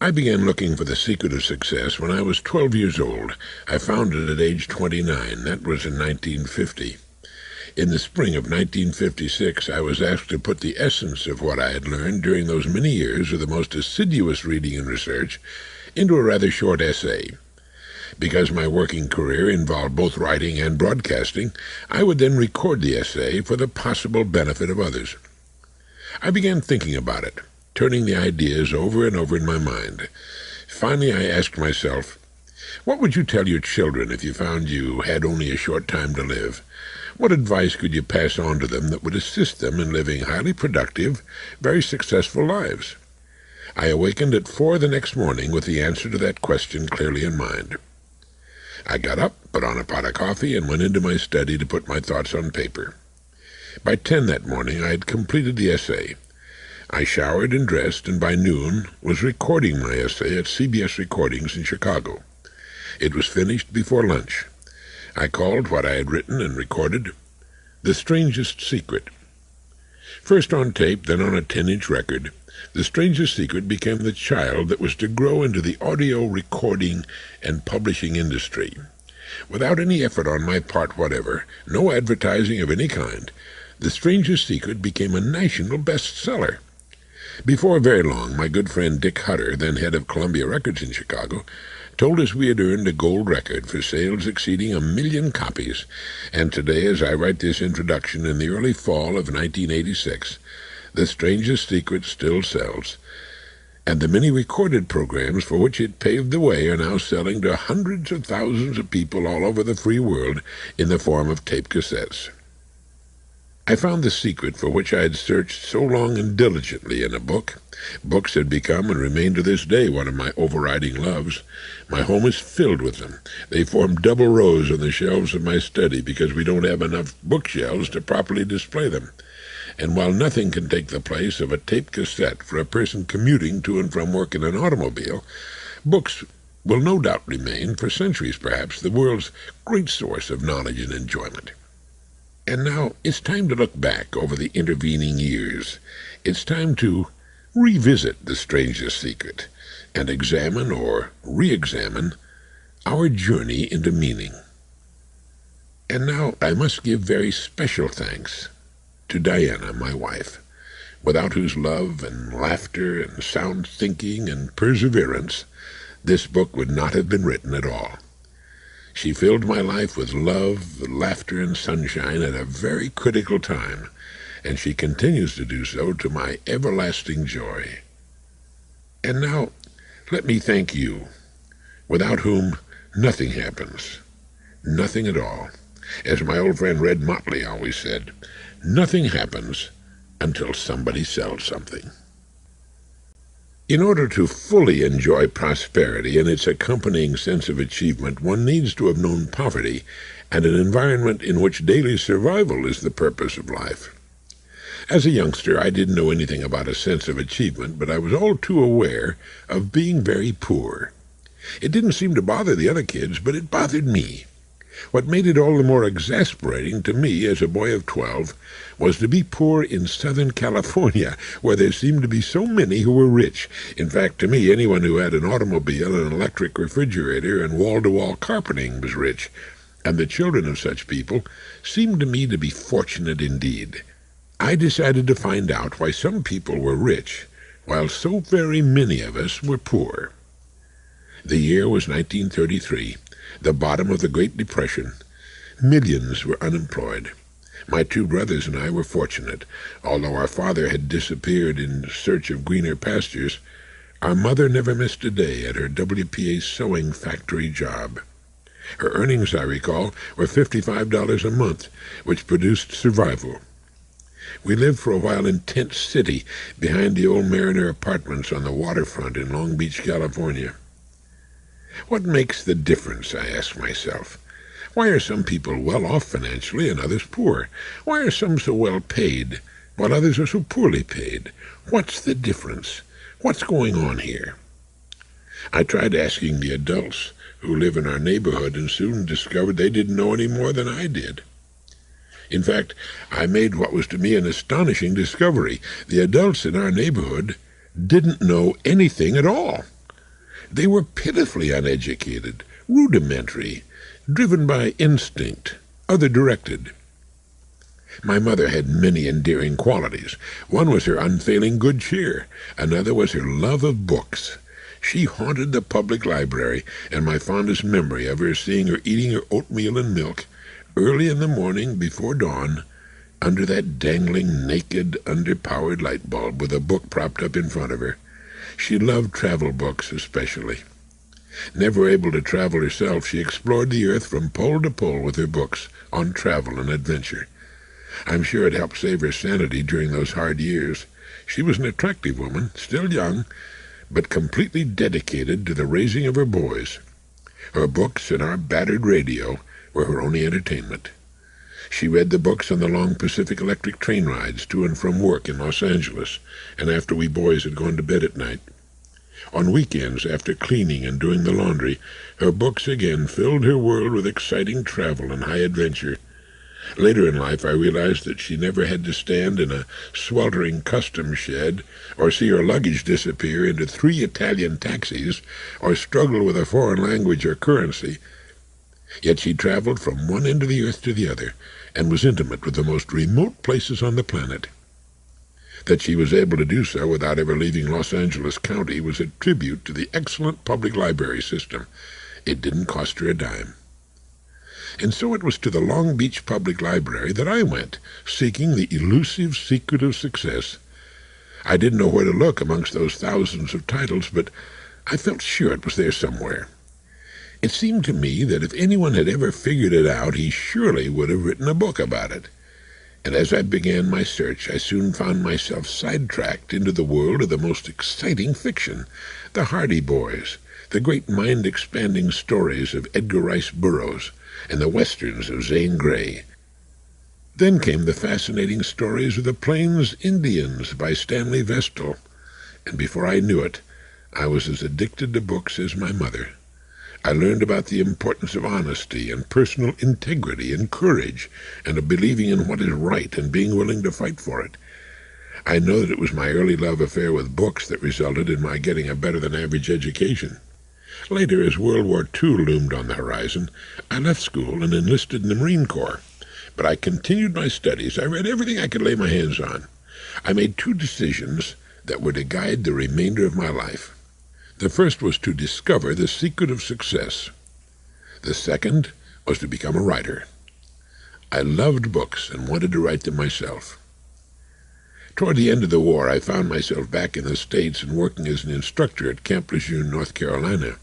I began looking for the secret of success when I was 12 years old. I found it at age 29. That was in 1950. In the spring of 1956, I was asked to put the essence of what I had learned during those many years of the most assiduous reading and research into a rather short essay. Because my working career involved both writing and broadcasting, I would then record the essay for the possible benefit of others. I began thinking about it, turning the ideas over and over in my mind. Finally, I asked myself, what would you tell your children if you found you had only a short time to live? What advice could you pass on to them that would assist them in living highly productive, very successful lives? I awakened at 4 the next morning with the answer to that question clearly in mind. I got up, put on a pot of coffee, and went into my study to put my thoughts on paper. By 10 that morning I had completed the essay. I showered and dressed, and by noon was recording my essay at CBS Recordings in Chicago. It was finished before lunch. I called what I had written and recorded The Strangest Secret. First on tape, then on a 10-inch record, The Strangest Secret became the child that was to grow into the audio recording and publishing industry. Without any effort on my part whatever, no advertising of any kind, The Strangest Secret became a national bestseller. Before very long, my good friend Dick Hutter, then head of Columbia Records in Chicago, told us we had earned a gold record for sales exceeding 1 million copies, and today, as I write this introduction in the early fall of 1986, The Strangest Secret still sells, and the many recorded programs for which it paved the way are now selling to hundreds of thousands of people all over the free world in the form of tape cassettes. I found the secret for which I had searched so long and diligently in a book. Books had become and remain to this day one of my overriding loves. My home is filled with them. They form double rows on the shelves of my study because we don't have enough bookshelves to properly display them. And while nothing can take the place of a tape cassette for a person commuting to and from work in an automobile, books will no doubt remain, for centuries perhaps, the world's great source of knowledge and enjoyment. And now it's time to look back over the intervening years. It's time to revisit The Strangest Secret and examine or re-examine our journey into meaning. And now I must give very special thanks to Diana, my wife, without whose love and laughter and sound thinking and perseverance this book would not have been written at all. She filled my life with love, laughter, and sunshine at a very critical time, and she continues to do so to my everlasting joy. And now, let me thank you, without whom nothing happens, nothing at all. As my old friend Red Motley always said, nothing happens until somebody sells something. In order to fully enjoy prosperity and its accompanying sense of achievement, one needs to have known poverty and an environment in which daily survival is the purpose of life. As a youngster, I didn't know anything about a sense of achievement, but I was all too aware of being very poor. It didn't seem to bother the other kids, but it bothered me. What made it all the more exasperating to me as a boy of 12 was to be poor in Southern California, where there seemed to be so many who were rich. In fact, to me, anyone who had an automobile, an electric refrigerator, and wall-to-wall carpeting was rich, and the children of such people seemed to me to be fortunate indeed. I decided to find out why some people were rich, while so very many of us were poor. The year was 1933. The bottom of the Great Depression. Millions were unemployed. My 2 brothers and I were fortunate. Although our father had disappeared in search of greener pastures, our mother never missed a day at her WPA sewing factory job. Her earnings, I recall, were $55 a month, which produced survival. We lived for a while in Tent City, behind the old Mariner Apartments on the waterfront in Long Beach, California. What makes the difference, I ask myself? Why are some people well off financially and others poor? Why are some so well paid, while others are so poorly paid? What's the difference? What's going on here? I tried asking the adults who live in our neighborhood and soon discovered they didn't know any more than I did. In fact, I made what was to me an astonishing discovery. The adults in our neighborhood didn't know anything at all. They were pitifully uneducated, rudimentary, driven by instinct, other-directed. My mother had many endearing qualities. One was her unfailing good cheer. Another was her love of books. She haunted the public library, and my fondest memory of her seeing her eating her oatmeal and milk, early in the morning before dawn, under that dangling, naked, underpowered light bulb with a book propped up in front of her. She loved travel books especially. Never able to travel herself, she explored the earth from pole to pole with her books on travel and adventure. I'm sure it helped save her sanity during those hard years. She was an attractive woman, still young, but completely dedicated to the raising of her boys. Her books and our battered radio were her only entertainment. She read the books on the long Pacific Electric train rides to and from work in Los Angeles, and after we boys had gone to bed at night. On weekends, after cleaning and doing the laundry, her books again filled her world with exciting travel and high adventure. Later in life, I realized that she never had to stand in a sweltering customs shed, or see her luggage disappear into 3 Italian taxis, or struggle with a foreign language or currency. Yet she traveled from one end of the earth to the other, and was intimate with the most remote places on the planet. That she was able to do so without ever leaving Los Angeles County was a tribute to the excellent public library system. It didn't cost her a dime. And so it was to the Long Beach Public Library that I went, seeking the elusive secret of success. I didn't know where to look amongst those thousands of titles, but I felt sure it was there somewhere. It seemed to me that if anyone had ever figured it out, he surely would have written a book about it. And as I began my search, I soon found myself sidetracked into the world of the most exciting fiction, the Hardy Boys, the great mind-expanding stories of Edgar Rice Burroughs, and the westerns of Zane Grey. Then came the fascinating stories of the Plains Indians by Stanley Vestal, and before I knew it, I was as addicted to books as my mother. I learned about the importance of honesty and personal integrity and courage, and of believing in what is right and being willing to fight for it. I know that it was my early love affair with books that resulted in my getting a better-than-average education. Later, as World War II loomed on the horizon, I left school and enlisted in the Marine Corps. But I continued my studies. I read everything I could lay my hands on. I made 2 decisions that were to guide the remainder of my life. The first was to discover the secret of success. The second was to become a writer. I loved books and wanted to write them myself. Toward the end of the war, I found myself back in the States and working as an instructor at Camp Lejeune, North Carolina.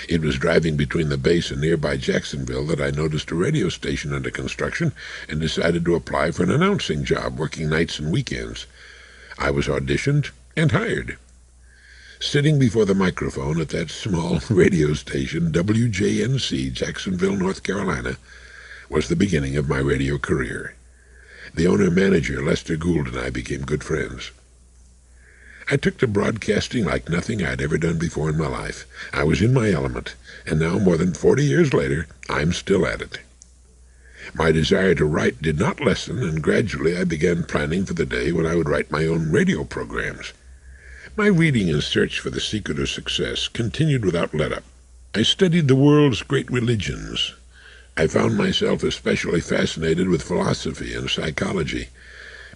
It was driving between the base and nearby Jacksonville that I noticed a radio station under construction and decided to apply for an announcing job, working nights and weekends. I was auditioned and hired. Sitting before the microphone at that small radio station, WJNC, Jacksonville, North Carolina, was the beginning of my radio career. The owner-manager, Lester Gould, and I became good friends. I took to broadcasting like nothing I'd ever done before in my life. I was in my element, and now, more than 40 years later, I'm still at it. My desire to write did not lessen, and gradually I began planning for the day when I would write my own radio programs. My reading and search for the secret of success continued without let-up. I studied the world's great religions. I found myself especially fascinated with philosophy and psychology.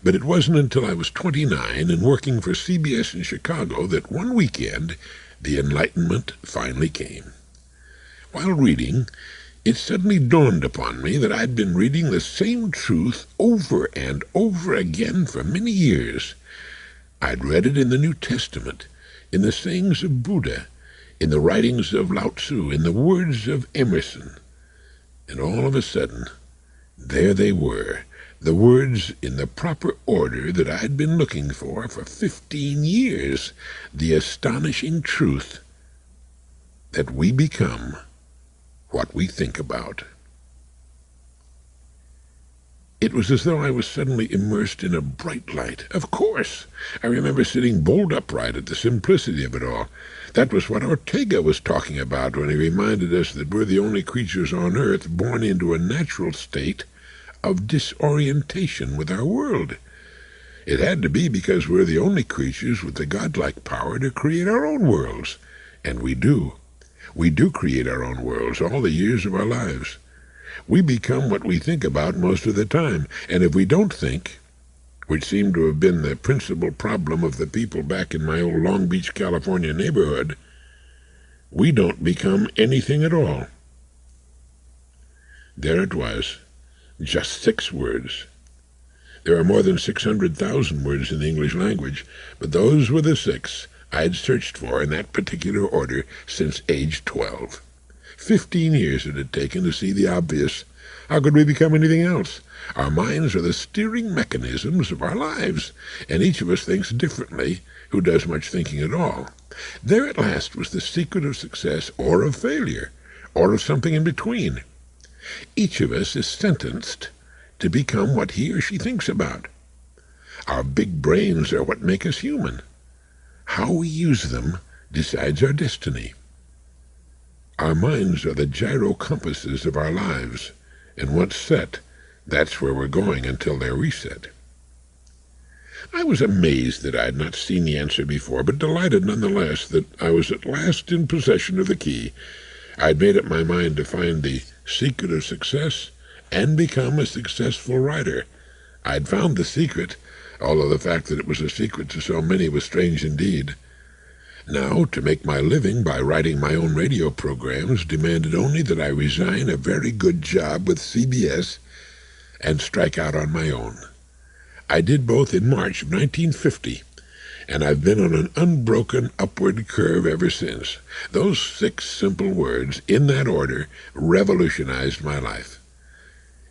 But it wasn't until I was 29 and working for CBS in Chicago that one weekend the enlightenment finally came. While reading, it suddenly dawned upon me that I'd been reading the same truth over and over again for many years. I'd read it in the New Testament, in the sayings of Buddha, in the writings of Lao Tzu, in the words of Emerson. And all of a sudden, there they were, the words in the proper order that I'd been looking for 15 years, the astonishing truth that we become what we think about. It was as though I was suddenly immersed in a bright light. Of course, I remember sitting bolt upright at the simplicity of it all. That was what Ortega was talking about when he reminded us that we're the only creatures on earth born into a natural state of disorientation with our world. It had to be because we're the only creatures with the godlike power to create our own worlds, And we do. We do create our own worlds all the years of our lives. We become what we think about most of the time, and if we don't think, which seemed to have been the principal problem of the people back in my old Long Beach, California neighborhood, we don't become anything at all. There it was, just 6 words. There are more than 600,000 words in the English language, but those were the 6 I'd searched for in that particular order since age 12. 15 years it had taken to see the obvious. How could we become anything else? Our minds are the steering mechanisms of our lives, and each of us thinks differently, who does much thinking at all. There at last was the secret of success or of failure, or of something in between. Each of us is sentenced to become what he or she thinks about. Our big brains are what make us human. How we use them decides our destiny. Our minds are the gyro compasses of our lives, and once set, that's where we're going until they're reset. I was amazed that I had not seen the answer before, but delighted nonetheless that I was at last in possession of the key. I had made up my mind to find the secret of success and become a successful writer. I had found the secret, although the fact that it was a secret to so many was strange indeed. Now, to make my living by writing my own radio programs demanded only that I resign a very good job with CBS and strike out on my own. I did both in March of 1950, and I've been on an unbroken upward curve ever since. Those 6 simple words, in that order, revolutionized my life.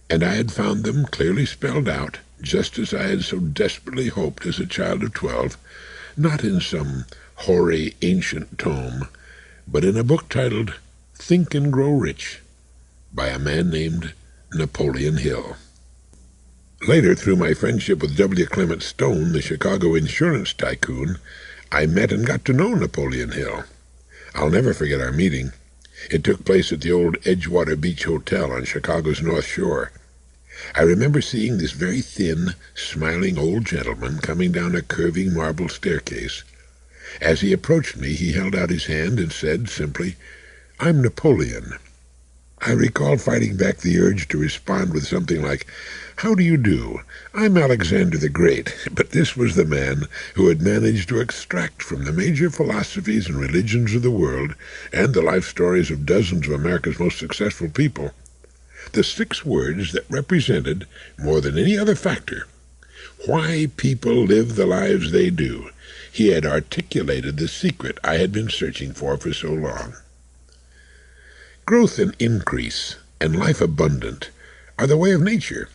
And I had found them clearly spelled out, just as I had so desperately hoped as a child of 12, not in some hoary ancient tome, but in a book titled Think and Grow Rich, by a man named Napoleon Hill. Later, through my friendship with W. Clement Stone, the Chicago insurance tycoon, I met and got to know Napoleon Hill. I'll never forget our meeting. It took place at the old Edgewater Beach Hotel on Chicago's North Shore. I remember seeing this very thin, smiling old gentleman coming down a curving marble staircase. As he approached me, he held out his hand and said simply, "I'm Napoleon." I recall fighting back the urge to respond with something like, "How do you do? I'm Alexander the Great," but this was the man who had managed to extract from the major philosophies and religions of the world, and the life stories of dozens of America's most successful people, the 6 words that represented, more than any other factor, why people live the lives they do. He had articulated the secret I had been searching for so long. Growth and increase, and life abundant, are the way of nature.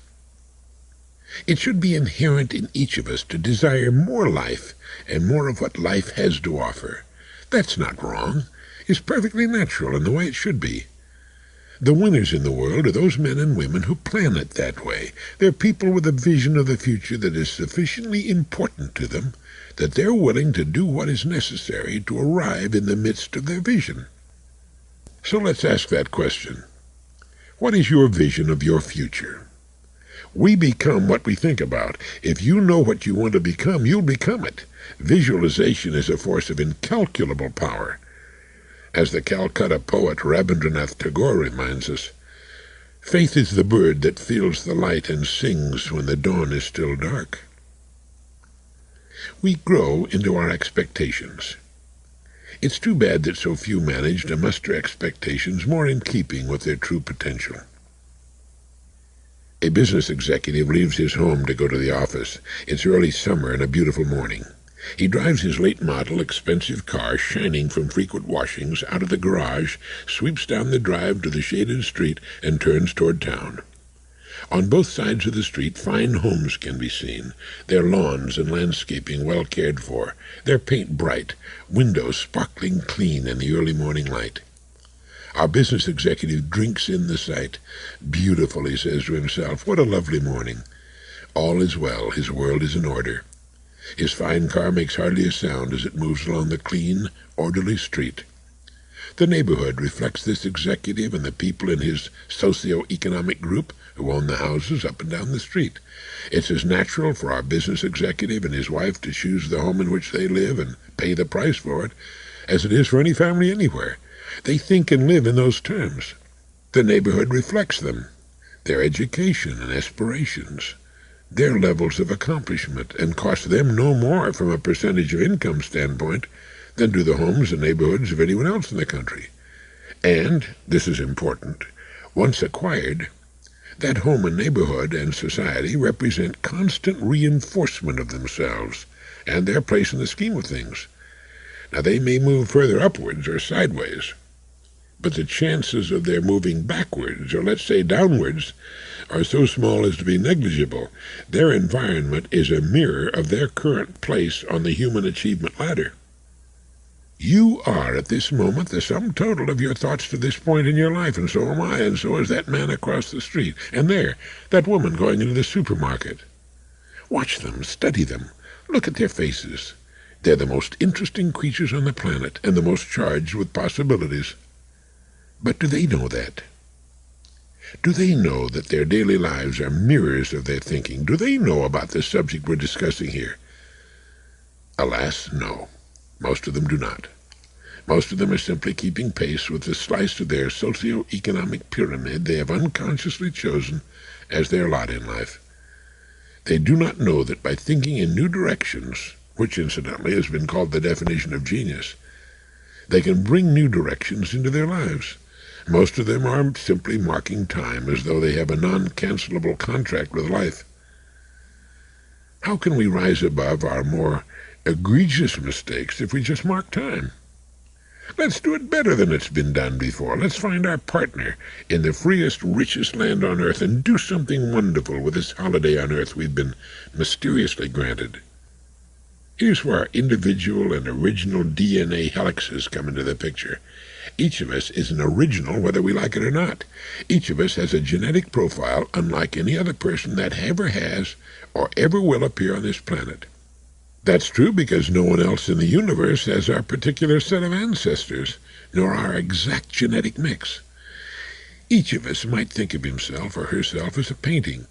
It should be inherent in each of us to desire more life and more of what life has to offer. That's not wrong. It's perfectly natural and the way it should be. The winners in the world are those men and women who plan it that way. They're people with a vision of the future that is sufficiently important to them that they're willing to do what is necessary to arrive in the midst of their vision. So let's ask that question. What is your vision of your future? We become what we think about. If you know what you want to become, you'll become it. Visualization is a force of incalculable power. As the Calcutta poet Rabindranath Tagore reminds us, faith is the bird that feels the light and sings when the dawn is still dark. We grow into our expectations. It's too bad that so few manage to muster expectations more in keeping with their true potential. A business executive leaves his home to go to the office. It's early summer and a beautiful morning. He drives his late model, expensive car, shining from frequent washings, out of the garage, sweeps down the drive to the shaded street, and turns toward town. On both sides of the street, fine homes can be seen, their lawns and landscaping well cared for, their paint bright, windows sparkling clean in the early morning light. Our business executive drinks in the sight. Beautiful, he says to himself. What a lovely morning. All is well. His world is in order. His fine car makes hardly a sound as it moves along the clean, orderly street. The neighborhood reflects this executive and the people in his socio-economic group who own the houses up and down the street. It's as natural for our business executive and his wife to choose the home in which they live and pay the price for it as it is for any family anywhere. They think and live in those terms. The neighborhood reflects them, their education and aspirations, their levels of accomplishment, and costs them no more from a percentage of income standpoint than do the homes and neighborhoods of anyone else in the country. And, this is important, once acquired, that home and neighborhood and society represent constant reinforcement of themselves and their place in the scheme of things. Now, they may move further upwards or sideways, but the chances of their moving backwards, or let's say downwards, are so small as to be negligible. Their environment is a mirror of their current place on the human achievement ladder. You are, at this moment, the sum total of your thoughts to this point in your life, and so am I, and so is that man across the street, and there, that woman going into the supermarket. Watch them, study them, look at their faces. They're the most interesting creatures on the planet, and the most charged with possibilities. But do they know that? Do they know that their daily lives are mirrors of their thinking? Do they know about the subject we're discussing here? Alas, no. Most of them do not. Most of them are simply keeping pace with the slice of their socio-economic pyramid they have unconsciously chosen as their lot in life. They do not know that by thinking in new directions, which incidentally has been called the definition of genius, they can bring new directions into their lives. Most of them are simply marking time as though they have a non-cancelable contract with life. How can we rise above our more egregious mistakes if we just mark time? Let's do it better than it's been done before. Let's find our partner in the freest, richest land on earth and do something wonderful with this holiday on earth we've been mysteriously granted. Here's where our individual and original DNA helices come into the picture. Each of us is an original whether we like it or not. Each of us has a genetic profile unlike any other person that ever has or ever will appear on this planet. That's true because no one else in the universe has our particular set of ancestors, nor our exact genetic mix. Each of us might think of himself or herself as a painting.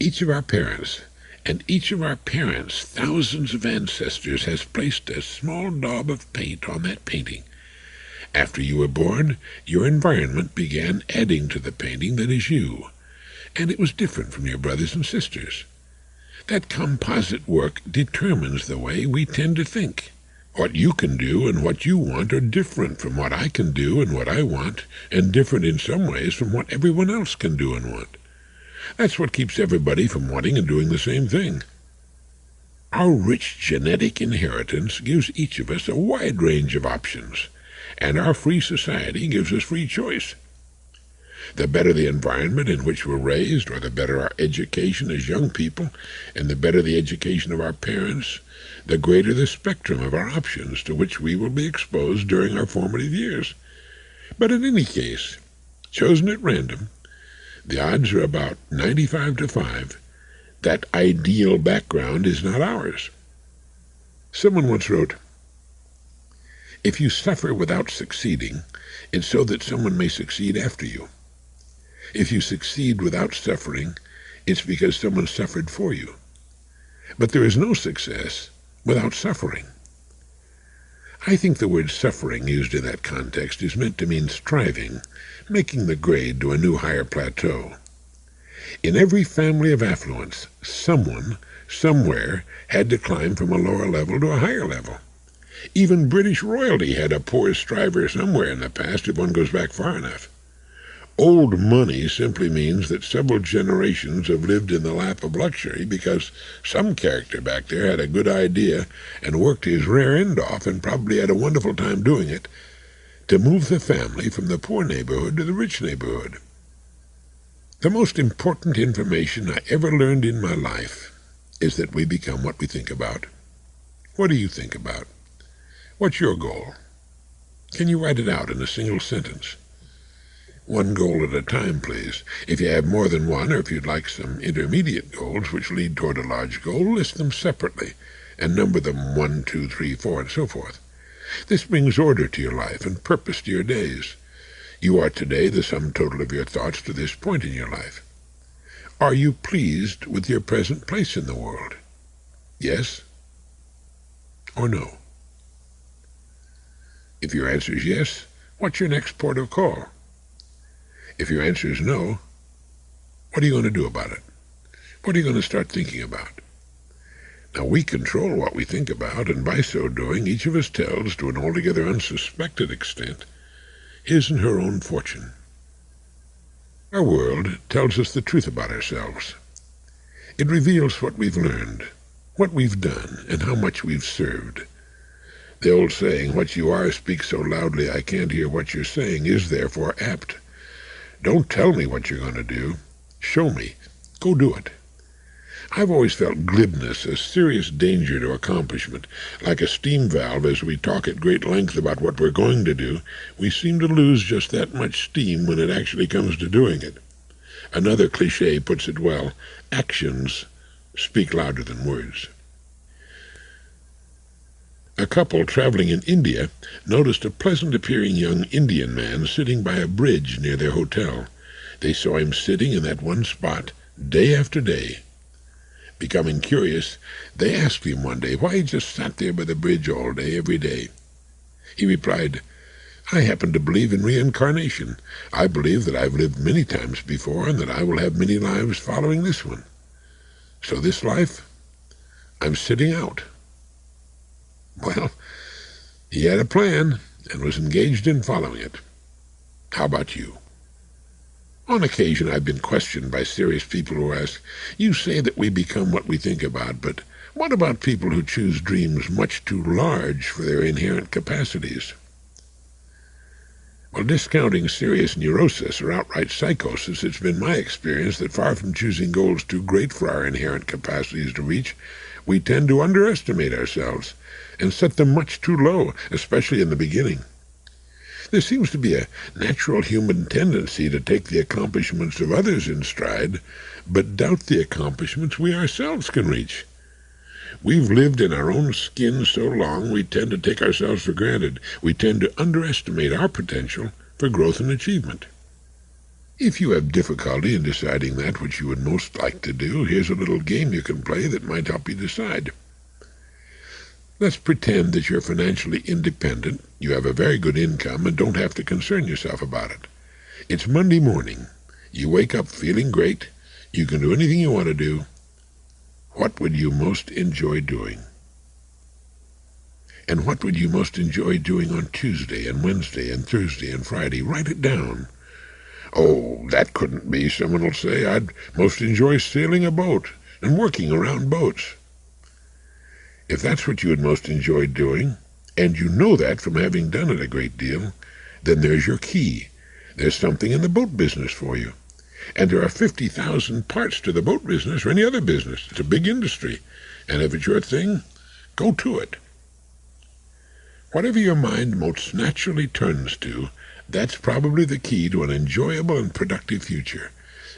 Each of our parents, and each of our parents' thousands of ancestors has placed a small daub of paint on that painting. After you were born, your environment began adding to the painting that is you, and it was different from your brothers and sisters. That composite work determines the way we tend to think. What you can do and what you want are different from what I can do and what I want, and different in some ways from what everyone else can do and want. That's what keeps everybody from wanting and doing the same thing. Our rich genetic inheritance gives each of us a wide range of options, and our free society gives us free choice. The better the environment in which we're raised, or the better our education as young people, and the better the education of our parents, the greater the spectrum of our options to which we will be exposed during our formative years. But in any case, chosen at random, the odds are about 95-5. That ideal background is not ours. Someone once wrote, "If you suffer without succeeding, it's so that someone may succeed after you. If you succeed without suffering, it's because someone suffered for you. But there is no success without suffering." I think the word suffering used in that context is meant to mean striving, making the grade to a new higher plateau. In every family of affluence, someone, somewhere, had to climb from a lower level to a higher level. Even British royalty had a poor striver somewhere in the past if one goes back far enough. Old money simply means that several generations have lived in the lap of luxury because some character back there had a good idea and worked his rear end off and probably had a wonderful time doing it to move the family from the poor neighborhood to the rich neighborhood. The most important information I ever learned in my life is that we become what we think about. What do you think about? What's your goal? Can you write it out in a single sentence? One goal at a time, please. If you have more than one, or if you'd like some intermediate goals which lead toward a large goal, list them separately and number them 1, 2, 3, 4, and so forth. This brings order to your life and purpose to your days. You are today the sum total of your thoughts to this point in your life. Are you pleased with your present place in the world? Yes or no? If your answer is yes, what's your next port of call? If your answer is no, what are you going to do about it? What are you going to start thinking about? Now, we control what we think about, and by so doing, each of us tells, to an altogether unsuspected extent, his and her own fortune. Our world tells us the truth about ourselves. It reveals what we've learned, what we've done, and how much we've served. The old saying, "What you are speaks so loudly I can't hear what you're saying," is therefore apt. Don't tell me what you're going to do. Show me. Go do it. I've always felt glibness a serious danger to accomplishment. Like a steam valve, as we talk at great length about what we're going to do, we seem to lose just that much steam when it actually comes to doing it. Another cliché puts it well: actions speak louder than words. A couple traveling in India noticed a pleasant-appearing young Indian man sitting by a bridge near their hotel. They saw him sitting in that one spot day after day. Becoming curious, they asked him one day why he just sat there by the bridge all day, every day. He replied, "I happen to believe in reincarnation. I believe that I've lived many times before and that I will have many lives following this one. So this life, I'm sitting out." Well, he had a plan and was engaged in following it. How about you? On occasion I've been questioned by serious people who ask, "You say that we become what we think about, but what about people who choose dreams much too large for their inherent capacities?" Well, discounting serious neurosis or outright psychosis, it's been my experience that far from choosing goals too great for our inherent capacities to reach, we tend to underestimate ourselves and set them much too low, especially in the beginning. There seems to be a natural human tendency to take the accomplishments of others in stride, but doubt the accomplishments we ourselves can reach. We've lived in our own skin so long we tend to take ourselves for granted. We tend to underestimate our potential for growth and achievement. If you have difficulty in deciding that which you would most like to do, here's a little game you can play that might help you decide. Let's pretend that you're financially independent, you have a very good income, and don't have to concern yourself about it. It's Monday morning. You wake up feeling great. You can do anything you want to do. What would you most enjoy doing? And what would you most enjoy doing on Tuesday and Wednesday and Thursday and Friday? Write it down. "Oh, that couldn't be," someone will say. "I'd most enjoy sailing a boat and working around boats." If that's what you would most enjoy doing, and you know that from having done it a great deal, then there's your key. There's something in the boat business for you. And there are 50,000 parts to the boat business or any other business. It's a big industry. And if it's your thing, go to it. Whatever your mind most naturally turns to, that's probably the key to an enjoyable and productive future.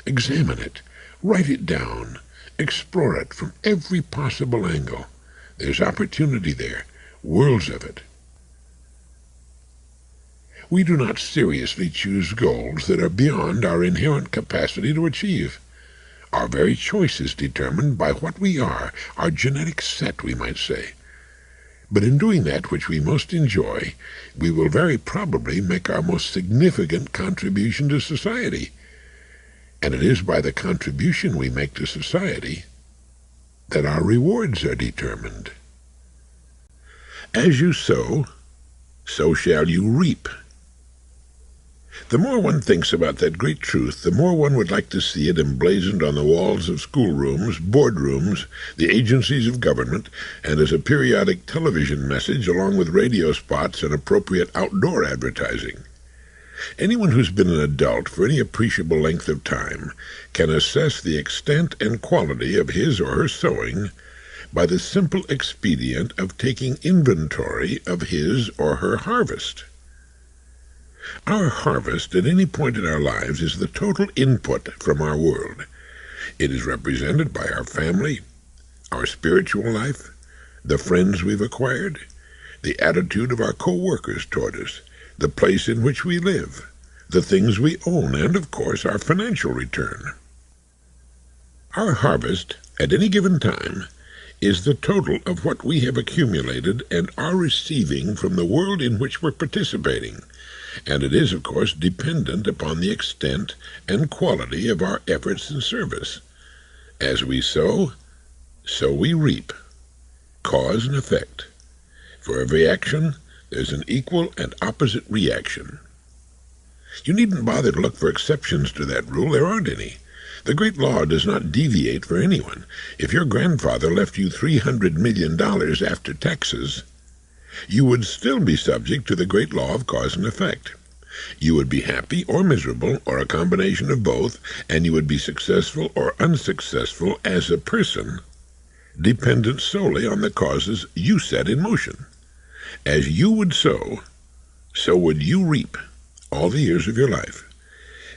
Examine it. Write it down. Explore it from every possible angle. There's opportunity there, worlds of it. We do not seriously choose goals that are beyond our inherent capacity to achieve. Our very choice is determined by what we are, our genetic set, we might say. But in doing that which we most enjoy, we will very probably make our most significant contribution to society. And it is by the contribution we make to society that our rewards are determined. As you sow, so shall you reap. The more one thinks about that great truth, the more one would like to see it emblazoned on the walls of schoolrooms, boardrooms, the agencies of government, and as a periodic television message along with radio spots and appropriate outdoor advertising. Anyone who's been an adult for any appreciable length of time can assess the extent and quality of his or her sowing by the simple expedient of taking inventory of his or her harvest. Our harvest at any point in our lives is the total input from our world. It is represented by our family, our spiritual life, the friends we've acquired, the attitude of our co-workers toward us, the place in which we live, the things we own, and, of course, our financial return. Our harvest, at any given time, is the total of what we have accumulated and are receiving from the world in which we're participating, and it is, of course, dependent upon the extent and quality of our efforts and service. As we sow, so we reap. Cause and effect. For every action, there's an equal and opposite reaction. You needn't bother to look for exceptions to that rule. There aren't any. The great law does not deviate for anyone. If your grandfather left you $300 million after taxes, you would still be subject to the great law of cause and effect. You would be happy or miserable, or a combination of both, and you would be successful or unsuccessful as a person, dependent solely on the causes you set in motion. As you would sow, so would you reap all the years of your life.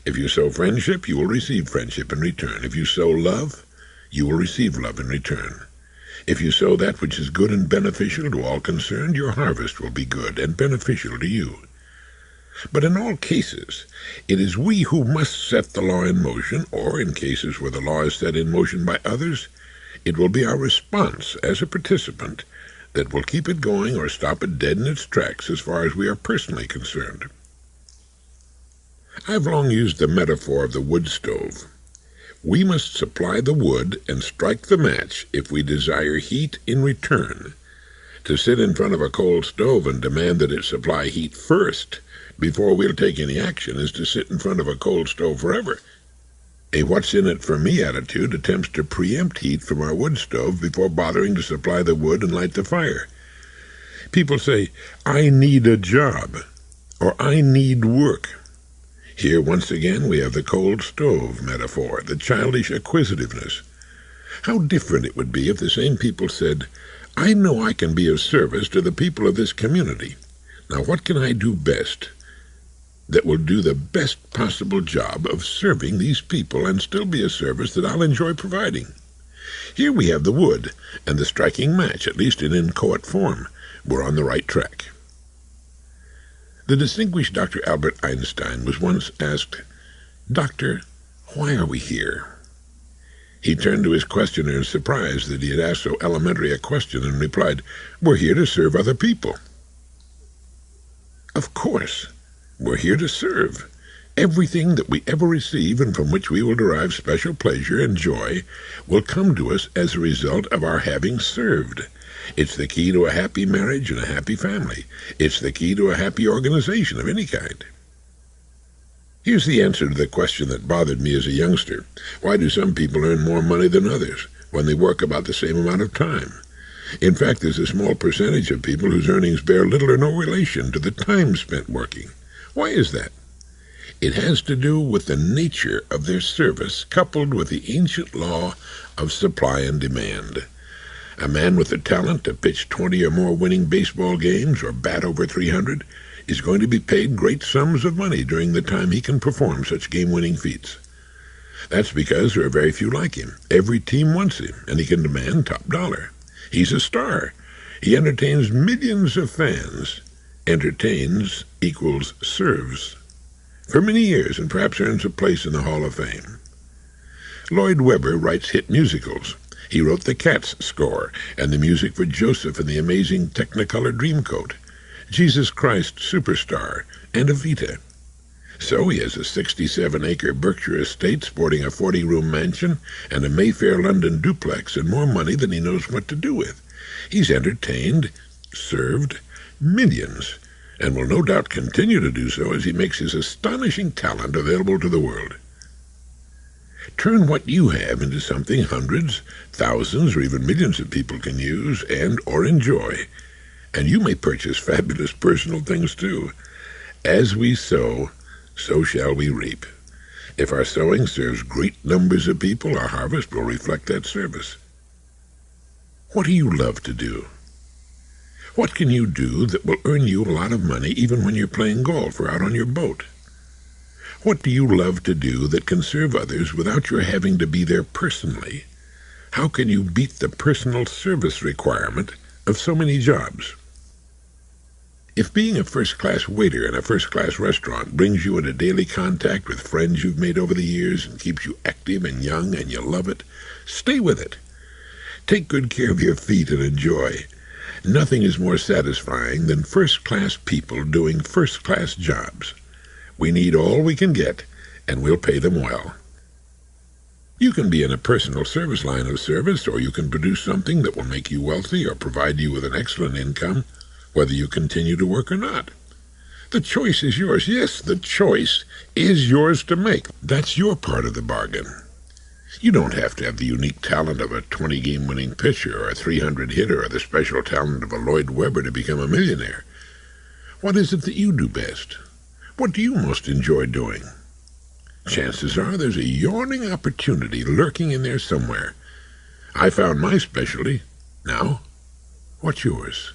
If you sow friendship, you will receive friendship in return. If you sow love, you will receive love in return. If you sow that which is good and beneficial to all concerned, your harvest will be good and beneficial to you. But in all cases, it is we who must set the law in motion, or in cases where the law is set in motion by others, it will be our response as a participant that will keep it going or stop it dead in its tracks as far as we are personally concerned. I've long used the metaphor of the wood stove. We must supply the wood and strike the match if we desire heat in return. To sit in front of a cold stove and demand that it supply heat first before we'll take any action is to sit in front of a cold stove forever. A what's-in-it-for-me attitude attempts to preempt heat from our wood stove before bothering to supply the wood and light the fire. People say, "I need a job," or "I need work." Here, once again, we have the cold stove metaphor, the childish acquisitiveness. How different it would be if the same people said, "I know I can be of service to the people of this community. Now, what can I do best that will do the best possible job of serving these people and still be a service that I'll enjoy providing?" Here we have the wood and the striking match, at least in inchoate form. We're on the right track. The distinguished Dr. Albert Einstein was once asked, "Doctor, why are we here?" He turned to his questioner in surprise that he had asked so elementary a question and replied, "We're here to serve other people." Of course, we're here to serve. Everything that we ever receive and from which we will derive special pleasure and joy will come to us as a result of our having served. It's the key to a happy marriage and a happy family. It's the key to a happy organization of any kind. Here's the answer to the question that bothered me as a youngster. Why do some people earn more money than others when they work about the same amount of time? In fact, there's a small percentage of people whose earnings bear little or no relation to the time spent working. Why is that? It has to do with the nature of their service, coupled with the ancient law of supply and demand. A man with the talent to pitch 20 or more winning baseball games or bat over 300 is going to be paid great sums of money during the time he can perform such game-winning feats. That's because there are very few like him. Every team wants him, and he can demand top dollar. He's a star. He entertains millions of fans. Entertains equals serves. For many years, and perhaps earns a place in the Hall of Fame. Lloyd Webber writes hit musicals. He wrote the Cats score and the music for Joseph and the Amazing Technicolor Dreamcoat, Jesus Christ Superstar, and Evita. So he has a 67-acre Berkshire estate sporting a 40-room mansion and a Mayfair London duplex and more money than he knows what to do with. He's entertained, served, millions, and will no doubt continue to do so as he makes his astonishing talent available to the world. Turn what you have into something hundreds, thousands, or even millions of people can use and or enjoy, and you may purchase fabulous personal things too. As we sow, so shall we reap. If our sowing serves great numbers of people, our harvest will reflect that service. What do you love to do? What can you do that will earn you a lot of money even when you're playing golf or out on your boat? What do you love to do that can serve others without your having to be there personally? How can you beat the personal service requirement of so many jobs? If being a first-class waiter in a first-class restaurant brings you into daily contact with friends you've made over the years and keeps you active and young and you love it, stay with it. Take good care of your feet and enjoy. Nothing is more satisfying than first-class people doing first-class jobs. We need all we can get, and we'll pay them well. You can be in a personal service line of service, or you can produce something that will make you wealthy or provide you with an excellent income, whether you continue to work or not. The choice is yours. Yes, the choice is yours to make. That's your part of the bargain. You don't have to have the unique talent of a 20-game winning pitcher or a 300 hitter or the special talent of a Lloyd Webber to become a millionaire. What is it that you do best? What do you most enjoy doing? Chances are there's a yawning opportunity lurking in there somewhere. I found my specialty. Now, what's yours?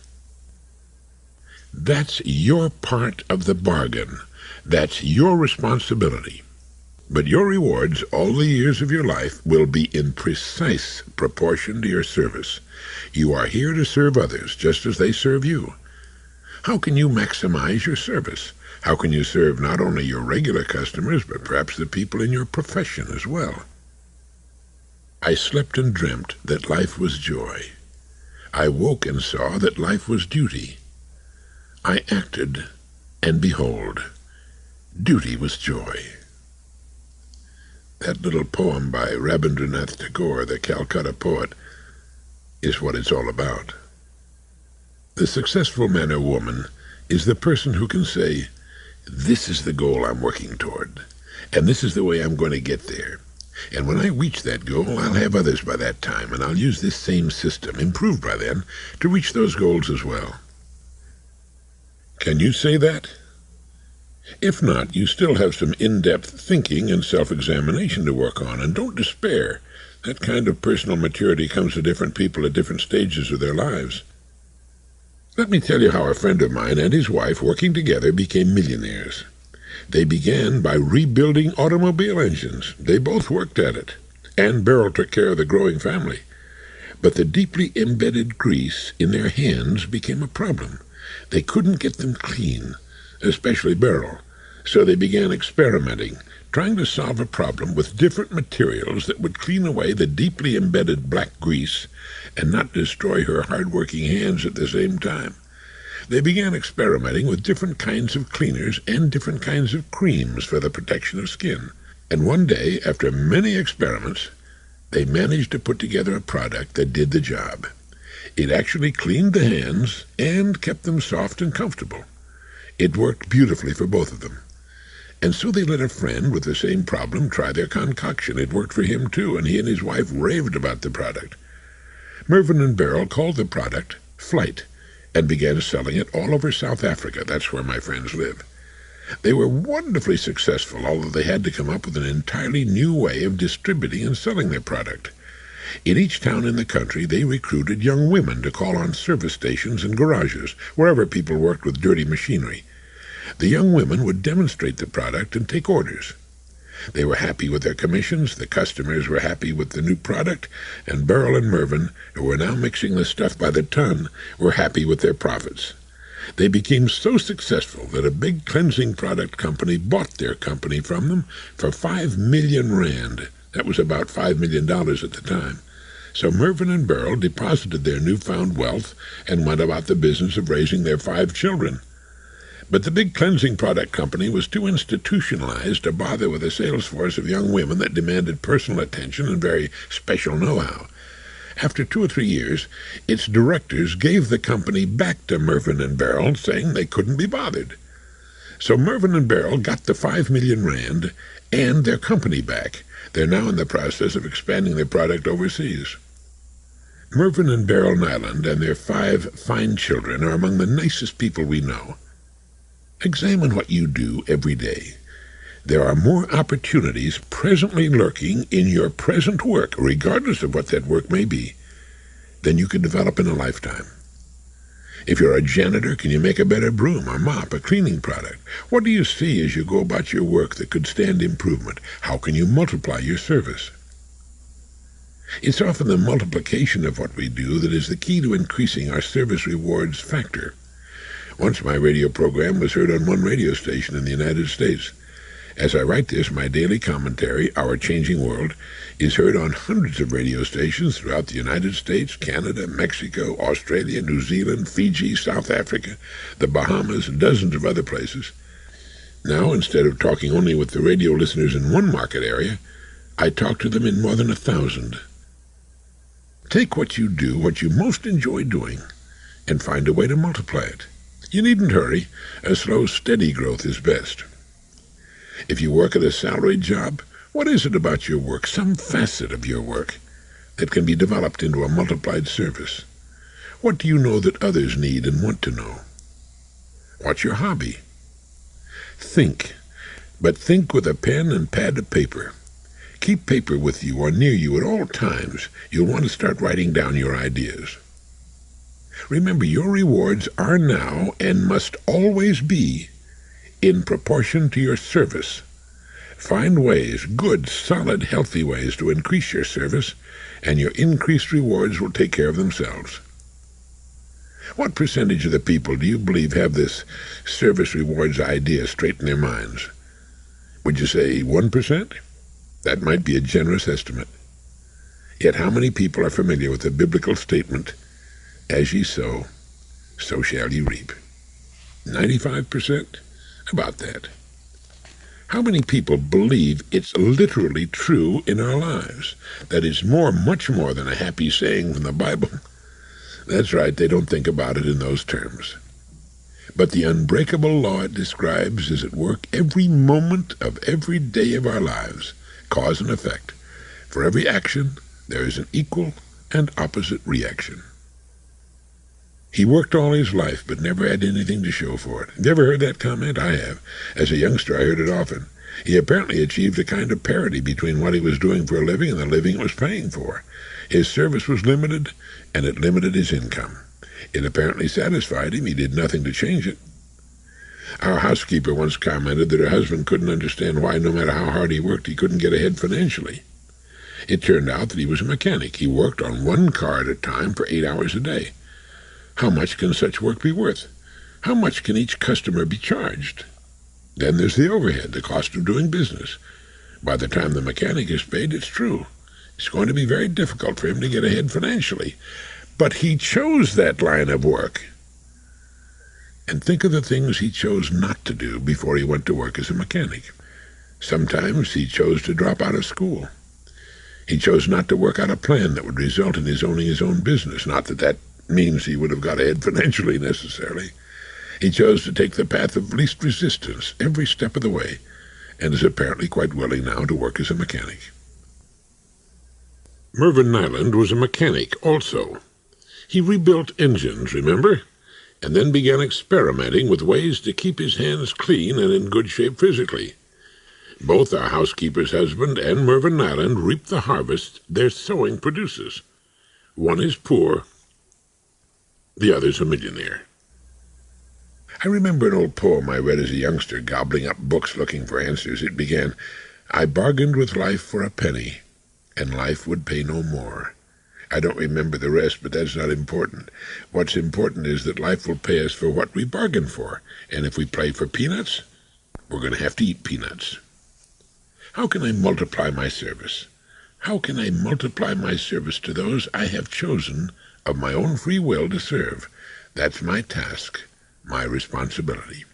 That's your part of the bargain. That's your responsibility. But your rewards all the years of your life will be in precise proportion to your service. You are here to serve others just as they serve you. How can you maximize your service? How can you serve not only your regular customers, but perhaps the people in your profession as well? I slept and dreamt that life was joy. I woke and saw that life was duty. I acted, and behold, duty was joy. That little poem by Rabindranath Tagore, the Calcutta poet, is what it's all about. The successful man or woman is the person who can say, this is the goal I'm working toward, and this is the way I'm going to get there. And when I reach that goal, I'll have others by that time, and I'll use this same system, improved by then, to reach those goals as well. Can you say that? If not, you still have some in-depth thinking and self-examination to work on, and don't despair. That kind of personal maturity comes to different people at different stages of their lives. Let me tell you how a friend of mine and his wife, working together, became millionaires. They began by rebuilding automobile engines. They both worked at it, and Beryl took care of the growing family. But the deeply embedded grease in their hands became a problem. They couldn't get them clean, especially Beryl, so they began experimenting, trying to solve a problem with different materials that would clean away the deeply embedded black grease and not destroy her hard-working hands at the same time. They began experimenting with different kinds of cleaners and different kinds of creams for the protection of skin. And one day, after many experiments, they managed to put together a product that did the job. It actually cleaned the hands and kept them soft and comfortable. It worked beautifully for both of them. And so they let a friend with the same problem try their concoction. It worked for him too, and he and his wife raved about the product. Mervyn and Beryl called the product Flight and began selling it all over South Africa. That's where my friends live. They were wonderfully successful, although they had to come up with an entirely new way of distributing and selling their product. In each town in the country, they recruited young women to call on service stations and garages, wherever people worked with dirty machinery. The young women would demonstrate the product and take orders. They were happy with their commissions, the customers were happy with the new product, and Beryl and Mervyn, who were now mixing the stuff by the ton, were happy with their profits. They became so successful that a big cleansing product company bought their company from them for 5 million rand. That was about $5 million at the time. So Mervyn and Beryl deposited their newfound wealth and went about the business of raising their 5 children. But the big cleansing product company was too institutionalized to bother with a sales force of young women that demanded personal attention and very special know-how. After 2 or 3 years, its directors gave the company back to Mervyn and Beryl, saying they couldn't be bothered. So Mervyn and Beryl got the 5 million rand and their company back. They're now in the process of expanding their product overseas. Mervyn and Beryl Nyland and their 5 fine children are among the nicest people we know. Examine what you do every day. There are more opportunities presently lurking in your present work, regardless of what that work may be, than you could develop in a lifetime. If you're a janitor, can you make a better broom or mop, a cleaning product? What do you see as you go about your work that could stand improvement? How can you multiply your service? It's often the multiplication of what we do that is the key to increasing our service rewards factor. Once my radio program was heard on one radio station in the United States. As I write this, my daily commentary, Our Changing World, is heard on hundreds of radio stations throughout the United States, Canada, Mexico, Australia, New Zealand, Fiji, South Africa, the Bahamas, and dozens of other places. Now, instead of talking only with the radio listeners in one market area, I talk to them in more than 1,000. Take what you do, what you most enjoy doing, and find a way to multiply it. You needn't hurry. A slow, steady growth is best. If you work at a salaried job, what is it about your work, some facet of your work, that can be developed into a multiplied service? What do you know that others need and want to know? What's your hobby? Think, but think with a pen and pad of paper. Keep paper with you or near you at all times. You'll want to start writing down your ideas. Remember, your rewards are now and must always be in proportion to your service. Find ways, good, solid, healthy ways to increase your service, and your increased rewards will take care of themselves. What percentage of the people do you believe have this service rewards idea straight in their minds? Would you say 1%? That might be a generous estimate. Yet how many people are familiar with the biblical statement, as ye sow, so shall ye reap? 95%? About that. How many people believe it's literally true in our lives? That is much more than a happy saying from the Bible. That's right, they don't think about it in those terms. But the unbreakable law it describes is at work every moment of every day of our lives, cause and effect. For every action, there is an equal and opposite reaction. He worked all his life, but never had anything to show for it. You ever heard that comment? I have. As a youngster, I heard it often. He apparently achieved a kind of parity between what he was doing for a living and the living it was paying for. His service was limited, and it limited his income. It apparently satisfied him. He did nothing to change it. Our housekeeper once commented that her husband couldn't understand why, no matter how hard he worked, he couldn't get ahead financially. It turned out that he was a mechanic. He worked on one car at a time for 8 hours a day. How much can such work be worth? How much can each customer be charged? Then there's the overhead, the cost of doing business. By the time the mechanic is paid, it's true. It's going to be very difficult for him to get ahead financially. But he chose that line of work. And think of the things he chose not to do before he went to work as a mechanic. Sometimes he chose to drop out of school. He chose not to work out a plan that would result in his owning his own business. Not that that means he would have got ahead financially necessarily. He chose to take the path of least resistance every step of the way, and is apparently quite willing now to work as a mechanic. Mervyn Nyland was a mechanic also. He rebuilt engines, remember? And then began experimenting with ways to keep his hands clean and in good shape physically. Both our housekeeper's husband and Mervyn Nyland reap the harvest their sowing produces. One is poor, the other's a millionaire. I remember an old poem I read as a youngster, gobbling up books looking for answers. It began, I bargained with life for a penny, and life would pay no more. I don't remember the rest, but that's not important. What's important is that life will pay us for what we bargained for, and if we play for peanuts, we're going to have to eat peanuts. How can I multiply my service? How can I multiply my service to those I have chosen of my own free will to serve? That's my task, my responsibility.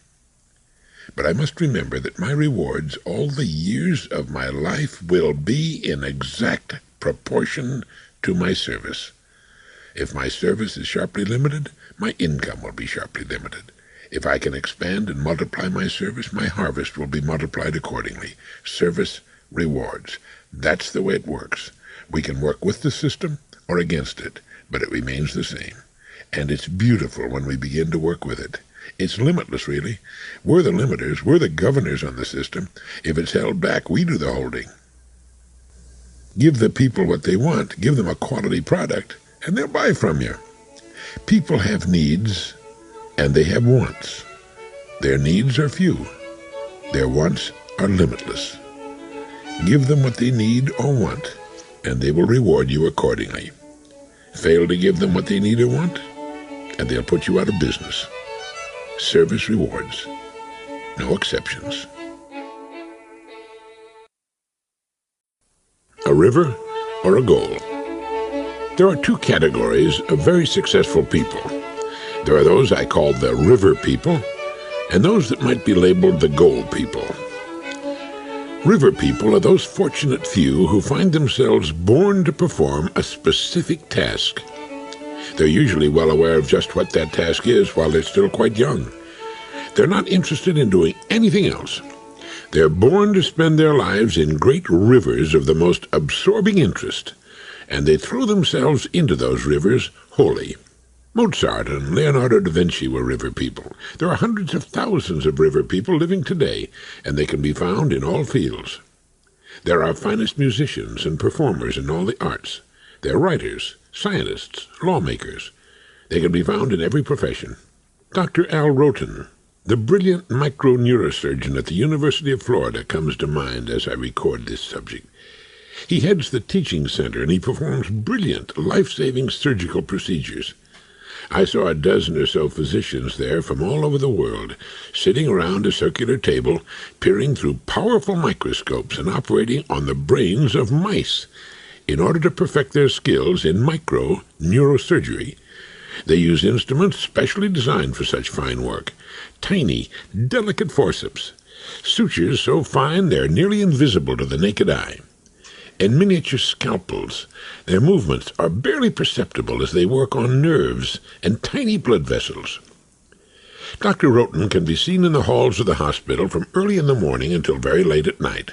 But I must remember that my rewards all the years of my life will be in exact proportion to my service. If my service is sharply limited, my income will be sharply limited. If I can expand and multiply my service, my harvest will be multiplied accordingly. Service rewards. That's the way it works. We can work with the system or against it, but it remains the same. And it's beautiful when we begin to work with it. It's limitless, really. We're the limiters. We're the governors on the system. If it's held back, we do the holding. Give the people what they want. Give them a quality product, and they'll buy from you. People have needs, and they have wants. Their needs are few. Their wants are limitless. Give them what they need or want, and they will reward you accordingly. Fail to give them what they need or want, and they'll put you out of business. Service rewards. No exceptions. A river or a goal? There are two categories of very successful people. There are those I call the river people, and those that might be labeled the goal people. River people are those fortunate few who find themselves born to perform a specific task. They're usually well aware of just what that task is while they're still quite young. They're not interested in doing anything else. They're born to spend their lives in great rivers of the most absorbing interest, and they throw themselves into those rivers wholly. Mozart and Leonardo da Vinci were river people. There are hundreds of thousands of river people living today, and they can be found in all fields. There are finest musicians and performers in all the arts. They're writers, scientists, lawmakers. They can be found in every profession. Dr. Al Roten, the brilliant microneurosurgeon at the University of Florida, comes to mind as I record this subject. He heads the teaching center, and he performs brilliant, life-saving surgical procedures. I saw a dozen or so physicians there from all over the world, sitting around a circular table, peering through powerful microscopes and operating on the brains of mice in order to perfect their skills in microneurosurgery. They use instruments specially designed for such fine work. Tiny, delicate forceps, sutures so fine they're nearly invisible to the naked eye, and miniature scalpels. Their movements are barely perceptible as they work on nerves and tiny blood vessels. Dr. Roten can be seen in the halls of the hospital from early in the morning until very late at night.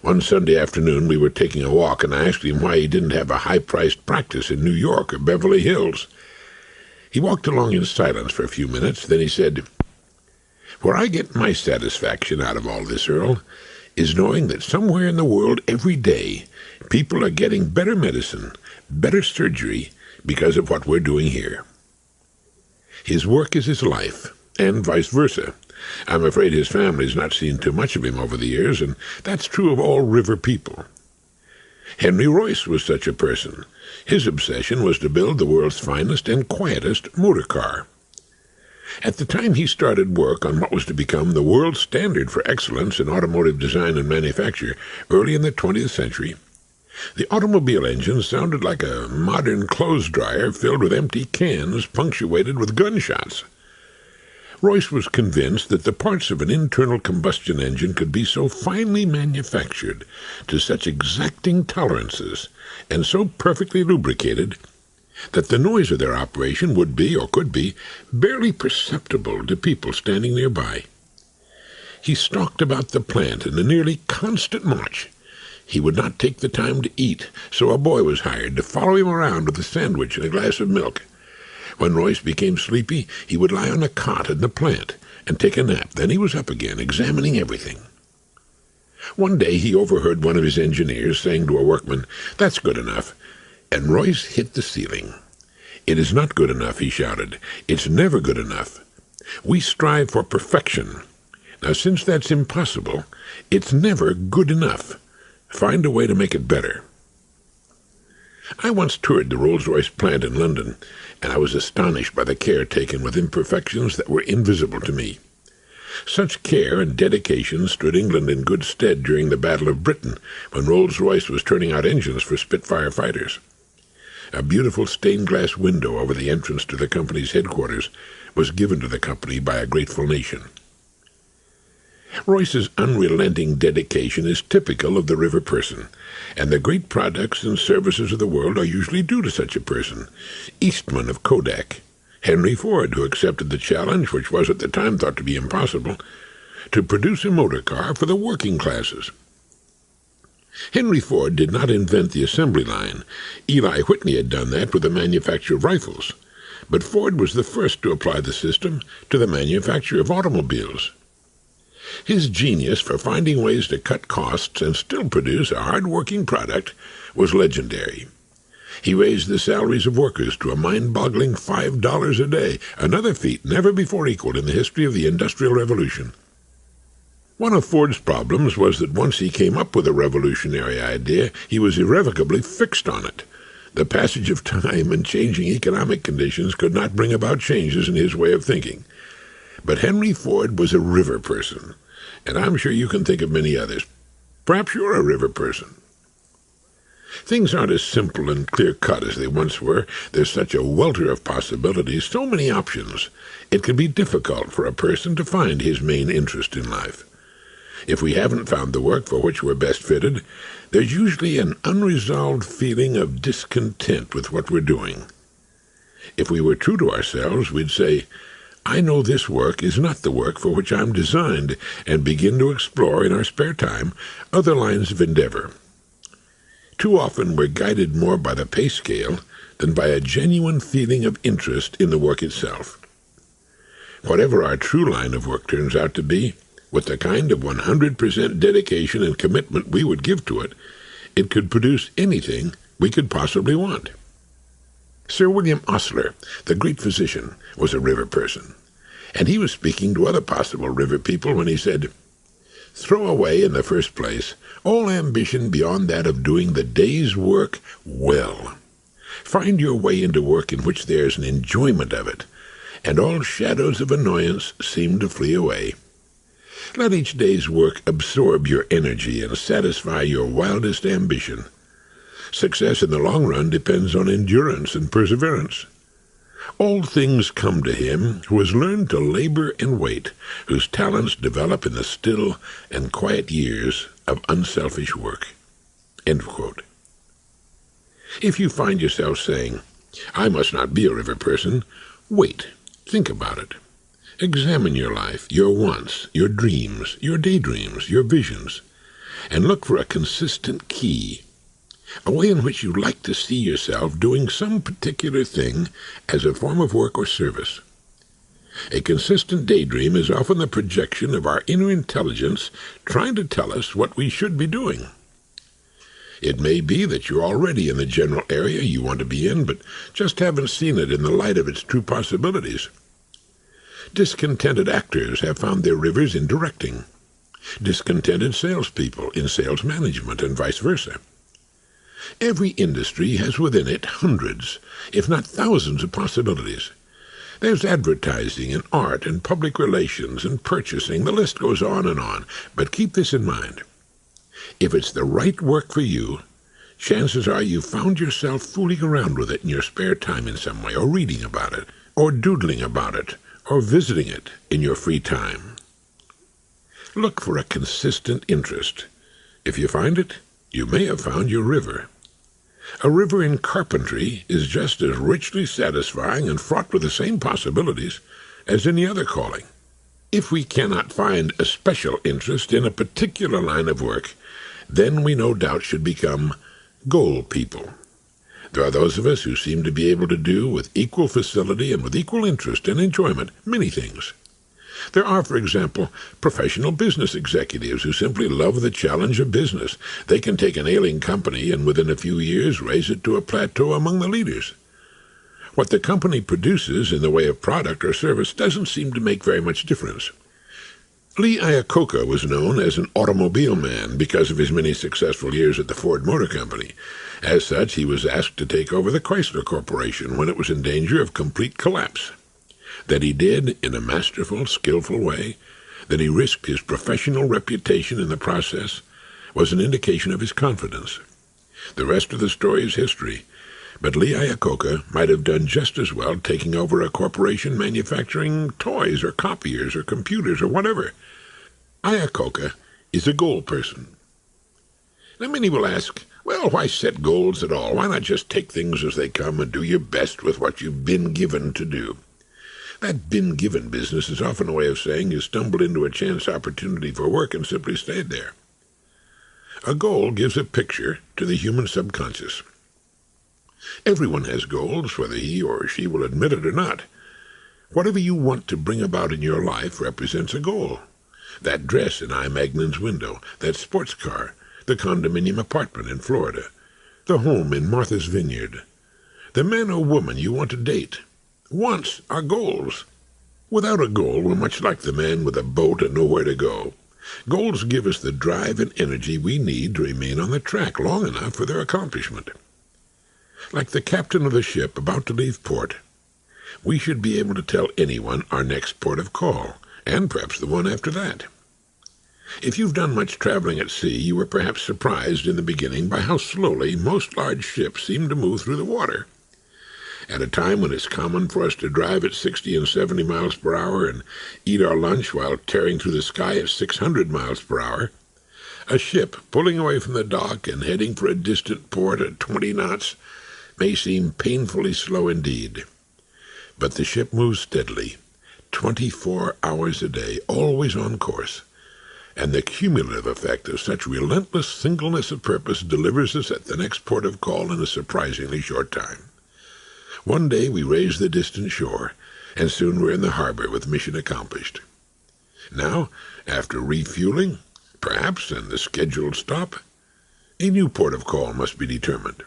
One Sunday afternoon we were taking a walk, and I asked him why he didn't have a high-priced practice in New York or Beverly Hills. He walked along in silence for a few minutes, then he said, "Where I get my satisfaction out of all this, Earl, is knowing that somewhere in the world every day people are getting better medicine, better surgery, because of what we're doing here." His work is his life, and vice versa. I'm afraid his family's not seen too much of him over the years, and that's true of all river people. Henry Royce was such a person. His obsession was to build the world's finest and quietest motor car. At the time he started work on what was to become the world standard for excellence in automotive design and manufacture early in the 20th century, the automobile engine sounded like a modern clothes dryer filled with empty cans punctuated with gunshots. Royce was convinced that the parts of an internal combustion engine could be so finely manufactured to such exacting tolerances and so perfectly lubricated that the noise of their operation would be, or could be, barely perceptible to people standing nearby. He stalked about the plant in a nearly constant march. He would not take the time to eat, so a boy was hired to follow him around with a sandwich and a glass of milk. When Royce became sleepy, he would lie on a cot in the plant and take a nap. Then he was up again, examining everything. One day he overheard one of his engineers saying to a workman, "That's good enough," and Royce hit the ceiling. "It is not good enough," he shouted. "It's never good enough. We strive for perfection. Now, since that's impossible, it's never good enough. Find a way to make it better." I once toured the Rolls-Royce plant in London, and I was astonished by the care taken with imperfections that were invisible to me. Such care and dedication stood England in good stead during the Battle of Britain, when Rolls-Royce was turning out engines for Spitfire fighters. A beautiful stained-glass window over the entrance to the company's headquarters was given to the company by a grateful nation. Royce's unrelenting dedication is typical of the river person, and the great products and services of the world are usually due to such a person. Eastman of Kodak, Henry Ford, who accepted the challenge, which was at the time thought to be impossible, to produce a motor car for the working classes. Henry Ford did not invent the assembly line. Eli Whitney had done that with the manufacture of rifles, but Ford was the first to apply the system to the manufacture of automobiles. His genius for finding ways to cut costs and still produce a hard-working product was legendary. He raised the salaries of workers to a mind-boggling $5 a day, another feat never before equaled in the history of the Industrial Revolution. One of Ford's problems was that once he came up with a revolutionary idea, he was irrevocably fixed on it. The passage of time and changing economic conditions could not bring about changes in his way of thinking. But Henry Ford was a river person, and I'm sure you can think of many others. Perhaps you're a river person. Things aren't as simple and clear-cut as they once were. There's such a welter of possibilities, so many options. It can be difficult for a person to find his main interest in life. If we haven't found the work for which we're best fitted, there's usually an unresolved feeling of discontent with what we're doing. If we were true to ourselves, we'd say, I know this work is not the work for which I'm designed, and begin to explore in our spare time other lines of endeavor. Too often we're guided more by the pay scale than by a genuine feeling of interest in the work itself. Whatever our true line of work turns out to be, with the kind of 100% dedication and commitment we would give to it, it could produce anything we could possibly want. Sir William Osler, the great physician, was a river person, and he was speaking to other possible river people when he said, "Throw away, in the first place, all ambition beyond that of doing the day's work well. Find your way into work in which there's an enjoyment of it, and all shadows of annoyance seem to flee away. Let each day's work absorb your energy and satisfy your wildest ambition. Success in the long run depends on endurance and perseverance. All things come to him who has learned to labor and wait, whose talents develop in the still and quiet years of unselfish work." End quote. If you find yourself saying, "I must not be a river person," wait, think about it. Examine your life, your wants, your dreams, your daydreams, your visions, and look for a consistent key, a way in which you'd like to see yourself doing some particular thing as a form of work or service. A consistent daydream is often the projection of our inner intelligence trying to tell us what we should be doing. It may be that you're already in the general area you want to be in, but just haven't seen it in the light of its true possibilities. Discontented actors have found their rivers in directing, discontented salespeople in sales management, and vice versa. Every industry has within it hundreds, if not thousands, of possibilities. There's advertising and art and public relations and purchasing. The list goes on, but keep this in mind. If it's the right work for you, chances are you've found yourself fooling around with it in your spare time in some way, or reading about it, or doodling about it, or visiting it in your free time. Look for a consistent interest. If you find it, you may have found your river. A river in carpentry is just as richly satisfying and fraught with the same possibilities as any other calling. If we cannot find a special interest in a particular line of work, then we no doubt should become goal people. There are those of us who seem to be able to do, with equal facility and with equal interest and enjoyment, many things. There are, for example, professional business executives who simply love the challenge of business. They can take an ailing company and within a few years raise it to a plateau among the leaders. What the company produces in the way of product or service doesn't seem to make very much difference. Lee Iacocca was known as an automobile man because of his many successful years at the Ford Motor Company. As such, he was asked to take over the Chrysler Corporation when it was in danger of complete collapse. That he did in a masterful, skillful way, that he risked his professional reputation in the process, was an indication of his confidence. The rest of the story is history, but Lee Iacocca might have done just as well taking over a corporation manufacturing toys or copiers or computers or whatever. Iacocca is a goal person. Now many will ask, well, why set goals at all? Why not just take things as they come and do your best with what you've been given to do? That been-given business is often a way of saying you stumbled into a chance opportunity for work and simply stayed there. A goal gives a picture to the human subconscious. Everyone has goals, whether he or she will admit it or not. Whatever you want to bring about in your life represents a goal. That dress in I. Magnan's window, that sports car, the condominium apartment in Florida, the home in Martha's Vineyard, the man or woman you want to date. Wants are goals. Without a goal, we're much like the man with a boat and nowhere to go. Goals give us the drive and energy we need to remain on the track long enough for their accomplishment. Like the captain of the ship about to leave port, we should be able to tell anyone our next port of call, and perhaps the one after that. If you've done much traveling at sea, you were perhaps surprised in the beginning by how slowly most large ships seem to move through the water. At a time when it's common for us to drive at 60 and 70 miles per hour and eat our lunch while tearing through the sky at 600 miles per hour, a ship pulling away from the dock and heading for a distant port at 20 knots may seem painfully slow indeed. But the ship moves steadily, 24 hours a day, always on course, and the cumulative effect of such relentless singleness of purpose delivers us at the next port of call in a surprisingly short time. One day we raise the distant shore, and soon we're in the harbor with mission accomplished. Now, after refueling, perhaps, and the scheduled stop, a new port of call must be determined.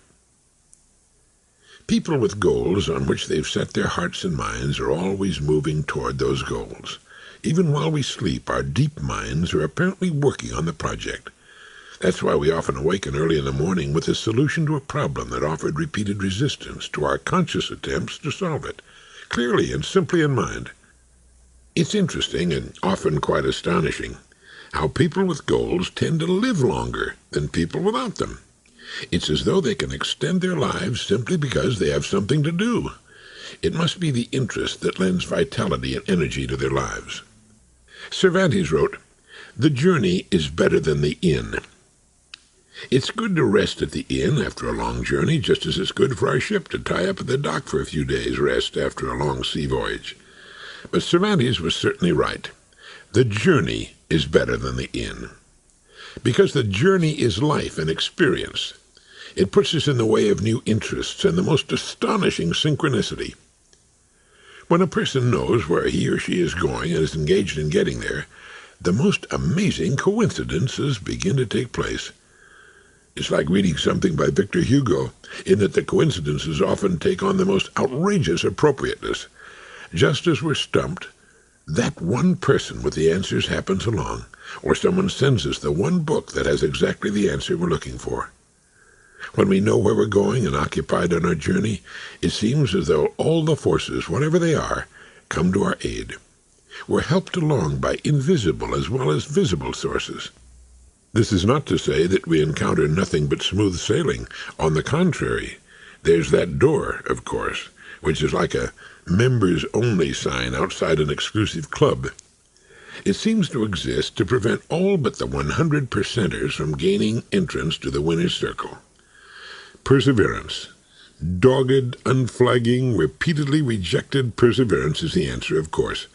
People with goals on which they've set their hearts and minds are always moving toward those goals. Even while we sleep, our deep minds are apparently working on the project. That's why we often awaken early in the morning with a solution to a problem that offered repeated resistance to our conscious attempts to solve it, clearly and simply in mind. It's interesting, and often quite astonishing, how people with goals tend to live longer than people without them. It's as though they can extend their lives simply because they have something to do. It must be the interest that lends vitality and energy to their lives. Cervantes wrote, "The journey is better than the inn." It's good to rest at the inn after a long journey, just as it's good for our ship to tie up at the dock for a few days' rest after a long sea voyage. But Cervantes was certainly right. The journey is better than the inn. Because the journey is life and experience. It puts us in the way of new interests and the most astonishing synchronicity. When a person knows where he or she is going and is engaged in getting there, the most amazing coincidences begin to take place. It's like reading something by Victor Hugo, in that the coincidences often take on the most outrageous appropriateness. Just as we're stumped, that one person with the answers happens along, or someone sends us the one book that has exactly the answer we're looking for. When we know where we're going and occupied on our journey, it seems as though all the forces, whatever they are, come to our aid. We're helped along by invisible as well as visible sources. This is not to say that we encounter nothing but smooth sailing. On the contrary, there's that door, of course, which is like a members-only sign outside an exclusive club. It seems to exist to prevent all but the 100%ers from gaining entrance to the winner's circle. Perseverance. Dogged, unflagging, repeatedly rejected perseverance is the answer, of course.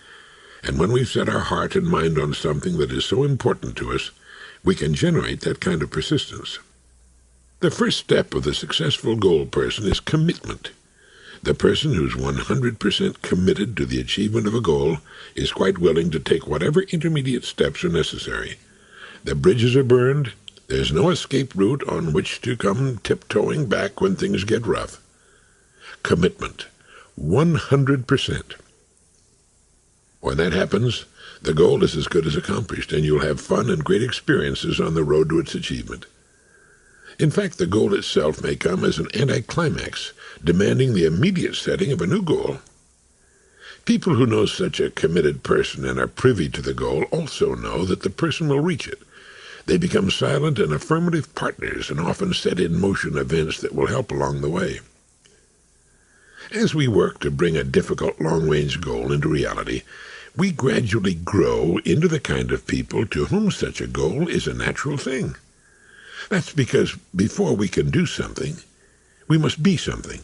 And when we've set our heart and mind on something that is so important to us, we can generate that kind of persistence. The first step of the successful goal person is commitment. The person who's 100% committed to the achievement of a goal is quite willing to take whatever intermediate steps are necessary. The bridges are burned. There's no escape route on which to come tiptoeing back when things get rough. Commitment. 100%. When that happens, the goal is as good as accomplished, and you'll have fun and great experiences on the road to its achievement. In fact, the goal itself may come as an anticlimax, demanding the immediate setting of a new goal. People who know such a committed person and are privy to the goal also know that the person will reach it. They become silent and affirmative partners and often set in motion events that will help along the way. As we work to bring a difficult long-range goal into reality, we gradually grow into the kind of people to whom such a goal is a natural thing. That's because before we can do something, we must be something.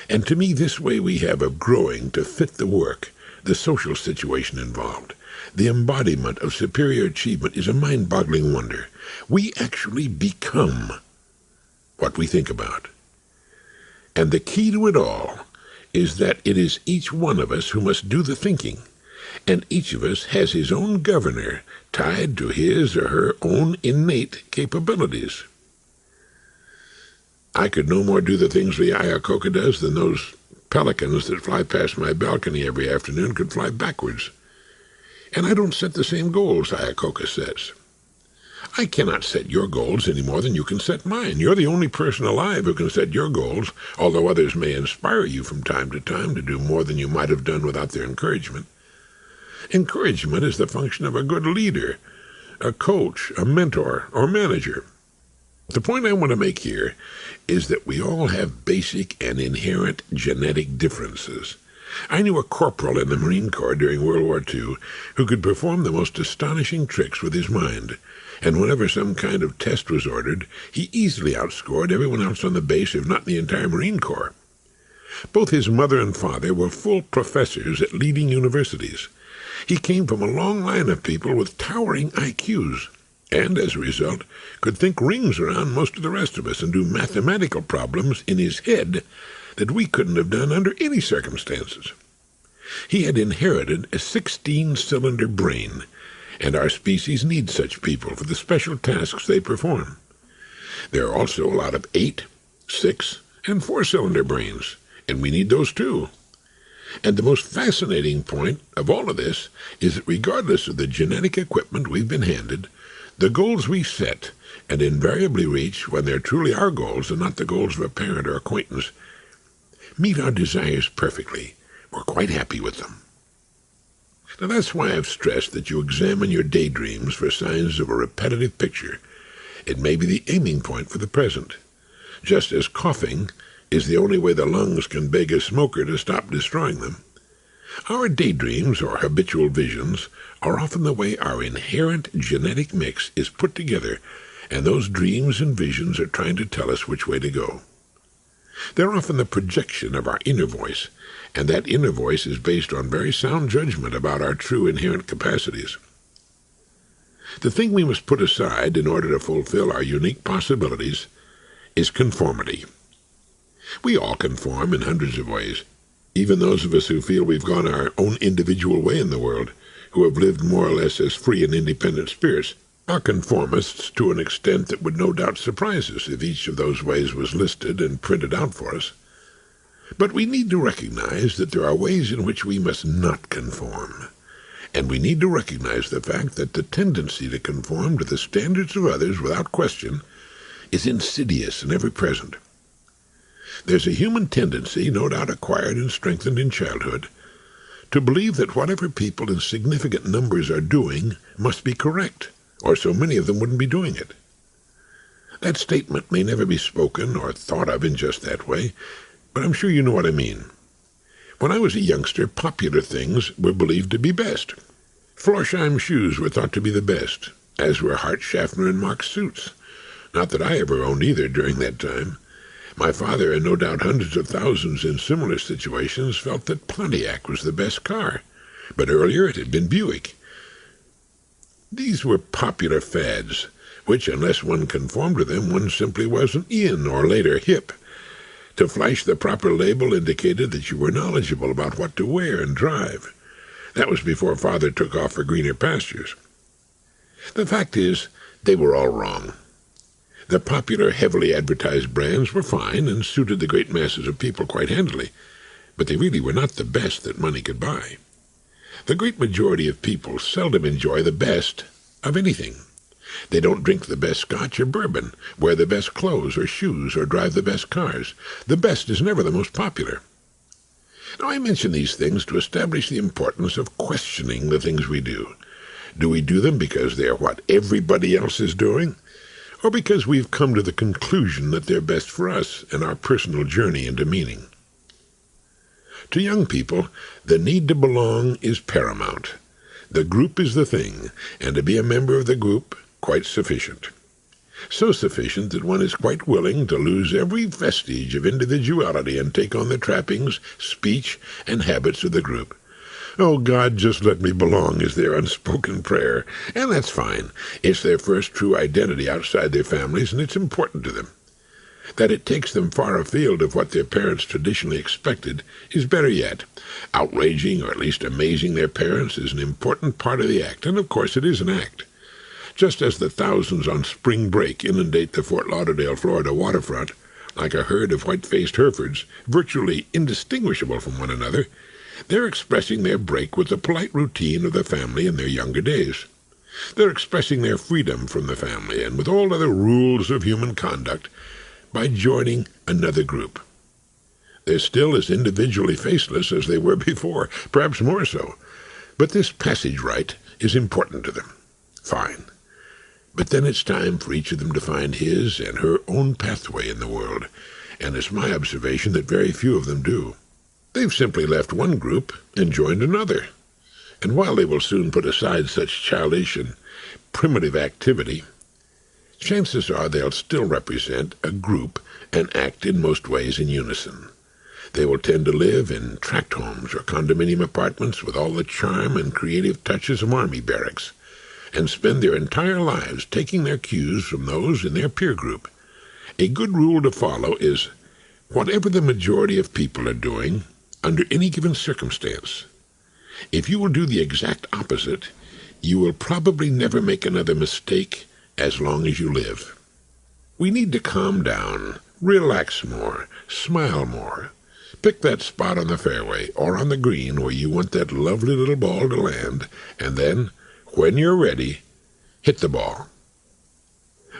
And to me, this way we have of growing to fit the work, the social situation involved. The embodiment of superior achievement is a mind-boggling wonder. We actually become what we think about. And the key to it all is that it is each one of us who must do the thinking, and each of us has his own governor tied to his or her own innate capabilities. I could no more do the things the Ayacoca does than those pelicans that fly past my balcony every afternoon could fly backwards. And I don't set the same goals Ayacoca sets. I cannot set your goals any more than you can set mine. You're the only person alive who can set your goals, although others may inspire you from time to do more than you might have done without their encouragement. Encouragement is the function of a good leader, a coach, a mentor, or manager. The point I want to make here is that we all have basic and inherent genetic differences. I knew a corporal in the Marine Corps during World War II who could perform the most astonishing tricks with his mind, and whenever some kind of test was ordered, he easily outscored everyone else on the base, if not the entire Marine Corps. Both his mother and father were full professors at leading universities. He came from a long line of people with towering IQs, and as a result could think rings around most of the rest of us and do mathematical problems in his head that we couldn't have done under any circumstances. He had inherited a 16-cylinder brain, and our species needs such people for the special tasks they perform. There are also a lot of 8, 6, and 4-cylinder brains, and we need those too. And the most fascinating point of all of this is that regardless of the genetic equipment we've been handed, the goals we set and invariably reach when they're truly our goals and not the goals of a parent or acquaintance meet our desires perfectly. We're quite happy with them. Now that's why I've stressed that you examine your daydreams for signs of a repetitive picture. It may be the aiming point for the present, just as coughing is the only way the lungs can beg a smoker to stop destroying them. Our daydreams, or habitual visions, are often the way our inherent genetic mix is put together, and those dreams and visions are trying to tell us which way to go. They're often the projection of our inner voice, and that inner voice is based on very sound judgment about our true inherent capacities. The thing we must put aside in order to fulfill our unique possibilities is conformity. We all conform in hundreds of ways, even those of us who feel we've gone our own individual way in the world, who have lived more or less as free and independent spirits, are conformists to an extent that would no doubt surprise us if each of those ways was listed and printed out for us. But we need to recognize that there are ways in which we must not conform, and we need to recognize the fact that the tendency to conform to the standards of others without question is insidious and ever-present. There's a human tendency, no doubt acquired and strengthened in childhood, to believe that whatever people in significant numbers are doing must be correct, or so many of them wouldn't be doing it. That statement may never be spoken or thought of in just that way, but I'm sure you know what I mean. When I was a youngster, popular things were believed to be best. Florsheim shoes were thought to be the best, as were Hart, Schaffner, and Marx suits. Not that I ever owned either during that time. My father, and no doubt hundreds of thousands in similar situations, felt that Pontiac was the best car, but earlier it had been Buick. These were popular fads, which, unless one conformed to them, one simply wasn't in, or later hip. To flash the proper label indicated that you were knowledgeable about what to wear and drive. That was before Father took off for greener pastures. The fact is, they were all wrong. The popular, heavily advertised brands were fine and suited the great masses of people quite handily, but they really were not the best that money could buy. The great majority of people seldom enjoy the best of anything. They don't drink the best scotch or bourbon, wear the best clothes or shoes, or drive the best cars. The best is never the most popular. Now, I mention these things to establish the importance of questioning the things we do. Do we do them because they're what everybody else is doing, or because we've come to the conclusion that they're best for us and our personal journey into meaning? To young people, the need to belong is paramount. The group is the thing, and to be a member of the group, quite sufficient. So sufficient that one is quite willing to lose every vestige of individuality and take on the trappings, speech, and habits of the group. Oh, God, just let me belong is their unspoken prayer, and that's fine. It's their first true identity outside their families, and it's important to them. That it takes them far afield of what their parents traditionally expected is better yet. Outraging, or at least amazing their parents is an important part of the act, and of course it is an act. Just as the thousands on spring break inundate the Fort Lauderdale, Florida waterfront, like a herd of white-faced Herefords, virtually indistinguishable from one another, they're expressing their break with the polite routine of the family in their younger days. They're expressing their freedom from the family and with all other rules of human conduct by joining another group. They're still as individually faceless as they were before, perhaps more so. But this passage right is important to them. Fine. But then it's time for each of them to find his and her own pathway in the world, and it's my observation that very few of them do. They've simply left one group and joined another. And while they will soon put aside such childish and primitive activity, chances are they'll still represent a group and act in most ways in unison. They will tend to live in tract homes or condominium apartments with all the charm and creative touches of army barracks, and spend their entire lives taking their cues from those in their peer group. A good rule to follow is, whatever the majority of people are doing, under any given circumstance, if you will do the exact opposite, you will probably never make another mistake as long as you live. We need to calm down, relax more, smile more. Pick that spot on the fairway or on the green where you want that lovely little ball to land, and then, when you're ready, hit the ball.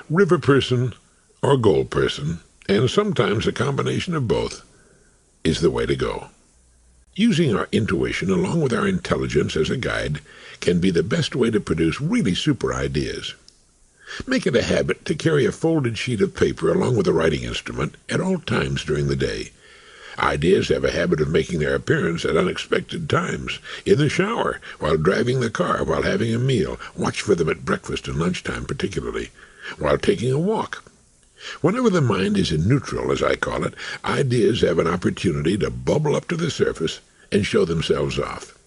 River person or goal person, and sometimes a combination of both, is the way to go. Using our intuition along with our intelligence as a guide can be the best way to produce really super ideas. Make it a habit to carry a folded sheet of paper along with a writing instrument at all times during the day. Ideas have a habit of making their appearance at unexpected times, in the shower, while driving the car, while having a meal. Watch for them at breakfast and lunchtime particularly, while taking a walk. Whenever the mind is in neutral, as I call it, ideas have an opportunity to bubble up to the surface and show themselves off.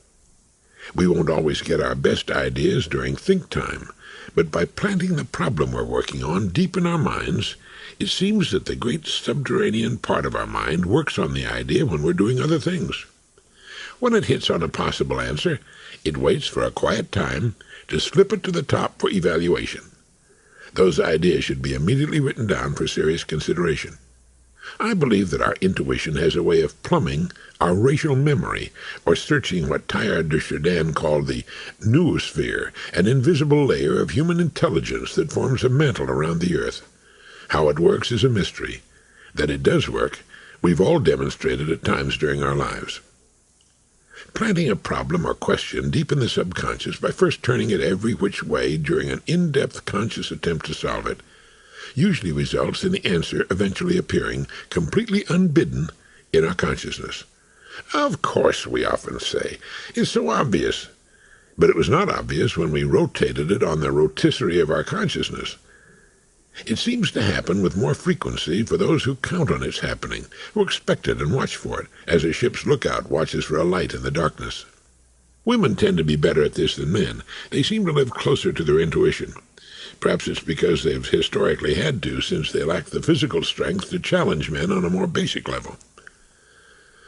We won't always get our best ideas during think time, but by planting the problem we're working on deep in our minds, it seems that the great subterranean part of our mind works on the idea when we're doing other things. When it hits on a possible answer, it waits for a quiet time to slip it to the top for evaluation. Those ideas should be immediately written down for serious consideration. I believe that our intuition has a way of plumbing our racial memory, or searching what Teilhard de Chardin called the noosphere, an invisible layer of human intelligence that forms a mantle around the earth. How it works is a mystery. That it does work, we've all demonstrated at times during our lives. Planting a problem or question deep in the subconscious by first turning it every which way during an in-depth conscious attempt to solve it usually results in the answer eventually appearing completely unbidden in our consciousness. Of course, we often say, it's so obvious. But it was not obvious when we rotated it on the rotisserie of our consciousness. It seems to happen with more frequency for those who count on its happening, who expect it and watch for it, as a ship's lookout watches for a light in the darkness. Women tend to be better at this than men. They seem to live closer to their intuition. Perhaps it's because they've historically had to, since they lack the physical strength to challenge men on a more basic level.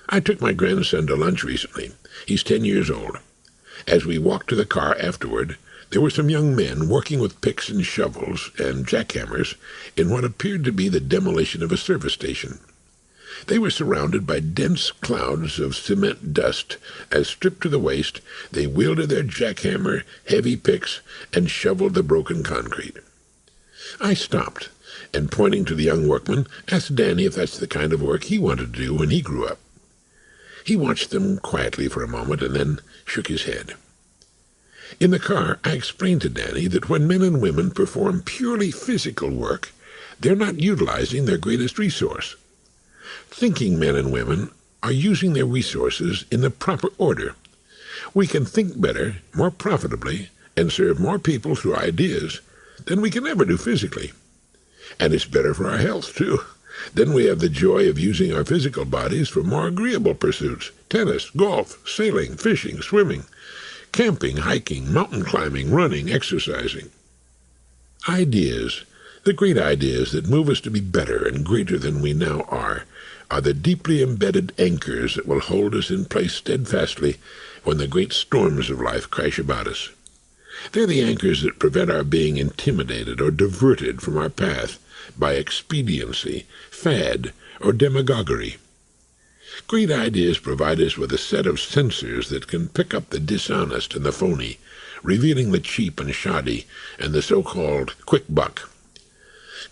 I took my grandson to lunch recently. He's 10 years old. As we walked to the car afterward, there were some young men working with picks and shovels and jackhammers in what appeared to be the demolition of a service station. They were surrounded by dense clouds of cement dust as, stripped to the waist, they wielded their jackhammer, heavy picks, and shoveled the broken concrete. I stopped, and pointing to the young workman, asked Danny if that's the kind of work he wanted to do when he grew up. He watched them quietly for a moment and then shook his head. In the car, I explained to Danny that when men and women perform purely physical work, they're not utilizing their greatest resource. Thinking men and women are using their resources in the proper order. We can think better, more profitably, and serve more people through ideas than we can ever do physically. And it's better for our health, too. Then we have the joy of using our physical bodies for more agreeable pursuits: tennis, golf, sailing, fishing, swimming, camping, hiking, mountain climbing, running, exercising. Ideas, the great ideas that move us to be better and greater than we now are the deeply embedded anchors that will hold us in place steadfastly when the great storms of life crash about us. They're the anchors that prevent our being intimidated or diverted from our path by expediency, fad, or demagoguery. Great ideas provide us with a set of sensors that can pick up the dishonest and the phony, revealing the cheap and shoddy and the so-called quick buck.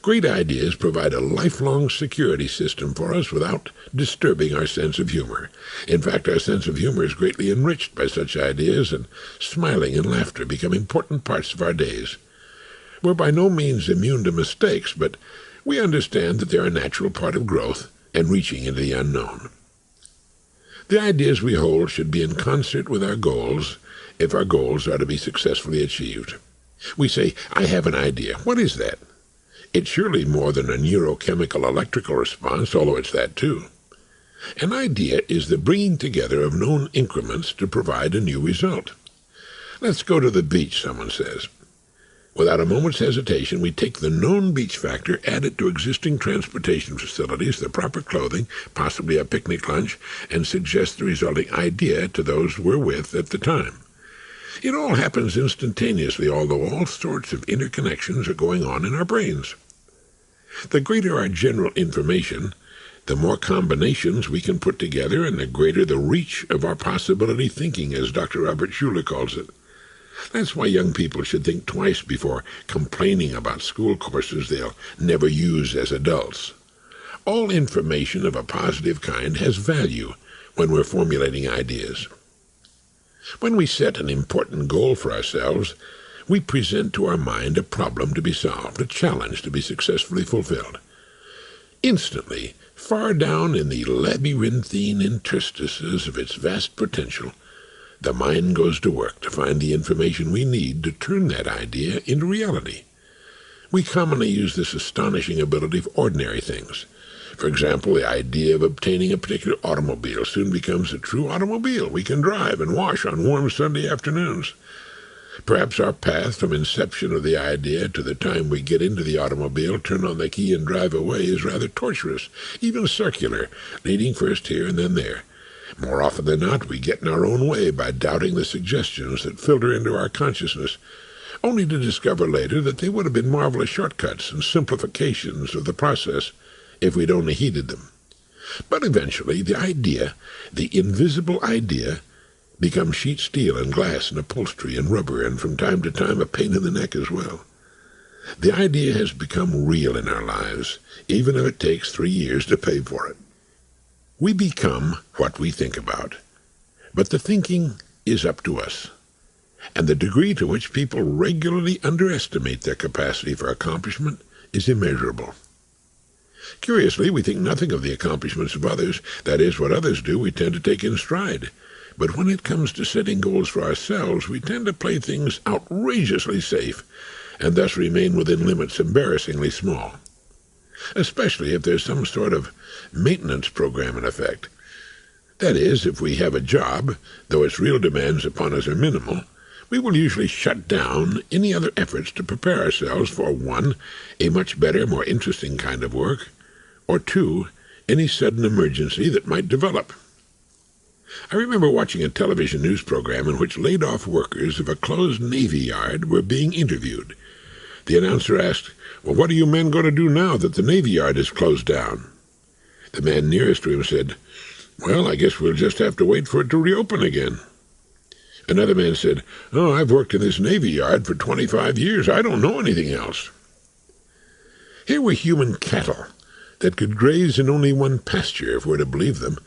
Great ideas provide a lifelong security system for us without disturbing our sense of humor. In fact, our sense of humor is greatly enriched by such ideas, and smiling and laughter become important parts of our days. We're by no means immune to mistakes, but we understand that they're a natural part of growth and reaching into the unknown. The ideas we hold should be in concert with our goals if our goals are to be successfully achieved. We say, I have an idea. What is that? It's surely more than a neurochemical electrical response, although it's that too. An idea is the bringing together of known increments to provide a new result. Let's go to the beach, someone says. Without a moment's hesitation, we take the known beach factor, add it to existing transportation facilities, the proper clothing, possibly a picnic lunch, and suggest the resulting idea to those we're with at the time. It all happens instantaneously, although all sorts of interconnections are going on in our brains. The greater our general information, the more combinations we can put together, and the greater the reach of our possibility thinking, as Dr. Robert Schuller calls it. That's why young people should think twice before complaining about school courses they'll never use as adults. All information of a positive kind has value when we're formulating ideas. When we set an important goal for ourselves, we present to our mind a problem to be solved, a challenge to be successfully fulfilled. Instantly, far down in the labyrinthine interstices of its vast potential, the mind goes to work to find the information we need to turn that idea into reality. We commonly use this astonishing ability for ordinary things. For example, the idea of obtaining a particular automobile soon becomes a true automobile we can drive and wash on warm Sunday afternoons. Perhaps our path from inception of the idea to the time we get into the automobile, turn on the key, and drive away is rather tortuous, even circular, leading first here and then there. More often than not, we get in our own way by doubting the suggestions that filter into our consciousness, only to discover later that they would have been marvelous shortcuts and simplifications of the process if we'd only heeded them. But eventually, the idea, the invisible idea, becomes sheet steel and glass and upholstery and rubber, and from time to time a pain in the neck as well. The idea has become real in our lives, even if it takes 3 years to pay for it. We become what we think about, but the thinking is up to us, and the degree to which people regularly underestimate their capacity for accomplishment is immeasurable. Curiously, we think nothing of the accomplishments of others. That is, what others do we tend to take in stride. But when it comes to setting goals for ourselves, we tend to play things outrageously safe, and thus remain within limits embarrassingly small. Especially if there's some sort of maintenance program in effect. That is, if we have a job, though its real demands upon us are minimal, we will usually shut down any other efforts to prepare ourselves for 1, a much better, more interesting kind of work, or 2, any sudden emergency that might develop. I remember watching a television news program in which laid-off workers of a closed Navy yard were being interviewed. The announcer asked, "Well, what are you men going to do now that the Navy Yard is closed down?" The man nearest to him said, "Well, I guess we'll just have to wait for it to reopen again." Another man said, "Oh, I've worked in this Navy Yard for 25 years. I don't know anything else." Here were human cattle that could graze in only one pasture, if we're to believe them,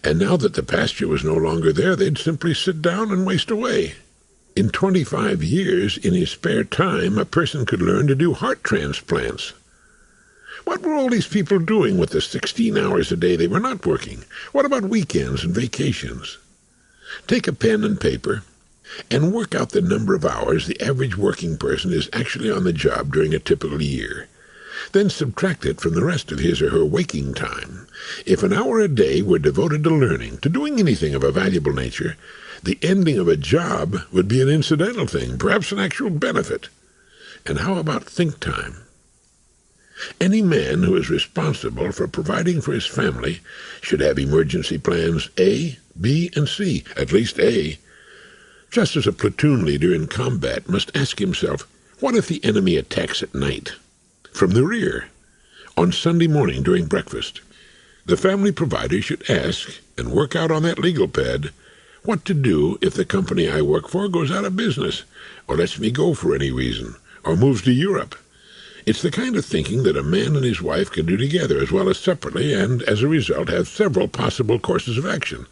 and now that the pasture was no longer there, they'd simply sit down and waste away. In 25 years, in his spare time, a person could learn to do heart transplants. What were all these people doing with the 16 hours a day they were not working? What about weekends and vacations? Take a pen and paper and work out the number of hours the average working person is actually on the job during a typical year. Then subtract it from the rest of his or her waking time. If an hour a day were devoted to learning, to doing anything of a valuable nature, the ending of a job would be an incidental thing, perhaps an actual benefit. And how about think time? Any man who is responsible for providing for his family should have emergency plans A, B, and C, at least A. Just as a platoon leader in combat must ask himself, what if the enemy attacks at night? From the rear, on Sunday morning during breakfast. The family provider should ask and work out on that legal pad, What to do if the company I work for goes out of business, or lets me go for any reason, or moves to Europe? It's the kind of thinking that a man and his wife can do together as well as separately, and, as a result, have several possible courses of action.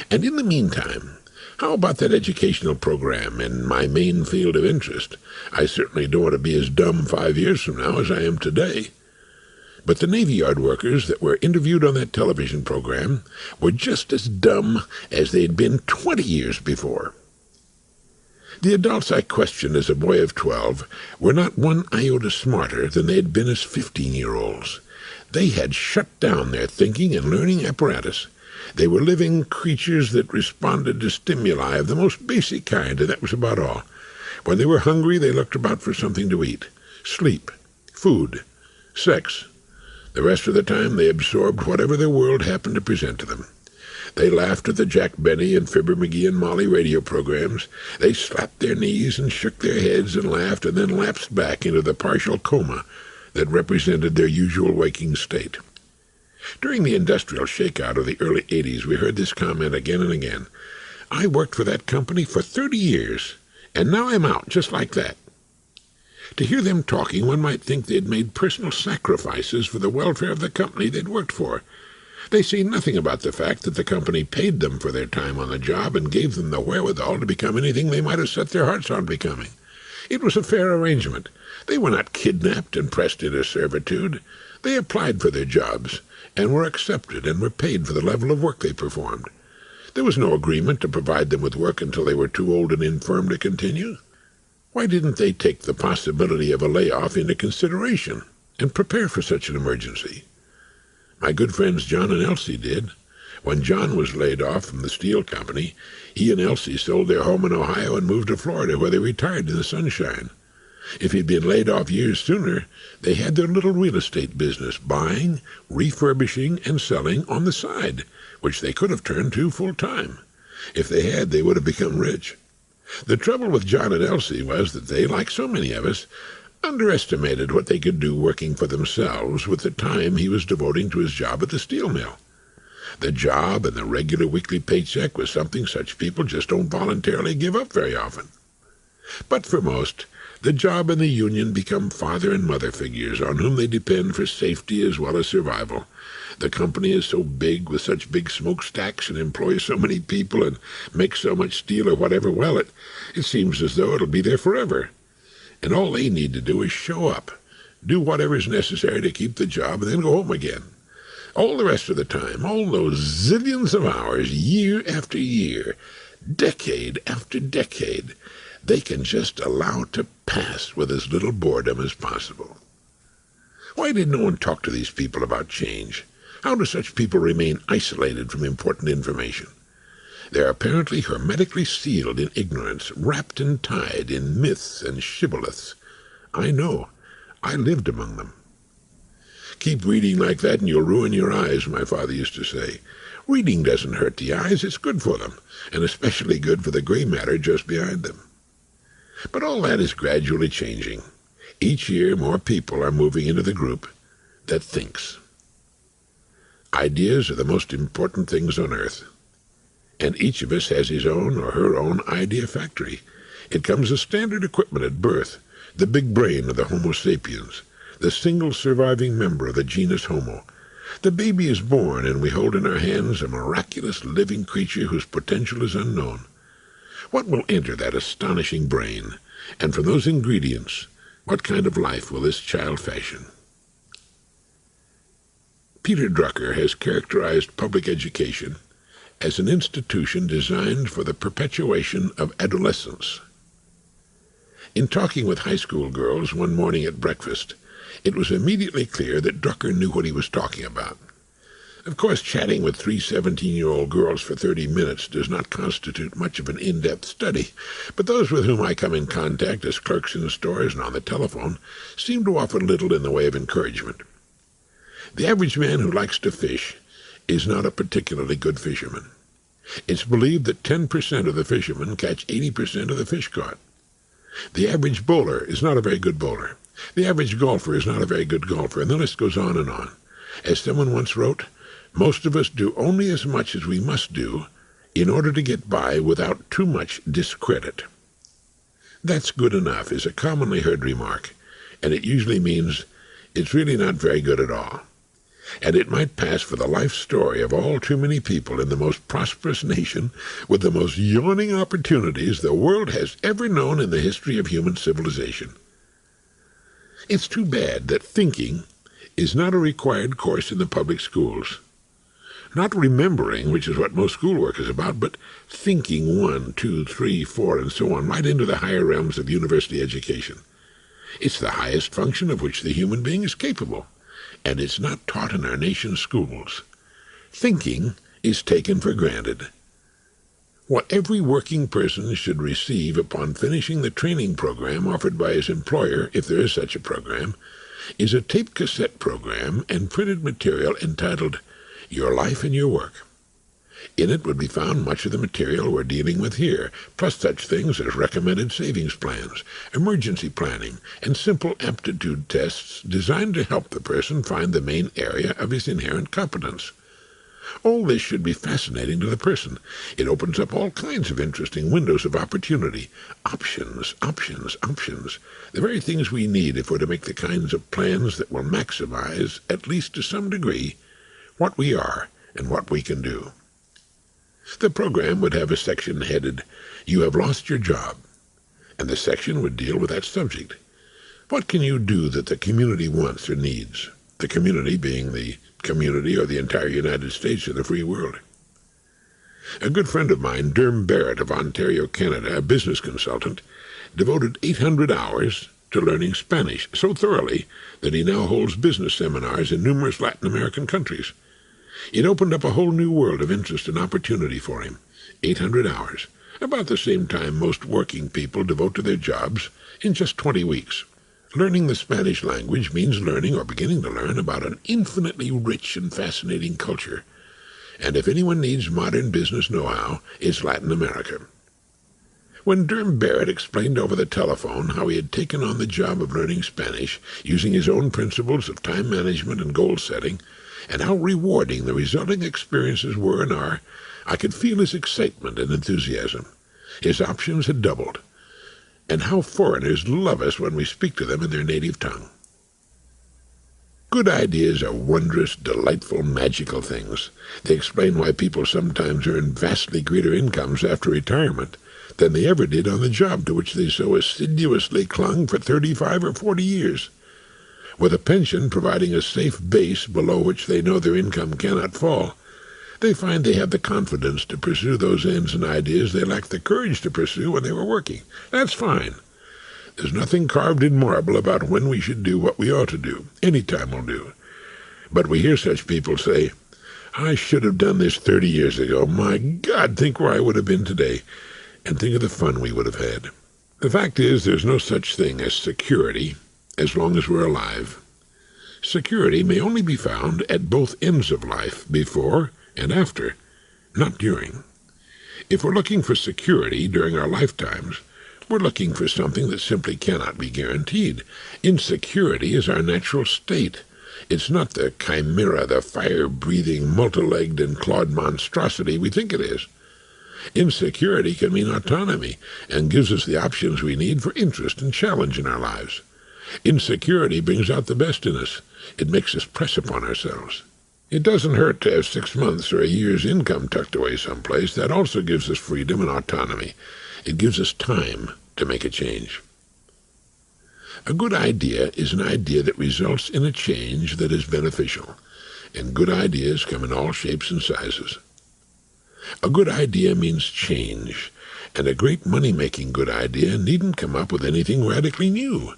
And in the meantime, how about that educational program in my main field of interest? I certainly don't want to be as dumb 5 years from now as I am today. But the Navy Yard workers that were interviewed on that television program were just as dumb as they'd been 20 years before. The adults I questioned as a boy of 12 were not one iota smarter than they had been as 15-year-olds. They had shut down their thinking and learning apparatus. They were living creatures that responded to stimuli of the most basic kind, and that was about all. When they were hungry, they looked about for something to eat, sleep, food, sex. The rest of the time, they absorbed whatever the world happened to present to them. They laughed at the Jack Benny and Fibber McGee and Molly radio programs. They slapped their knees and shook their heads and laughed, and then lapsed back into the partial coma that represented their usual waking state. During the industrial shakeout of the early 80s, we heard this comment again and again. I worked for that company for 30 years, and now I'm out, just like that. To hear them talking, one might think they'd made personal sacrifices for the welfare of the company they'd worked for. They say nothing about the fact that the company paid them for their time on the job and gave them the wherewithal to become anything they might have set their hearts on becoming. It was a fair arrangement. They were not kidnapped and pressed into servitude. They applied for their jobs and were accepted and were paid for the level of work they performed. There was no agreement to provide them with work until they were too old and infirm to continue. Why didn't they take the possibility of a layoff into consideration and prepare for such an emergency? My good friends John and Elsie did. When John was laid off from the steel company, he and Elsie sold their home in Ohio and moved to Florida, where they retired in the sunshine. If he'd been laid off years sooner, they had their little real estate business, buying, refurbishing, and selling on the side, which they could have turned to full-time. If they had, they would have become rich. The trouble with John and Elsie was that they, like so many of us, underestimated what they could do working for themselves with the time he was devoting to his job at the steel mill. The job and the regular weekly paycheck was something such people just don't voluntarily give up very often. But for most, the job and the union become father and mother figures on whom they depend for safety as well as survival. The company is so big, with such big smokestacks, and employs so many people and makes so much steel or whatever, well, it seems as though it'll be there forever. And all they need to do is show up, do whatever is necessary to keep the job, and then go home again. All the rest of the time, all those zillions of hours, year after year, decade after decade, they can just allow to pass with as little boredom as possible. Why did no one talk to these people about change? How do such people remain isolated from important information? They're apparently hermetically sealed in ignorance, wrapped and tied in myths and shibboleths. I know. I lived among them. Keep reading like that and you'll ruin your eyes, my father used to say. Reading doesn't hurt the eyes, it's good for them, and especially good for the gray matter just behind them. But all that is gradually changing. Each year more people are moving into the group that thinks. Ideas are the most important things on earth, and each of us has his own or her own idea factory. It comes as standard equipment at birth, the big brain of the Homo sapiens, the single surviving member of the genus Homo. The baby is born, and we hold in our hands a miraculous living creature whose potential is unknown. What will enter that astonishing brain? And from those ingredients, what kind of life will this child fashion? Peter Drucker has characterized public education as an institution designed for the perpetuation of adolescence. In talking with high school girls one morning at breakfast, it was immediately clear that Drucker knew what he was talking about. Of course, chatting with three 17-year-old girls for 30 minutes does not constitute much of an in-depth study, but those with whom I come in contact as clerks in the stores and on the telephone seem to offer little in the way of encouragement. The average man who likes to fish is not a particularly good fisherman. It's believed that 10% of the fishermen catch 80% of the fish caught. The average bowler is not a very good bowler. The average golfer is not a very good golfer, and the list goes on and on. As someone once wrote, most of us do only as much as we must do in order to get by without too much discredit. That's good enough is a commonly heard remark, and it usually means it's really not very good at all. And it might pass for the life story of all too many people in the most prosperous nation with the most yawning opportunities the world has ever known in the history of human civilization. It's too bad that thinking is not a required course in the public schools. Not remembering, which is what most schoolwork is about, but thinking 1, 2, 3, 4, and so on, right into the higher realms of university education. It's the highest function of which the human being is capable, and it's not taught in our nation's schools. Thinking is taken for granted. What every working person should receive upon finishing the training program offered by his employer, if there is such a program, is a tape cassette program and printed material entitled Your Life and Your Work. In it would be found much of the material we're dealing with here, plus such things as recommended savings plans, emergency planning, and simple aptitude tests designed to help the person find the main area of his inherent competence. All this should be fascinating to the person. It opens up all kinds of interesting windows of opportunity. Options, options, options. The very things we need if we're to make the kinds of plans that will maximize, at least to some degree, what we are and what we can do. The program would have a section headed, You Have Lost Your Job, and the section would deal with that subject. What can you do that the community wants or needs? The community being the community or the entire United States or the free world. A good friend of mine, Derm Barrett of Ontario, Canada, a business consultant, devoted 800 hours to learning Spanish so thoroughly that he now holds business seminars in numerous Latin American countries. It opened up a whole new world of interest and opportunity for him. 800 hours, about the same time most working people devote to their jobs in just 20 weeks. Learning the Spanish language means learning or beginning to learn about an infinitely rich and fascinating culture. And if anyone needs modern business know-how, it's Latin America. When Derm Barrett explained over the telephone how he had taken on the job of learning Spanish using his own principles of time management and goal setting, and how rewarding the resulting experiences were and are, I could feel his excitement and enthusiasm. His options had doubled, and how foreigners love us when we speak to them in their native tongue. Good ideas are wondrous, delightful, magical things. They explain why people sometimes earn vastly greater incomes after retirement than they ever did on the job to which they so assiduously clung for 35 or 40 years. With a pension providing a safe base below which they know their income cannot fall, they find they have the confidence to pursue those ends and ideas they lacked the courage to pursue when they were working. That's fine. There's nothing carved in marble about when we should do what we ought to do. Any time will do. But we hear such people say, I should have done this 30 years ago. My God, think where I would have been today. And think of the fun we would have had. The fact is, there's no such thing as security as long as we're alive. Security may only be found at both ends of life, before and after, not during. If we're looking for security during our lifetimes, we're looking for something that simply cannot be guaranteed. Insecurity is our natural state. It's not the chimera, the fire-breathing, multi-legged and clawed monstrosity we think it is. Insecurity can mean autonomy and gives us the options we need for interest and challenge in our lives. Insecurity brings out the best in us. It makes us press upon ourselves. It doesn't hurt to have 6 months or a year's income tucked away someplace. That also gives us freedom and autonomy. It gives us time to make a change. A good idea is an idea that results in a change that is beneficial, and good ideas come in all shapes and sizes. A good idea means change, and a great money-making good idea needn't come up with anything radically new.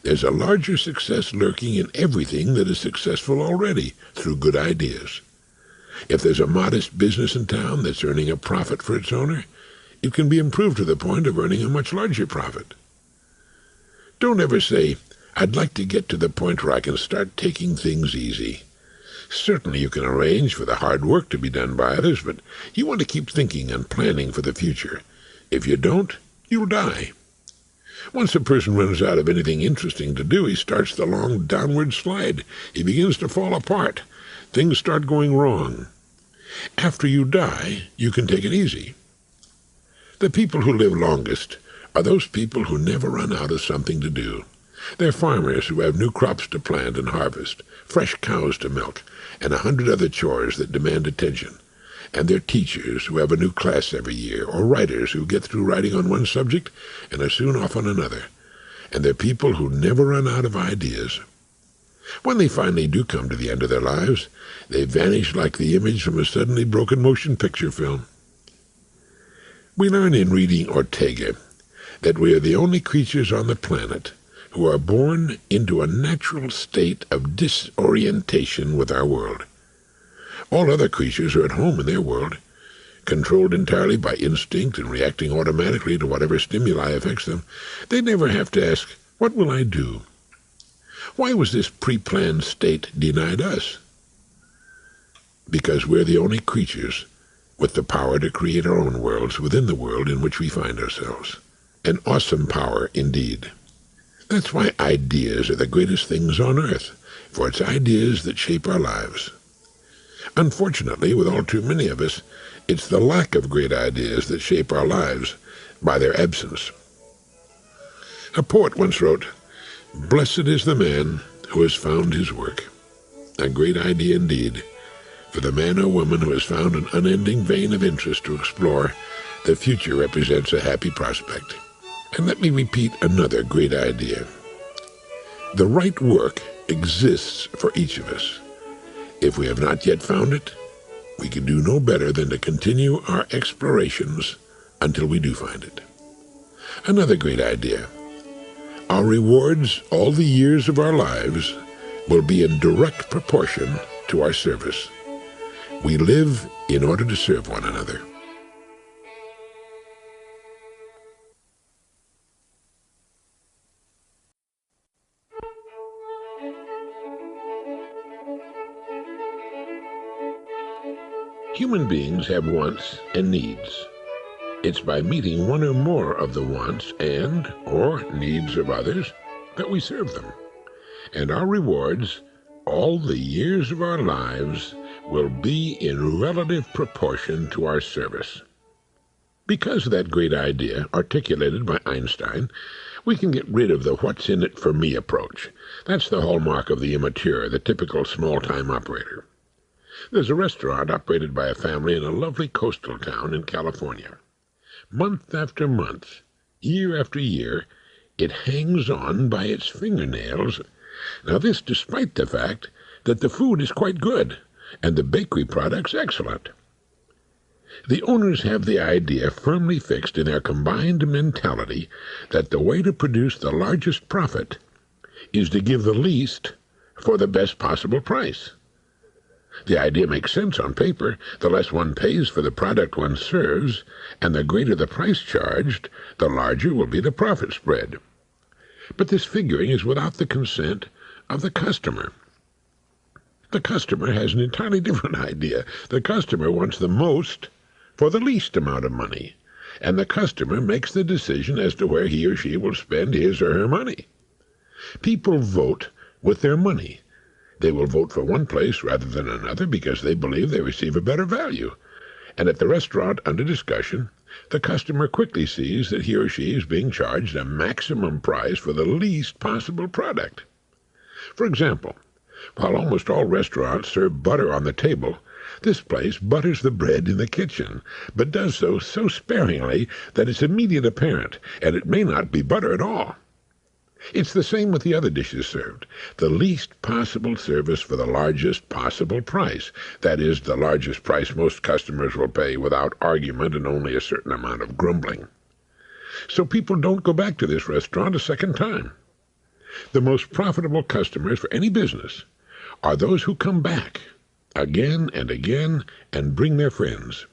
There's a larger success lurking in everything that is successful already through good ideas. If there's a modest business in town that's earning a profit for its owner, it can be improved to the point of earning a much larger profit. Don't ever say, I'd like to get to the point where I can start taking things easy. Certainly you can arrange for the hard work to be done by others, but you want to keep thinking and planning for the future. If you don't, you'll die. Once a person runs out of anything interesting to do, he starts the long downward slide. He begins to fall apart. Things start going wrong. After you die, you can take it easy. The people who live longest are those people who never run out of something to do. They're farmers who have new crops to plant and harvest, fresh cows to milk, and 100 other chores that demand attention. And they're teachers who have a new class every year, or writers who get through writing on one subject and are soon off on another. And they're people who never run out of ideas. When they finally do come to the end of their lives, they vanish like the image from a suddenly broken motion picture film. We learn in reading Ortega that we are the only creatures on the planet who are born into a natural state of disorientation with our world. All other creatures are at home in their world, controlled entirely by instinct and reacting automatically to whatever stimuli affects them. They never have to ask, "What will I do?" Why was this pre-planned state denied us? Because we're the only creatures with the power to create our own worlds within the world in which we find ourselves. An awesome power indeed. That's why ideas are the greatest things on earth, for it's ideas that shape our lives. Unfortunately, with all too many of us, it's the lack of great ideas that shape our lives by their absence. A poet once wrote, "Blessed is the man who has found his work." A great idea indeed. For the man or woman who has found an unending vein of interest to explore, the future represents a happy prospect. And let me repeat another great idea. The right work exists for each of us. If we have not yet found it, we can do no better than to continue our explorations until we do find it. Another great idea. Our rewards all the years of our lives will be in direct proportion to our service. We live in order to serve one another. Human beings have wants and needs. It's by meeting one or more of the wants and or needs of others that we serve them. And our rewards, all the years of our lives, will be in relative proportion to our service. Because of that great idea, articulated by Einstein, we can get rid of the what's in it for me approach. That's the hallmark of the immature, the typical small-time operator. There's a restaurant operated by a family in a lovely coastal town in California. Month after month, year after year, it hangs on by its fingernails. Now this despite the fact that the food is quite good and the bakery products excellent. The owners have the idea firmly fixed in their combined mentality that the way to produce the largest profit is to give the least for the best possible price. The idea makes sense on paper. The less one pays for the product one serves, and the greater the price charged, the larger will be the profit spread. But this figuring is without the consent of the customer. The customer has an entirely different idea. The customer wants the most for the least amount of money, and the customer makes the decision as to where he or she will spend his or her money. People vote with their money. They will vote for one place rather than another because they believe they receive a better value. And at the restaurant under discussion, the customer quickly sees that he or she is being charged a maximum price for the least possible product. For example, while almost all restaurants serve butter on the table, this place butters the bread in the kitchen, but does so sparingly that it's immediately apparent, and it may not be butter at all. It's the same with the other dishes served. The least possible service for the largest possible price. That is, the largest price most customers will pay without argument and only a certain amount of grumbling. So people don't go back to this restaurant a second time. The most profitable customers for any business are those who come back again and again and bring their friends.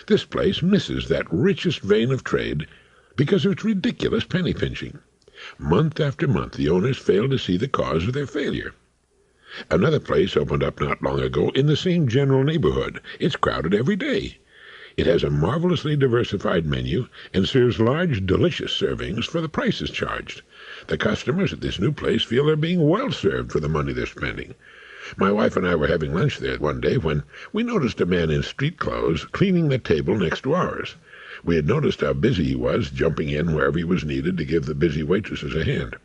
This place misses that richest vein of trade because of its ridiculous penny pinching. Month after month, the owners fail to see the cause of their failure. Another place opened up not long ago in the same general neighborhood. It's crowded every day. It has a marvelously diversified menu and serves large, delicious servings for the prices charged. The customers at this new place feel they're being well served for the money they're spending. My wife and I were having lunch there one day when we noticed a man in street clothes cleaning the table next to ours. We had noticed how busy he was, jumping in wherever he was needed to give the busy waitresses a hand.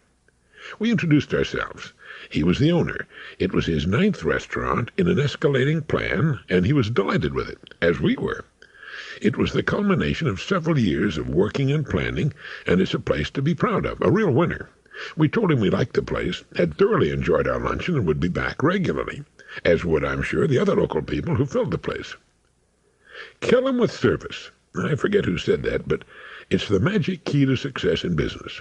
We introduced ourselves. He was the owner. It was his 9th restaurant in an escalating plan, and he was delighted with it, as we were. It was the culmination of several years of working and planning, and it's a place to be proud of, a real winner. We told him we liked the place, had thoroughly enjoyed our luncheon, and would be back regularly, as would, I'm sure, the other local people who filled the place. Kill him with service. I forget who said that, but it's the magic key to success in business.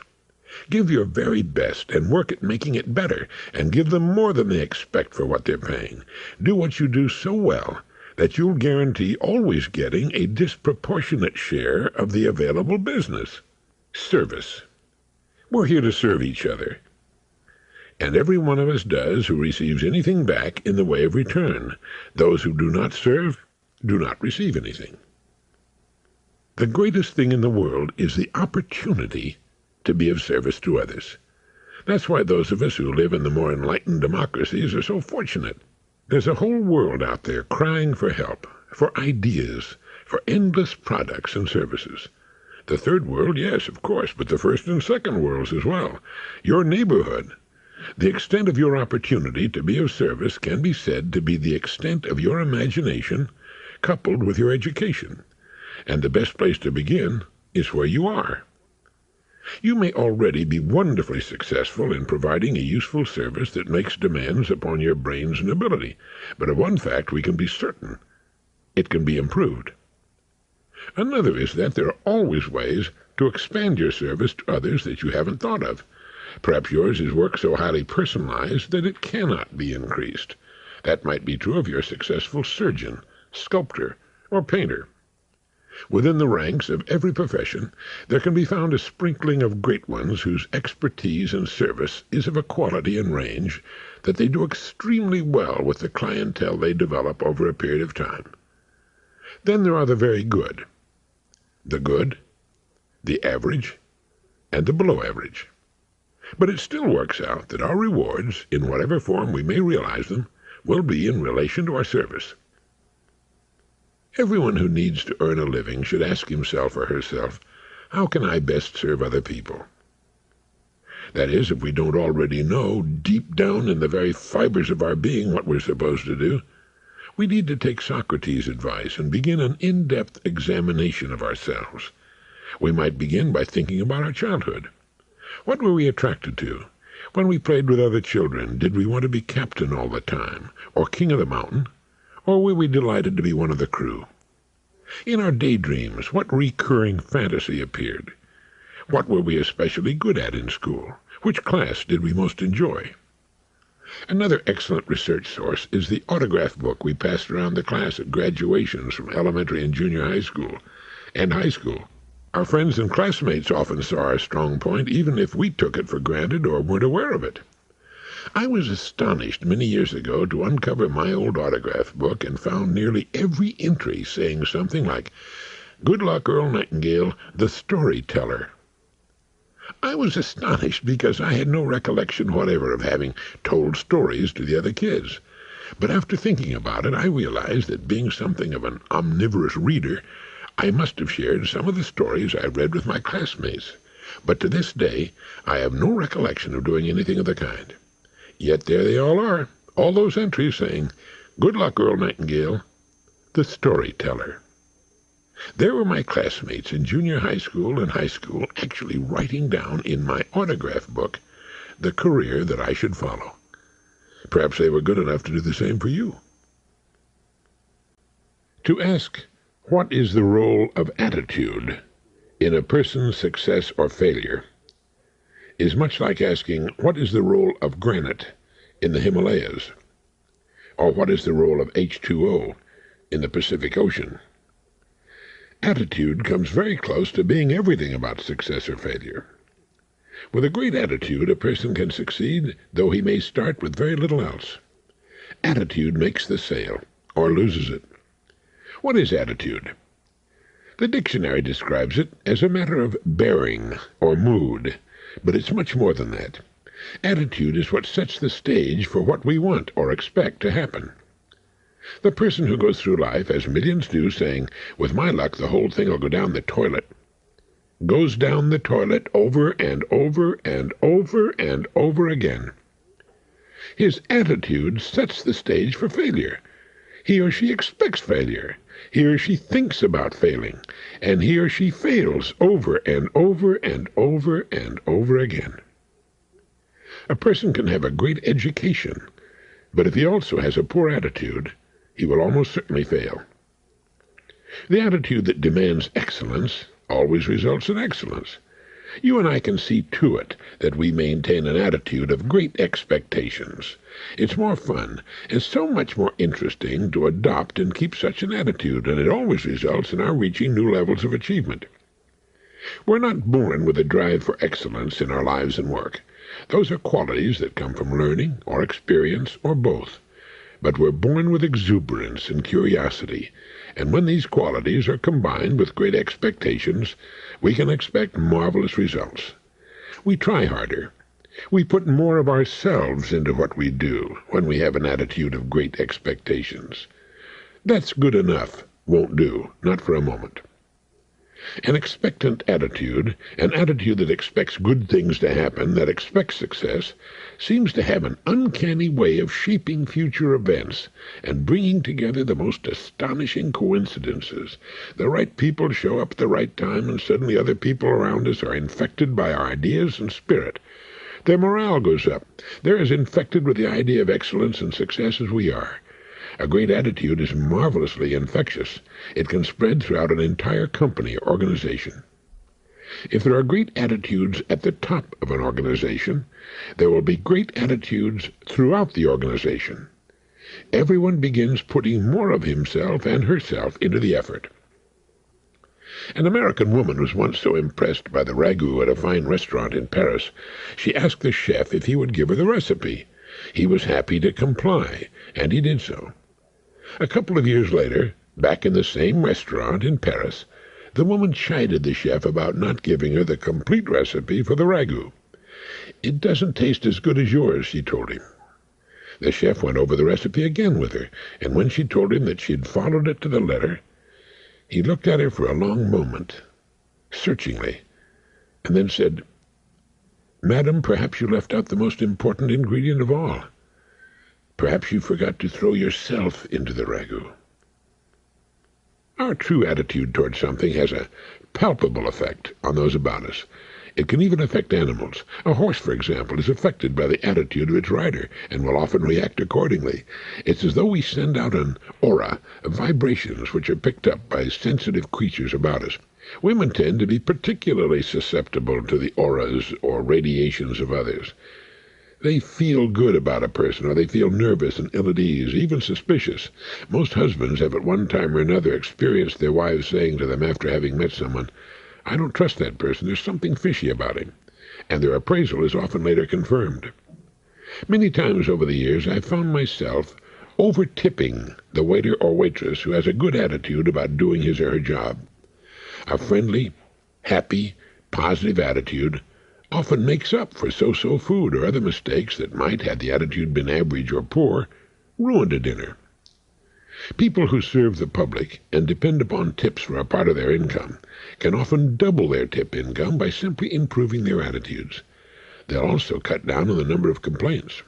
Give your very best and work at making it better, and give them more than they expect for what they're paying. Do what you do so well that you'll guarantee always getting a disproportionate share of the available business. Service. We're here to serve each other. And every one of us does who receives anything back in the way of return. Those who do not serve do not receive anything. The greatest thing in the world is the opportunity to be of service to others. That's why those of us who live in the more enlightened democracies are so fortunate. There's a whole world out there crying for help, for ideas, for endless products and services. The third world, yes, of course, but the first and second worlds as well. Your neighborhood. The extent of your opportunity to be of service can be said to be the extent of your imagination coupled with your education. And the best place to begin is where you are. You may already be wonderfully successful in providing a useful service that makes demands upon your brains and ability, but of one fact we can be certain: it can be improved. Another is that there are always ways to expand your service to others that you haven't thought of. Perhaps yours is work so highly personalized that it cannot be increased. That might be true of your successful surgeon, sculptor, or painter. Within the ranks of every profession, there can be found a sprinkling of great ones whose expertise and service is of a quality and range that they do extremely well with the clientele they develop over a period of time. Then there are the very good, the average, and the below average. But it still works out that our rewards, in whatever form we may realize them, will be in relation to our service. Everyone who needs to earn a living should ask himself or herself, how can I best serve other people? That is, if we don't already know deep down in the very fibers of our being what we're supposed to do, we need to take Socrates' advice and begin an in-depth examination of ourselves. We might begin by thinking about our childhood. What were we attracted to? When we played with other children, did we want to be captain all the time, or king of the mountain? Or were we delighted to be one of the crew? In our daydreams, what recurring fantasy appeared? What were we especially good at in school? Which class did we most enjoy? Another excellent research source is the autograph book we passed around the class at graduations from elementary and junior high school, and high school. Our friends and classmates often saw our strong point, even if we took it for granted or weren't aware of it. I was astonished many years ago to uncover my old autograph book and found nearly every entry saying something like, "Good luck, Earl Nightingale, the storyteller." I was astonished because I had no recollection whatever of having told stories to the other kids. But after thinking about it, I realized that being something of an omnivorous reader, I must have shared some of the stories I read with my classmates. But to this day, I have no recollection of doing anything of the kind. Yet there they all are, all those entries saying, "Good luck, Earl Nightingale, the storyteller." There were my classmates in junior high school and high school actually writing down in my autograph book the career that I should follow. Perhaps they were good enough to do the same for you. To ask, what is the role of attitude in a person's success or failure, is much like asking, what is the role of granite in the Himalayas? Or what is the role of H2O in the Pacific Ocean? Attitude comes very close to being everything about success or failure. With a great attitude, a person can succeed, though he may start with very little else. Attitude makes the sale, or loses it. What is attitude? The dictionary describes it as a matter of bearing or mood, but it's much more than that. Attitude is what sets the stage for what we want or expect to happen. The person who goes through life, as millions do, saying, "With my luck, the whole thing will go down the toilet," goes down the toilet over and over and over and over again. His attitude sets the stage for failure. He or she expects failure. He or she thinks about failing, and he or she fails over and over and over and over again. A person can have a great education, but if he also has a poor attitude, he will almost certainly fail. The attitude that demands excellence always results in excellence. You and I can see to it that we maintain an attitude of great expectations. It's more fun and so much more interesting to adopt and keep such an attitude, and it always results in our reaching new levels of achievement. We're not born with a drive for excellence in our lives and work. Those are qualities that come from learning or experience or both. But we're born with exuberance and curiosity, and when these qualities are combined with great expectations, we can expect marvelous results. We try harder. We put more of ourselves into what we do when we have an attitude of great expectations. That's good enough won't do, not for a moment. An expectant attitude, an attitude that expects good things to happen, that expects success, seems to have an uncanny way of shaping future events and bringing together the most astonishing coincidences. The right people show up at the right time, and suddenly other people around us are infected by our ideas and spirit. Their morale goes up. They're as infected with the idea of excellence and success as we are. A great attitude is marvelously infectious. It can spread throughout an entire company or organization. If there are great attitudes at the top of an organization, there will be great attitudes throughout the organization. Everyone begins putting more of himself and herself into the effort. An American woman was once so impressed by the ragout at a fine restaurant in Paris, she asked the chef if he would give her the recipe. He was happy to comply, and he did so. A couple of years later, back in the same restaurant in Paris, the woman chided the chef about not giving her the complete recipe for the ragout. "It doesn't taste as good as yours," she told him. The chef went over the recipe again with her, and when she told him that she had followed it to the letter, he looked at her for a long moment, searchingly, and then said, "Madam, perhaps you left out the most important ingredient of all. Perhaps you forgot to throw yourself into the ragout." Our true attitude toward something has a palpable effect on those about us. It can even affect animals. A horse, for example, is affected by the attitude of its rider and will often react accordingly. It's as though we send out an aura of vibrations which are picked up by sensitive creatures about us. Women tend to be particularly susceptible to the auras or radiations of others. They feel good about a person, or they feel nervous and ill at ease, even suspicious. Most husbands have at one time or another experienced their wives saying to them after having met someone, "I don't trust that person, there's something fishy about him," and their appraisal is often later confirmed. Many times over the years I've found myself over-tipping the waiter or waitress who has a good attitude about doing his or her job. A friendly, happy, positive attitude often makes up for so-so food or other mistakes that might, had the attitude been average or poor, ruined a dinner. People who serve the public and depend upon tips for a part of their income can often double their tip income by simply improving their attitudes. They'll also cut down on the number of complaints.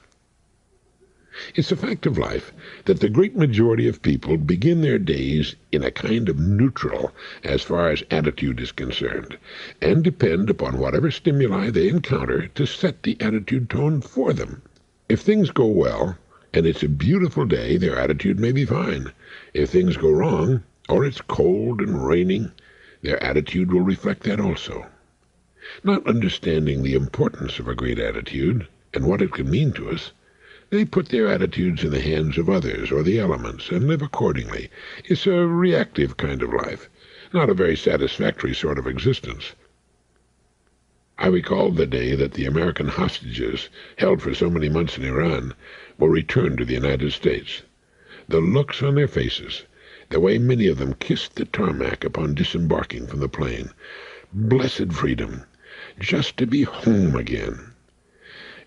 It's a fact of life that the great majority of people begin their days in a kind of neutral as far as attitude is concerned, and depend upon whatever stimuli they encounter to set the attitude tone for them. If things go well, and it's a beautiful day, their attitude may be fine. If things go wrong, or it's cold and raining, their attitude will reflect that also. Not understanding the importance of a great attitude and what it can mean to us, they put their attitudes in the hands of others or the elements and live accordingly. It's a reactive kind of life, not a very satisfactory sort of existence. I recalled the day that the American hostages, held for so many months in Iran, were returned to the United States. The looks on their faces, the way many of them kissed the tarmac upon disembarking from the plane. Blessed freedom, just to be home again.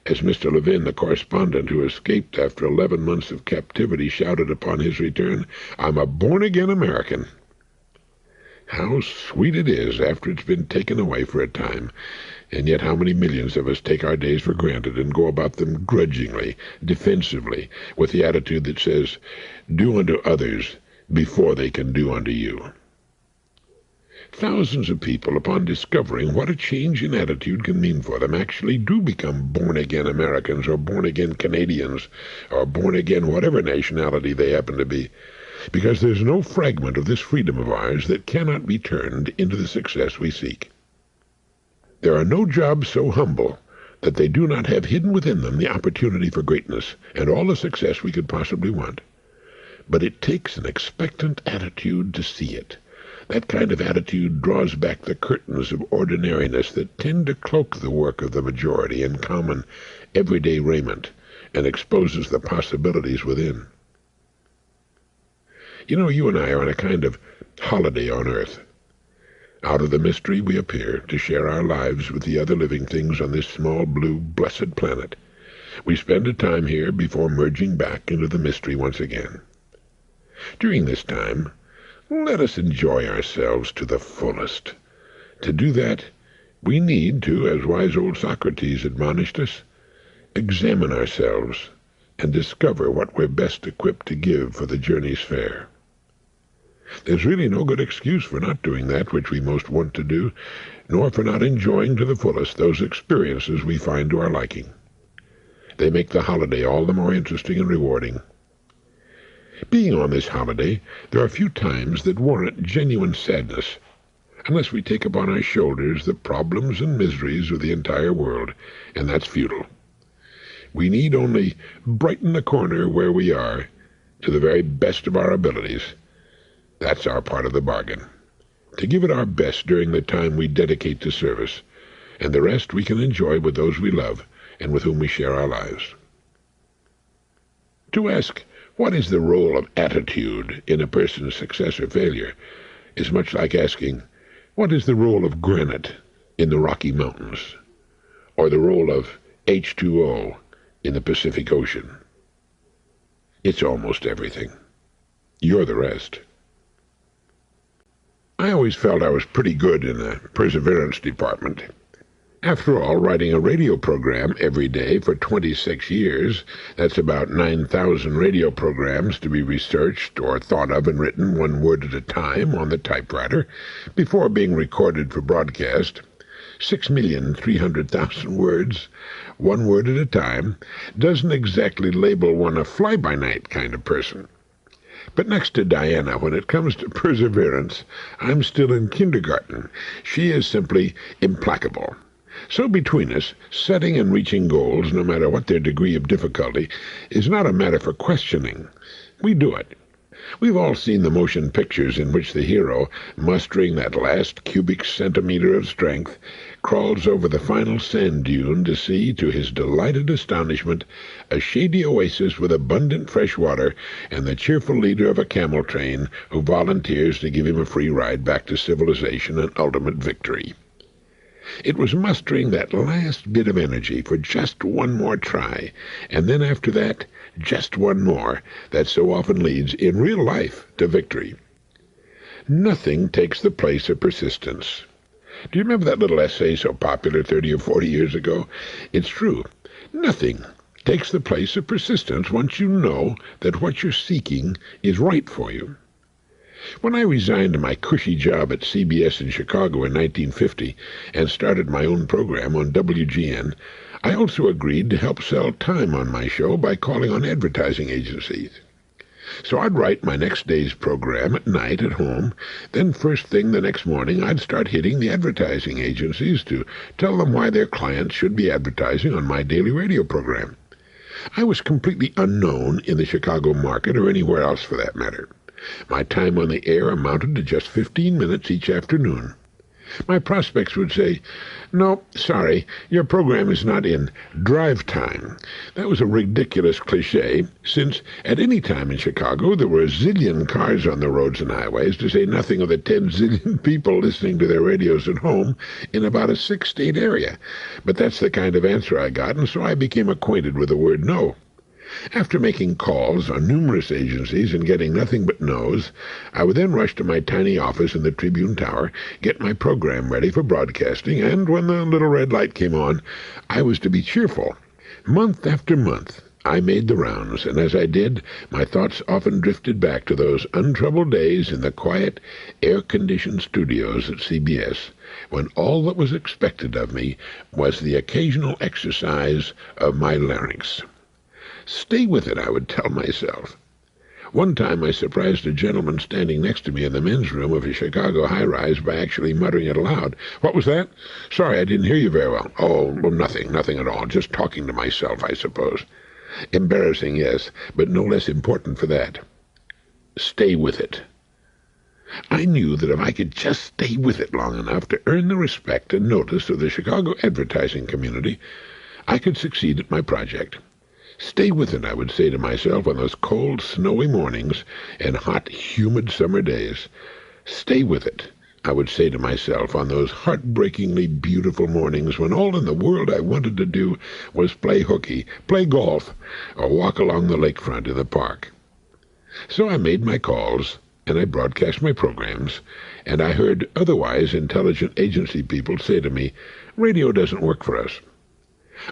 As Mr. Levin, the correspondent who escaped after 11 months of captivity, shouted upon his return, "I'm a born-again American." How sweet it is after it's been taken away for a time, and yet how many millions of us take our days for granted and go about them grudgingly, defensively, with the attitude that says, "Do unto others before they can do unto you." Thousands of people, upon discovering what a change in attitude can mean for them, actually do become born-again Americans or born-again Canadians or born-again whatever nationality they happen to be, because there's no fragment of this freedom of ours that cannot be turned into the success we seek. There are no jobs so humble that they do not have hidden within them the opportunity for greatness and all the success we could possibly want. But it takes an expectant attitude to see it. That kind of attitude draws back the curtains of ordinariness that tend to cloak the work of the majority in common, everyday raiment, and exposes the possibilities within. You know, you and I are on a kind of holiday on Earth. Out of the mystery we appear to share our lives with the other living things on this small, blue, blessed planet. We spend a time here before merging back into the mystery once again. During this time, let us enjoy ourselves to the fullest. To do that, we need to, as wise old Socrates admonished us, examine ourselves and discover what we're best equipped to give for the journey's fare. There's really no good excuse for not doing that which we most want to do, nor for not enjoying to the fullest those experiences we find to our liking. They make the holiday all the more interesting and rewarding. Being on this holiday, there are few times that warrant genuine sadness, unless we take upon our shoulders the problems and miseries of the entire world, and that's futile. We need only brighten the corner where we are to the very best of our abilities. That's our part of the bargain. To give it our best during the time we dedicate to service, and the rest we can enjoy with those we love and with whom we share our lives. To ask, what is the role of attitude in a person's success or failure, is much like asking, what is the role of granite in the Rocky Mountains, or the role of H2O in the Pacific Ocean? It's almost everything. You're the rest. I always felt I was pretty good in the perseverance department. After all, writing a radio program every day for 26 years, that's about 9,000 radio programs to be researched or thought of and written one word at a time on the typewriter before being recorded for broadcast, 6,300,000 words, one word at a time, doesn't exactly label one a fly-by-night kind of person. But next to Diana, when it comes to perseverance, I'm still in kindergarten. She is simply implacable. So between us, setting and reaching goals, no matter what their degree of difficulty, is not a matter for questioning. We do it. We've all seen the motion pictures in which the hero, mustering that last cubic centimeter of strength, crawls over the final sand dune to see, to his delighted astonishment, a shady oasis with abundant fresh water and the cheerful leader of a camel train who volunteers to give him a free ride back to civilization and ultimate victory. It was mustering that last bit of energy for just one more try, and then after that, just one more, that so often leads, in real life, to victory. Nothing takes the place of persistence. Do you remember that little essay so popular 30 or 40 years ago? It's true. Nothing takes the place of persistence once you know that what you're seeking is right for you. When I resigned my cushy job at CBS in Chicago in 1950 and started my own program on WGN, I also agreed to help sell time on my show by calling on advertising agencies. So I'd write my next day's program at night at home, then first thing the next morning I'd start hitting the advertising agencies to tell them why their clients should be advertising on my daily radio program. I was completely unknown in the Chicago market or anywhere else for that matter. My time on the air amounted to just 15 minutes each afternoon. My prospects would say, "No, sorry, your program is not in drive time." That was a ridiculous cliché, since at any time in Chicago there were a zillion cars on the roads and highways, to say nothing of the 10 zillion people listening to their radios at home in about a 6-state area. But that's the kind of answer I got, and so I became acquainted with the word no. After making calls on numerous agencies and getting nothing but no's, I would then rush to my tiny office in the Tribune Tower, get my program ready for broadcasting, and when the little red light came on, I was to be cheerful. Month after month, I made the rounds, and as I did, my thoughts often drifted back to those untroubled days in the quiet, air-conditioned studios at CBS, when all that was expected of me was the occasional exercise of my larynx. Stay with it, I would tell myself. One time I surprised a gentleman standing next to me in the men's room of a Chicago high-rise by actually muttering it aloud. "What was that? Sorry, I didn't hear you very well." "Oh, well, nothing at all. Just talking to myself, I suppose." Embarrassing, yes, but no less important for that. Stay with it. I knew that if I could just stay with it long enough to earn the respect and notice of the Chicago advertising community, I could succeed at my project. Stay with it, I would say to myself on those cold, snowy mornings and hot, humid summer days. Stay with it, I would say to myself on those heartbreakingly beautiful mornings when all in the world I wanted to do was play hooky, play golf, or walk along the lakefront in the park. So I made my calls, and I broadcast my programs, and I heard otherwise intelligent agency people say to me, "Radio doesn't work for us."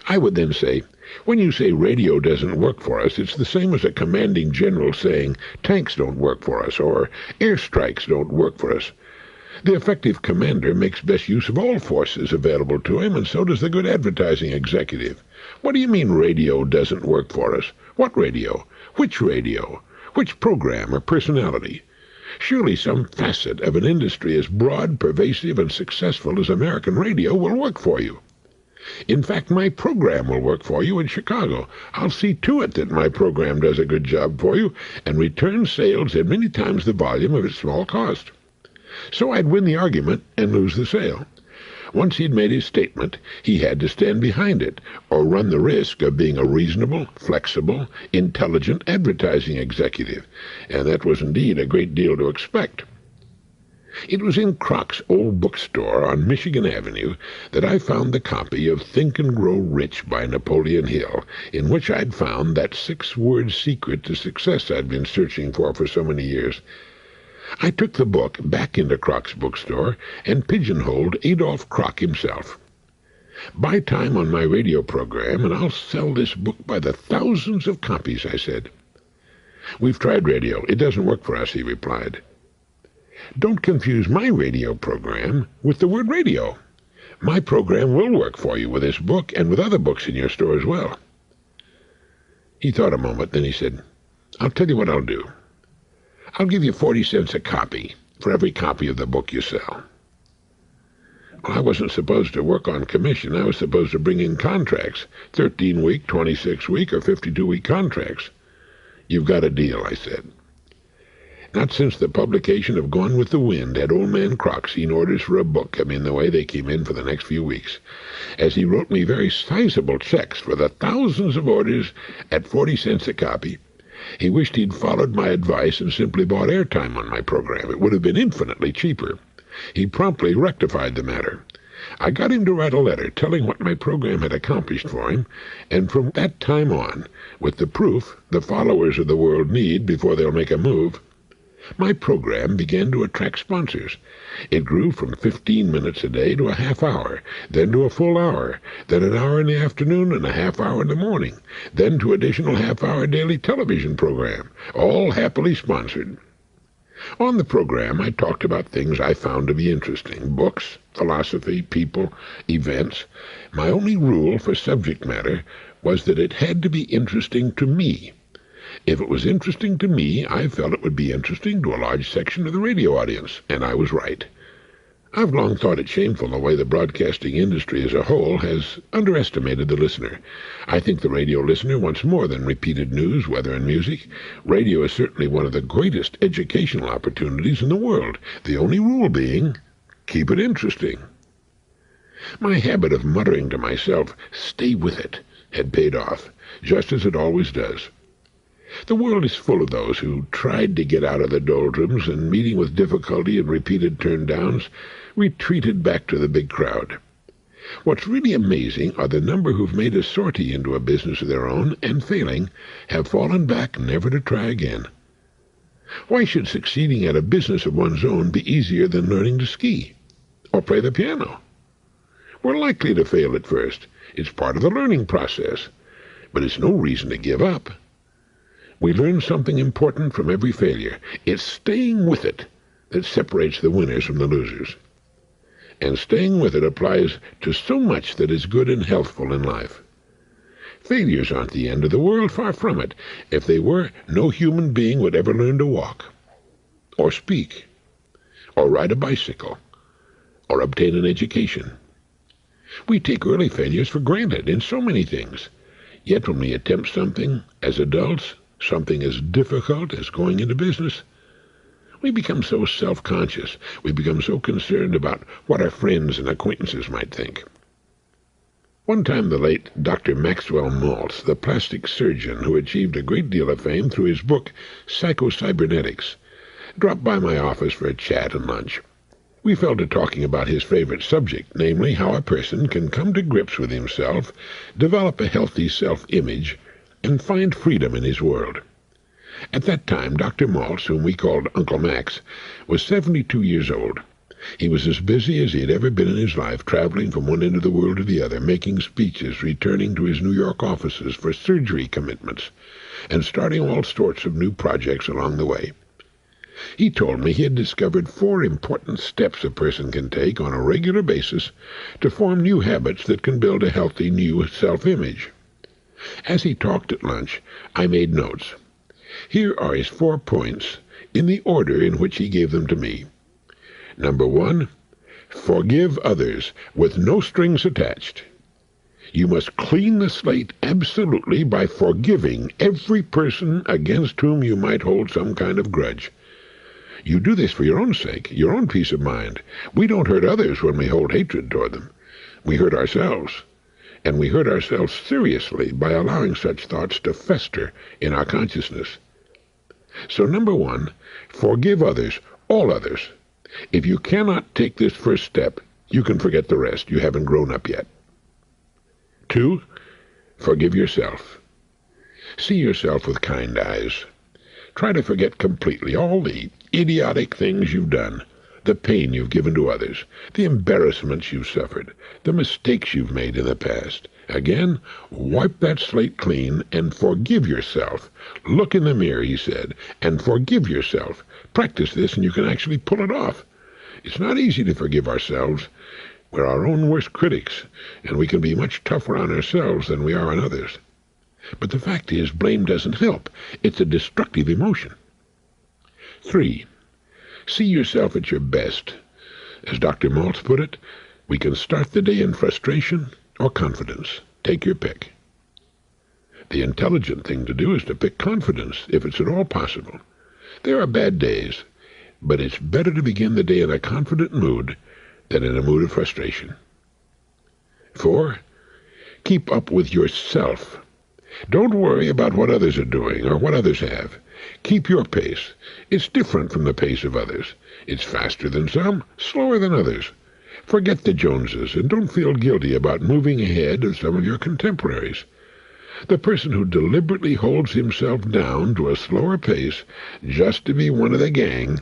I would then say, "When you say radio doesn't work for us, it's the same as a commanding general saying tanks don't work for us or airstrikes don't work for us. The effective commander makes best use of all forces available to him, and so does the good advertising executive. What do you mean radio doesn't work for us? What radio? Which radio? Which program or personality? Surely some facet of an industry as broad, pervasive, and successful as American radio will work for you. In fact, my program will work for you in Chicago. I'll see to it that my program does a good job for you and returns sales at many times the volume of its small cost." So I'd win the argument and lose the sale. Once he'd made his statement, he had to stand behind it, or run the risk of being a reasonable, flexible, intelligent advertising executive, and that was indeed a great deal to expect. It was in Croc's old bookstore on Michigan Avenue that I found the copy of Think and Grow Rich by Napoleon Hill, in which I'd found that 6-word secret to success I'd been searching for so many years. I took the book back into Croc's bookstore and pigeonholed Adolph Croc himself. "Buy time on my radio program, and I'll sell this book by the thousands of copies," I said. "We've tried radio. It doesn't work for us," he replied. "Don't confuse my radio program with the word radio. My program will work for you with this book and with other books in your store as well." He thought a moment, then he said, "I'll tell you what I'll do. I'll give you 40 cents a copy for every copy of the book you sell." Well, I wasn't supposed to work on commission. I was supposed to bring in contracts, 13-week, 26-week, or 52-week contracts. "You've got a deal," I said. Not since the publication of Gone with the Wind had old man Croc seen orders for a book come in the way they came in for the next few weeks, as he wrote me very sizable checks for the thousands of orders at 40 cents a copy. He wished he'd followed my advice and simply bought airtime on my program. It would have been infinitely cheaper. He promptly rectified the matter. I got him to write a letter telling what my program had accomplished for him, and from that time on, with the proof the followers of the world need before they'll make a move, my program began to attract sponsors. It grew from 15 minutes a day to a half hour, then to a full hour, then an hour in the afternoon and a half hour in the morning, then to additional half-hour daily television program, all happily sponsored. On the program, I talked about things I found to be interesting: books, philosophy, people, events. My only rule for subject matter was that it had to be interesting to me. If it was interesting to me, I felt it would be interesting to a large section of the radio audience, and I was right. I've long thought it shameful the way the broadcasting industry as a whole has underestimated the listener. I think the radio listener wants more than repeated news, weather, and music. Radio is certainly one of the greatest educational opportunities in the world, the only rule being, Keep it interesting. My habit of muttering to myself, "Stay with it," had paid off, just as it always does. The world is full of those who tried to get out of the doldrums and, meeting with difficulty and repeated turn-downs, retreated back to the big crowd. What's really amazing are the number who've made a sortie into a business of their own and, failing, have fallen back never to try again. Why should succeeding at a business of one's own be easier than learning to ski or play the piano? We're likely to fail at first. It's part of the learning process, but it's no reason to give up. We learn something important from every failure. It's staying with it that separates the winners from the losers. And staying with it applies to so much that is good and healthful in life. Failures aren't the end of the world, far from it. If they were, no human being would ever learn to walk, or speak, or ride a bicycle, or obtain an education. We take early failures for granted in so many things. Yet when we attempt something as adults, something as difficult as going into business, we become so self-conscious, we become so concerned about what our friends and acquaintances might think. One time the late Dr. Maxwell Maltz, the plastic surgeon who achieved a great deal of fame through his book Psycho-Cybernetics, dropped by my office for a chat and lunch. We fell to talking about his favorite subject, namely how a person can come to grips with himself, develop a healthy self-image, and find freedom in his world. At that time, Dr. Maltz, whom we called Uncle Max, was 72 years old. He was as busy as he had ever been in his life, traveling from one end of the world to the other, making speeches, returning to his New York offices for surgery commitments, and starting all sorts of new projects along the way. He told me he had discovered 4 important steps a person can take on a regular basis to form new habits that can build a healthy new self-image. As he talked at lunch, I made notes. Here are his 4 points, in the order in which he gave them to me. Number 1, forgive others with no strings attached. You must clean the slate absolutely by forgiving every person against whom you might hold some kind of grudge. You do this for your own sake, your own peace of mind. We don't hurt others when we hold hatred toward them. We hurt ourselves. And we hurt ourselves seriously by allowing such thoughts to fester in our consciousness. So number 1, forgive others, all others. If you cannot take this first step, you can forget the rest. You haven't grown up yet. 2, forgive yourself. See yourself with kind eyes. Try to forget completely all the idiotic things you've done, the pain you've given to others, the embarrassments you've suffered, the mistakes you've made in the past. Again, wipe that slate clean and forgive yourself. Look in the mirror, he said, and forgive yourself. Practice this and you can actually pull it off. It's not easy to forgive ourselves. We're our own worst critics, and we can be much tougher on ourselves than we are on others. But the fact is, blame doesn't help. It's a destructive emotion. 3, see yourself at your best. As Dr. Maltz put it, we can start the day in frustration or confidence. Take your pick. The intelligent thing to do is to pick confidence, if it's at all possible. There are bad days, but it's better to begin the day in a confident mood than in a mood of frustration. 4, keep up with yourself. Don't worry about what others are doing or what others have. Keep your pace. It's different from the pace of others. It's faster than some, slower than others. Forget the Joneses and don't feel guilty about moving ahead of some of your contemporaries. The person who deliberately holds himself down to a slower pace just to be one of the gang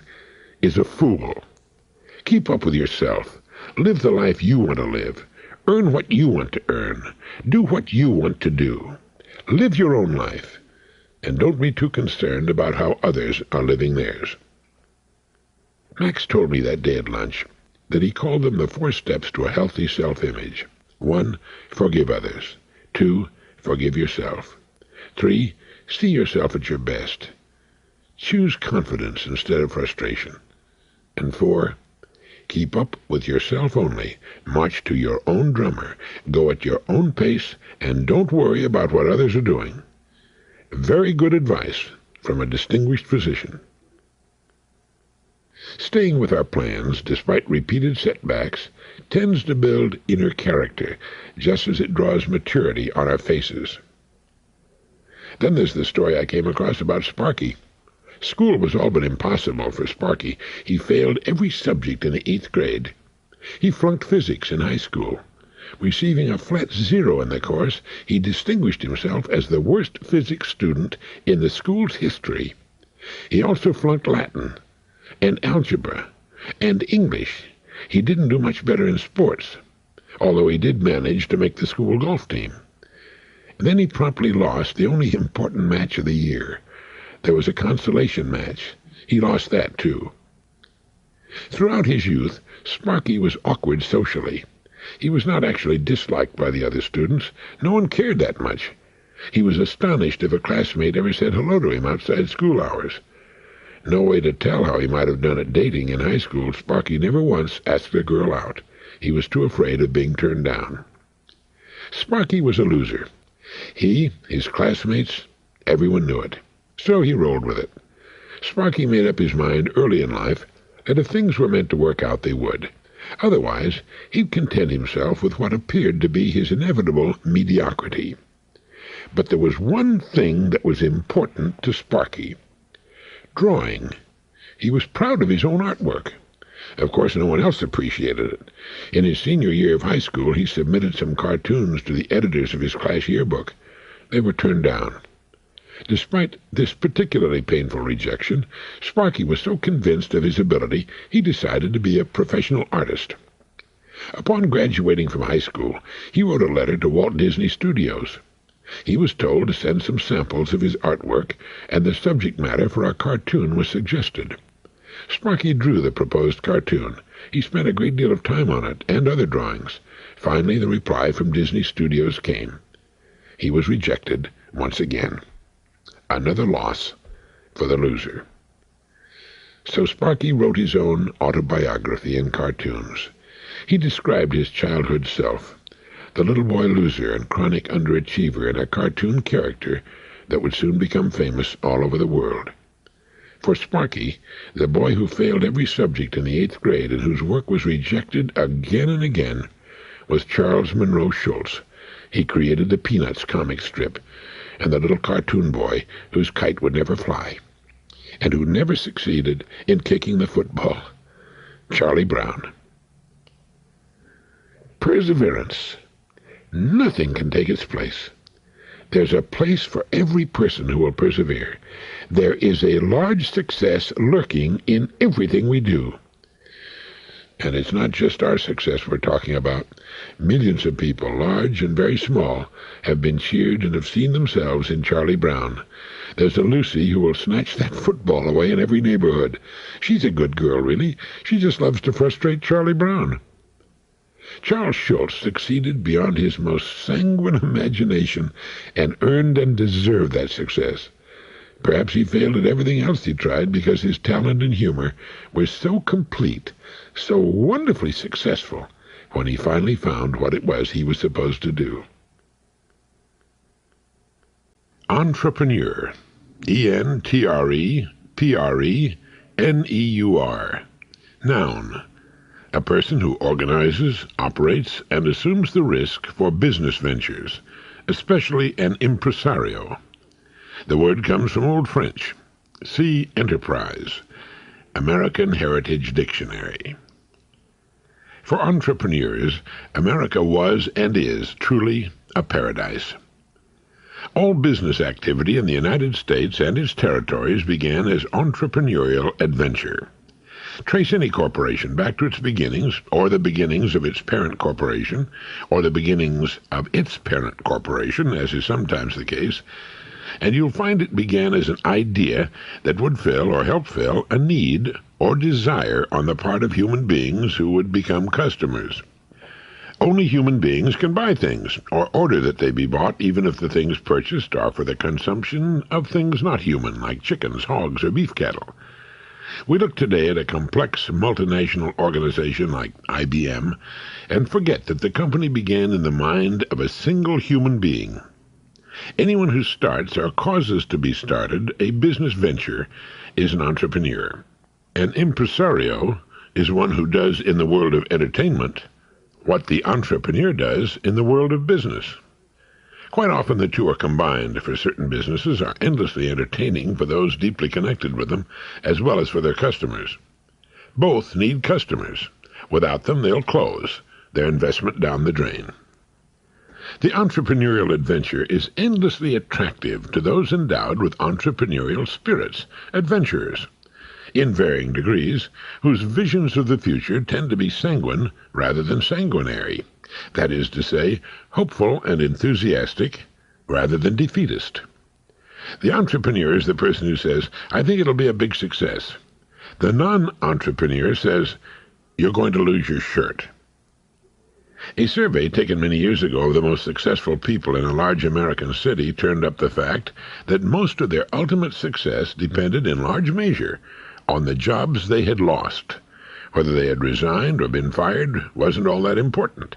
is a fool. Keep up with yourself. Live the life you want to live. Earn what you want to earn. Do what you want to do. Live your own life, and don't be too concerned about how others are living theirs. Max told me that day at lunch that he called them the 4 steps to a healthy self-image. 1, forgive others. 2, forgive yourself. 3, see yourself at your best. Choose confidence instead of frustration. And 4, keep up with yourself only. March to your own drummer. Go at your own pace, and don't worry about what others are doing. Very good advice from a distinguished physician. Staying with our plans, despite repeated setbacks, tends to build inner character, just as it draws maturity on our faces. Then there's the story I came across about Sparky. School was all but impossible for Sparky. He failed every subject in the 8th grade. He flunked physics in high school. Receiving a flat 0 in the course, he distinguished himself as the worst physics student in the school's history. He also flunked Latin and algebra and English. He didn't do much better in sports, although he did manage to make the school golf team. Then he promptly lost the only important match of the year. There was a consolation match. He lost that, too. Throughout his youth, Sparky was awkward socially. He was not actually disliked by the other students. No one cared that much. He was astonished if a classmate ever said hello to him outside school hours. No way to tell how he might have done at dating in high school. Sparky never once asked a girl out. He was too afraid of being turned down. Sparky was a loser. He, his classmates, everyone knew it. So he rolled with it. Sparky made up his mind early in life that if things were meant to work out, they would. Otherwise, he'd content himself with what appeared to be his inevitable mediocrity. But there was one thing that was important to Sparky: drawing. He was proud of his own artwork. Of course, no one else appreciated it. In his senior year of high school, he submitted some cartoons to the editors of his class yearbook. They were turned down. Despite this particularly painful rejection, Sparky was so convinced of his ability, he decided to be a professional artist. Upon graduating from high school, he wrote a letter to Walt Disney Studios. He was told to send some samples of his artwork, and the subject matter for a cartoon was suggested. Sparky drew the proposed cartoon. He spent a great deal of time on it, and other drawings. Finally, the reply from Disney Studios came. He was rejected once again. Another loss for the loser. So Sparky wrote his own autobiography in cartoons. He described his childhood self, the little boy loser and chronic underachiever, in a cartoon character that would soon become famous all over the world. For Sparky, the boy who failed every subject in the 8th grade and whose work was rejected again and again, was Charles Monroe Schultz. He created the Peanuts comic strip, and the little cartoon boy whose kite would never fly, and who never succeeded in kicking the football, Charlie Brown. Perseverance. Nothing can take its place. There's a place for every person who will persevere. There is a large success lurking in everything we do. And it's not just our success we're talking about. Millions of people, large and very small, have been cheered and have seen themselves in Charlie Brown. There's a Lucy who will snatch that football away in every neighborhood. She's a good girl, really. She just loves to frustrate Charlie Brown. Charles Schultz succeeded beyond his most sanguine imagination and earned and deserved that success. Perhaps he failed at everything else he tried because his talent and humor were so complete, so wonderfully successful when he finally found what it was he was supposed to do. Entrepreneur. E-N-T-R-E-P-R-E-N-E-U-R. Noun. A person who organizes, operates, and assumes the risk for business ventures, especially an impresario. The word comes from Old French. See enterprise. American Heritage Dictionary. For entrepreneurs, America was and is truly a paradise. All business activity in the United States and its territories began as entrepreneurial adventure. Trace any corporation back to its beginnings, or the beginnings of its parent corporation, or the beginnings of its parent corporation, as is sometimes the case, and you'll find it began as an idea that would fill or help fill a need or desire on the part of human beings who would become customers. Only human beings can buy things, or order that they be bought, even if the things purchased are for the consumption of things not human, like chickens, hogs, or beef cattle. We look today at a complex multinational organization like IBM and forget that the company began in the mind of a single human being. Anyone who starts or causes to be started a business venture is an entrepreneur. An impresario is one who does in the world of entertainment what the entrepreneur does in the world of business. Quite often the two are combined, for certain businesses are endlessly entertaining for those deeply connected with them, as well as for their customers. Both need customers. Without them, they'll close, their investment down the drain. The entrepreneurial adventure is endlessly attractive to those endowed with entrepreneurial spirits, adventurers, in varying degrees, whose visions of the future tend to be sanguine rather than sanguinary. That is to say, hopeful and enthusiastic rather than defeatist. The entrepreneur is the person who says, "I think it'll be a big success." The non-entrepreneur says, "You're going to lose your shirt." A survey taken many years ago of the most successful people in a large American city turned up the fact that most of their ultimate success depended in large measure on the jobs they had lost. Whether they had resigned or been fired wasn't all that important.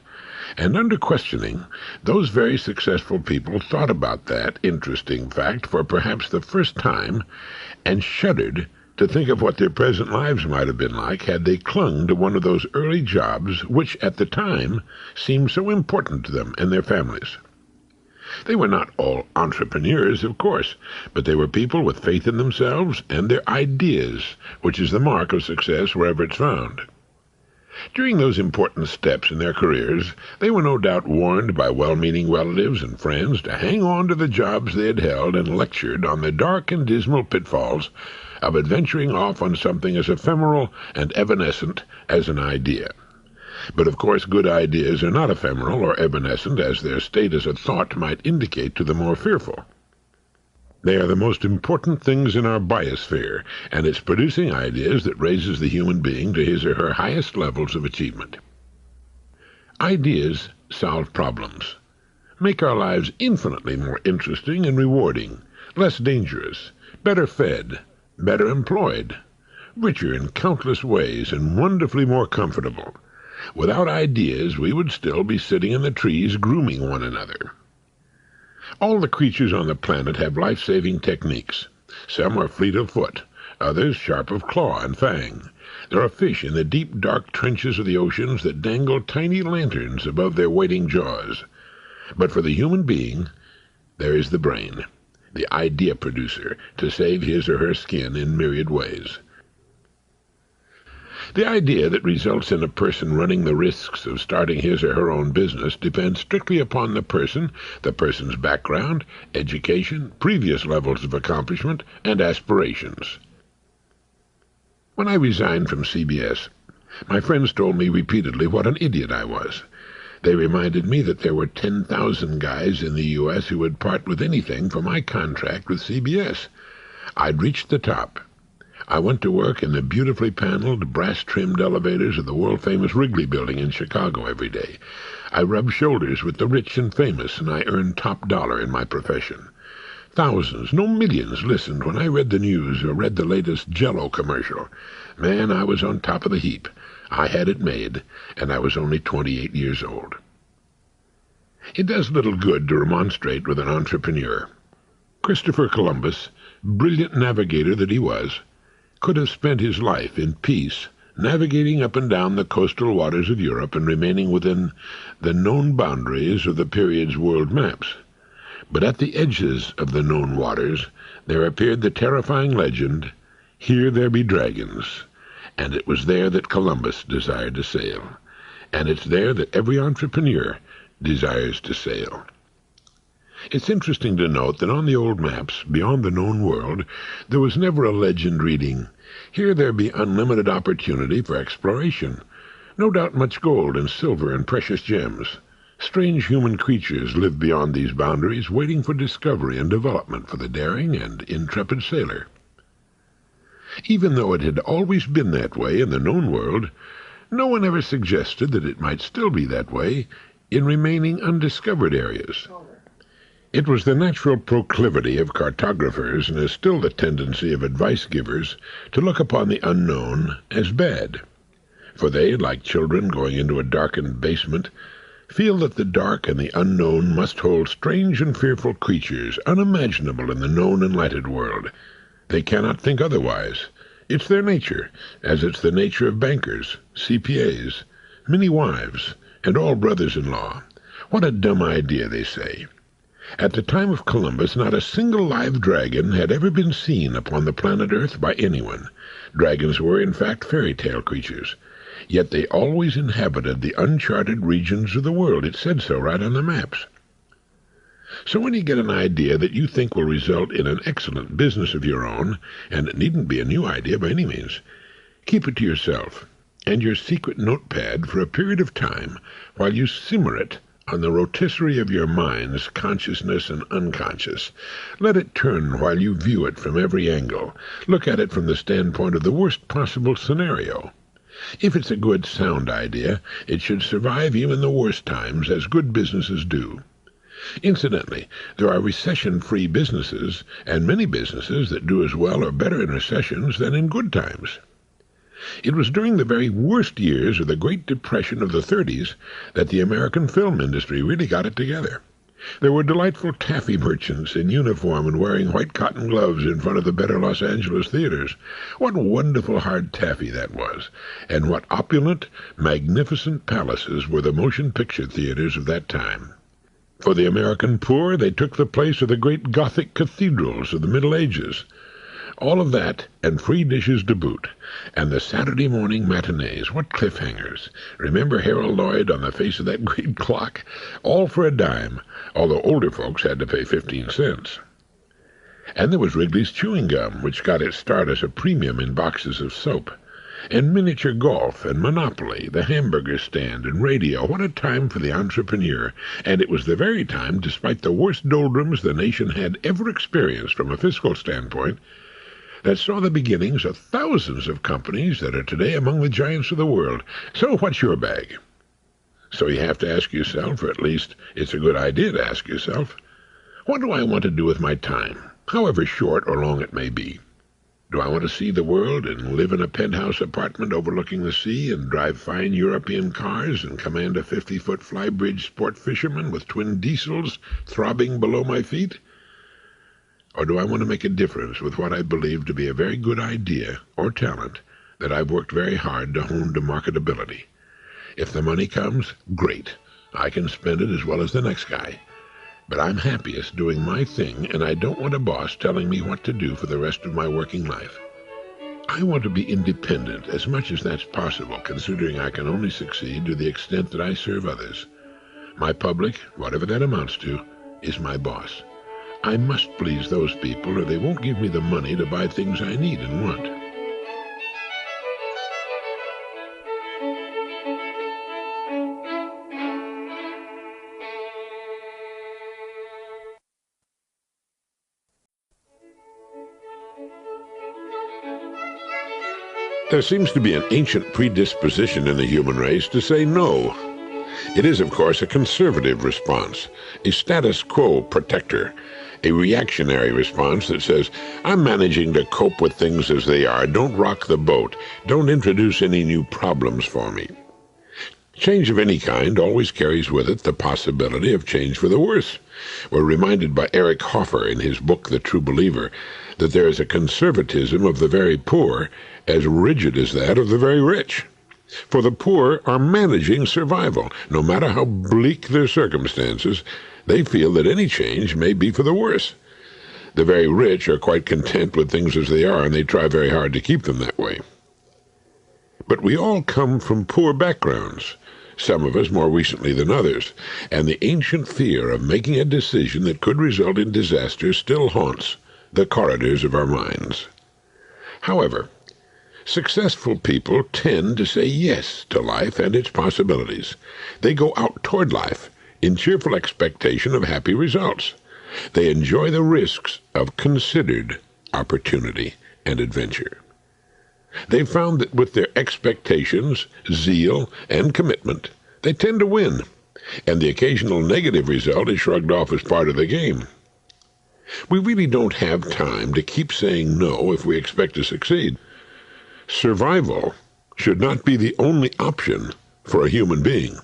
And under questioning, those very successful people thought about that interesting fact for perhaps the first time and shuddered to think of what their present lives might have been like had they clung to one of those early jobs which at the time seemed so important to them and their families. They were not all entrepreneurs, of course, but they were people with faith in themselves and their ideas, which is the mark of success wherever it's found. During those important steps in their careers, they were no doubt warned by well-meaning relatives and friends to hang on to the jobs they had held and lectured on the dark and dismal pitfalls of adventuring off on something as ephemeral and evanescent as an idea. But of course good ideas are not ephemeral or evanescent as their state as a thought might indicate to the more fearful. They are the most important things in our biosphere, and it's producing ideas that raises the human being to his or her highest levels of achievement. Ideas solve problems, make our lives infinitely more interesting and rewarding, less dangerous, better fed, better employed, richer in countless ways, and wonderfully more comfortable. Without ideas, we would still be sitting in the trees grooming one another. All the creatures on the planet have life-saving techniques. Some are fleet of foot, others sharp of claw and fang. There are fish in the deep, dark trenches of the oceans that dangle tiny lanterns above their waiting jaws. But for the human being, there is the brain, the idea producer, to save his or her skin in myriad ways. The idea that results in a person running the risks of starting his or her own business depends strictly upon the person's background, education, previous levels of accomplishment, and aspirations. When I resigned from CBS, my friends told me repeatedly what an idiot I was. They reminded me that there were 10,000 guys in the U.S. who would part with anything for my contract with CBS. I'd reached the top. I went to work in the beautifully paneled, brass-trimmed elevators of the world-famous Wrigley Building in Chicago every day. I rubbed shoulders with the rich and famous, and I earned top dollar in my profession. Thousands, no millions, listened when I read the news or read the latest Jell-O commercial. Man, I was on top of the heap. I had it made, and I was only 28 years old. It does little good to remonstrate with an entrepreneur. Christopher Columbus, brilliant navigator that he was, could have spent his life in peace, navigating up and down the coastal waters of Europe and remaining within the known boundaries of the period's world maps. But at the edges of the known waters there appeared the terrifying legend, "Here there be dragons," and it was there that Columbus desired to sail, and it's there that every entrepreneur desires to sail. It's interesting to note that on the old maps, beyond the known world, there was never a legend reading, "Here there be unlimited opportunity for exploration. No doubt much gold and silver and precious gems. Strange human creatures live beyond these boundaries, waiting for discovery and development for the daring and intrepid sailor." Even though it had always been that way in the known world, no one ever suggested that it might still be that way in remaining undiscovered areas. It was the natural proclivity of cartographers, and is still the tendency of advice-givers, to look upon the unknown as bad. For they, like children going into a darkened basement, feel that the dark and the unknown must hold strange and fearful creatures unimaginable in the known and lighted world. They cannot think otherwise, It's their nature, as it's the nature of bankers, CPAs, many wives, and all brothers-in-law. What a dumb idea, they say. At the time of Columbus, not a single live dragon had ever been seen upon the planet Earth by anyone. Dragons were, in fact, fairy tale creatures. Yet they always inhabited the uncharted regions of the world. It said so right on the maps. So when you get an idea that you think will result in an excellent business of your own, and it needn't be a new idea by any means, keep it to yourself and your secret notepad for a period of time while you simmer it on the rotisserie of your minds, consciousness and unconscious. Let it turn while you view it from every angle. Look at it from the standpoint of the worst possible scenario. If it's a good, sound idea, it should survive even the worst times, as good businesses do. Incidentally, there are recession-free businesses, and many businesses that do as well or better in recessions than in good times. It was during the very worst years of the Great Depression of the 30s that the American film industry really got it together. There were delightful taffy merchants in uniform and wearing white cotton gloves in front of the better Los Angeles theaters. What wonderful hard taffy that was, and what opulent, magnificent palaces were the motion picture theaters of that time. For the American poor, they took the place of the great Gothic cathedrals of the Middle Ages. All of that, and free dishes to boot. And the Saturday morning matinees, what cliffhangers. Remember Harold Lloyd on the face of that great clock? All for a dime, although older folks had to pay 15 cents. And there was Wrigley's Chewing Gum, which got its start as a premium in boxes of soap. And miniature golf, and Monopoly, the hamburger stand, and radio. What a time for the entrepreneur. And it was the very time, despite the worst doldrums the nation had ever experienced from a fiscal standpoint, that saw the beginnings of thousands of companies that are today among the giants of the world. So what's your bag? So you have to ask yourself, or at least it's a good idea to ask yourself, what do I want to do with my time, however short or long it may be? Do I want to see the world and live in a penthouse apartment overlooking the sea and drive fine European cars and command a 50-foot flybridge sport fisherman with twin diesels throbbing below my feet? Or do I want to make a difference with what I believe to be a very good idea or talent that I've worked very hard to hone to marketability? If the money comes, great. I can spend it as well as the next guy. But I'm happiest doing my thing, and I don't want a boss telling me what to do for the rest of my working life. I want to be independent as much as that's possible, considering I can only succeed to the extent that I serve others. My public, whatever that amounts to, is my boss. I must please those people, or they won't give me the money to buy things I need and want. There seems to be an ancient predisposition in the human race to say no. It is, of course, a conservative response, a status quo protector, a reactionary response that says, I'm managing to cope with things as they are, don't rock the boat, don't introduce any new problems for me. Change of any kind always carries with it the possibility of change for the worse. We're reminded by Eric Hoffer in his book The True Believer that there is a conservatism of the very poor as rigid as that of the very rich. For the poor are managing survival. No matter how bleak their circumstances, they feel that any change may be for the worse. The very rich are quite content with things as they are, and they try very hard to keep them that way. But we all come from poor backgrounds, some of us more recently than others, and the ancient fear of making a decision that could result in disaster still haunts the corridors of our minds. However, successful people tend to say yes to life and its possibilities. They go out toward life in cheerful expectation of happy results. They enjoy the risks of considered opportunity and adventure. They've found that with their expectations, zeal, and commitment, they tend to win, and the occasional negative result is shrugged off as part of the game. We really don't have time to keep saying no if we expect to succeed. Survival should not be the only option for a human being.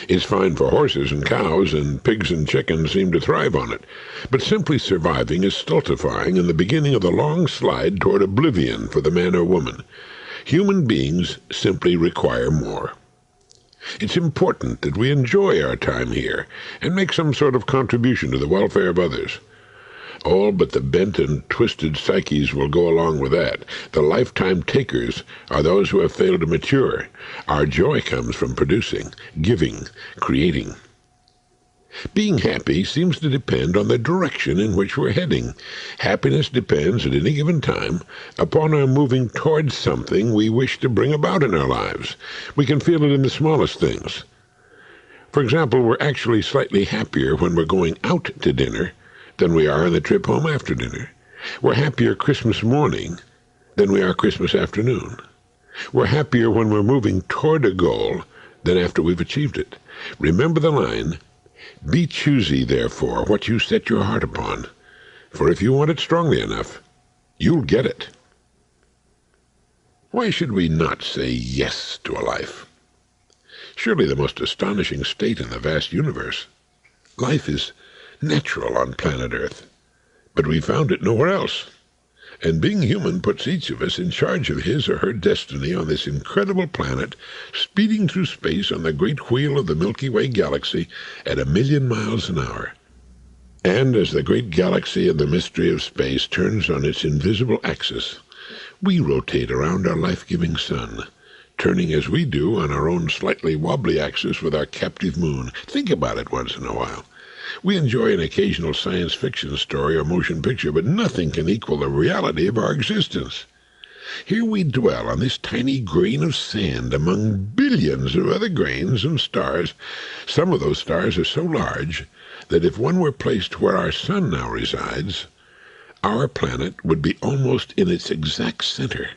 It's fine for horses and cows, and pigs and chickens seem to thrive on it. But simply surviving is stultifying and the beginning of the long slide toward oblivion for the man or woman. Human beings simply require more. It's important that we enjoy our time here and make some sort of contribution to the welfare of others. All but the bent and twisted psyches will go along with that. The lifetime takers are those who have failed to mature. Our joy comes from producing, giving, creating. Being happy seems to depend on the direction in which we're heading. Happiness depends at any given time upon our moving towards something we wish to bring about in our lives. We can feel it in the smallest things. For example, we're actually slightly happier when we're going out to dinner than we are on the trip home after dinner. We're happier Christmas morning than we are Christmas afternoon. We're happier when we're moving toward a goal than after we've achieved it. Remember the line, "Be choosy, therefore, what you set your heart upon, for if you want it strongly enough, you'll get it." Why should we not say yes to a life? Surely the most astonishing state in the vast universe. Life is natural on planet Earth, but we found it nowhere else. And being human puts each of us in charge of his or her destiny on this incredible planet, speeding through space on the great wheel of the Milky Way galaxy at 1,000,000 miles an hour. And as the great galaxy and the mystery of space turns on its invisible axis, we rotate around our life-giving sun, turning as we do on our own slightly wobbly axis with our captive moon. Think about it once in a while. We enjoy an occasional science fiction story or motion picture, but nothing can equal the reality of our existence. Here we dwell on this tiny grain of sand among billions of other grains and stars. Some of those stars are so large that if one were placed where our sun now resides, our planet would be almost in its exact center.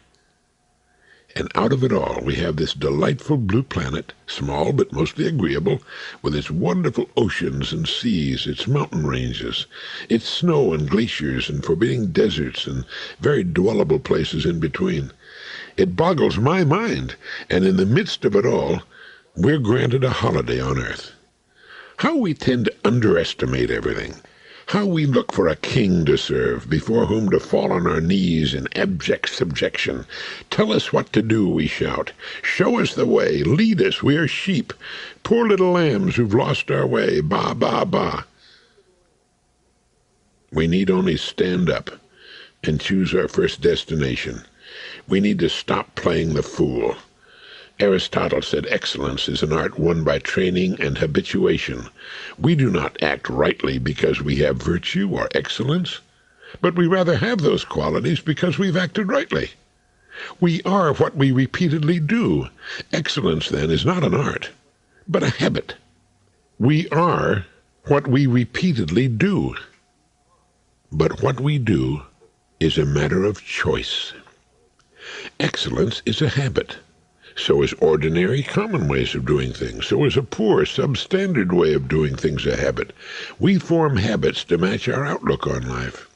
And out of it all, we have this delightful blue planet, small but mostly agreeable, with its wonderful oceans and seas, its mountain ranges, its snow and glaciers and forbidding deserts and very dwellable places in between. It boggles my mind, and in the midst of it all, we're granted a holiday on Earth. How we tend to underestimate everything. How we look for a king to serve, before whom to fall on our knees in abject subjection. Tell us what to do, we shout. Show us the way. Lead us, we are sheep. Poor little lambs who've lost our way. Ba, ba, ba. We need only stand up and choose our first destination. We need to stop playing the fool. Aristotle said excellence is an art won by training and habituation. We do not act rightly because we have virtue or excellence, but we rather have those qualities because we've acted rightly. We are what we repeatedly do. Excellence, then, is not an art, but a habit. We are what we repeatedly do, but what we do is a matter of choice. Excellence is a habit. So is ordinary, common ways of doing things. So is a poor, substandard way of doing things a habit. We form habits to match our outlook on life.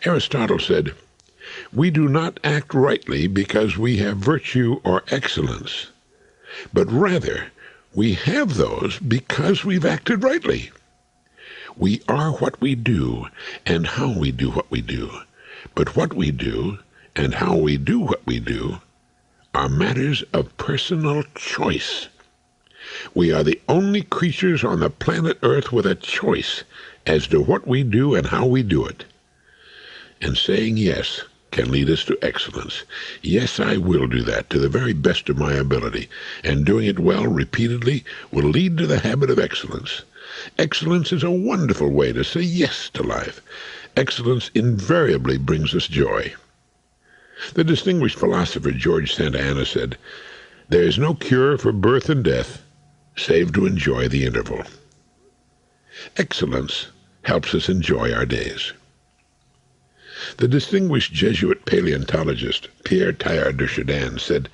Aristotle said, "We do not act rightly because we have virtue or excellence, but rather we have those because we've acted rightly. We are what we do and how we do what we do, but what we do and how we do what we do are matters of personal choice. We are the only creatures on the planet Earth with a choice as to what we do and how we do it. And saying yes can lead us to excellence. Yes, I will do that to the very best of my ability, and doing it well repeatedly will lead to the habit of excellence. Excellence is a wonderful way to say yes to life. Excellence invariably brings us joy. The distinguished philosopher George Santa Anna said, "There is no cure for birth and death, save to enjoy the interval." Excellence helps us enjoy our days. The distinguished Jesuit paleontologist Pierre Teilhard de Chardin said,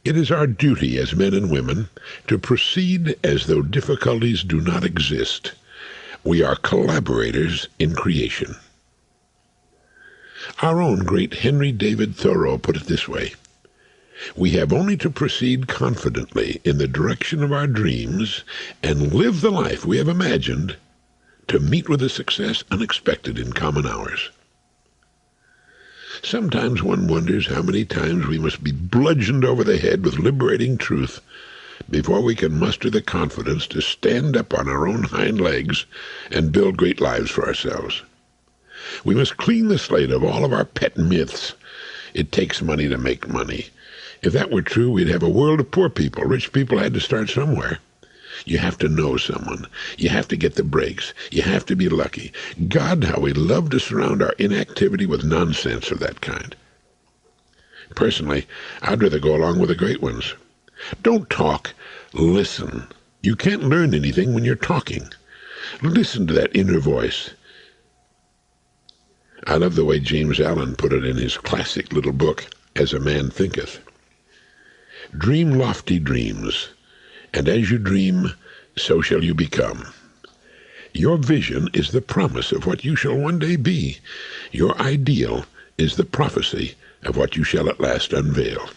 "It is our duty as men and women to proceed as though difficulties do not exist. We are collaborators in creation." Our own great Henry David Thoreau put it this way, We have only to proceed confidently in the direction of our dreams and live the life we have imagined to meet with a success unexpected in common hours. Sometimes one wonders how many times we must be bludgeoned over the head with liberating truth before we can muster the confidence to stand up on our own hind legs and build great lives for ourselves. We must clean the slate of all of our pet myths. It takes money to make money. If that were true, we'd have a world of poor people. Rich people had to start somewhere. You have to know someone. You have to get the breaks. You have to be lucky. God, how we love to surround our inactivity with nonsense of that kind. Personally, I'd rather go along with the great ones. Don't talk, listen. You can't learn anything when you're talking. Listen to that inner voice. I love the way James Allen put it in his classic little book, As a Man Thinketh. Dream lofty dreams, and as you dream, so shall you become. Your vision is the promise of what you shall one day be. Your ideal is the prophecy of what you shall at last unveil.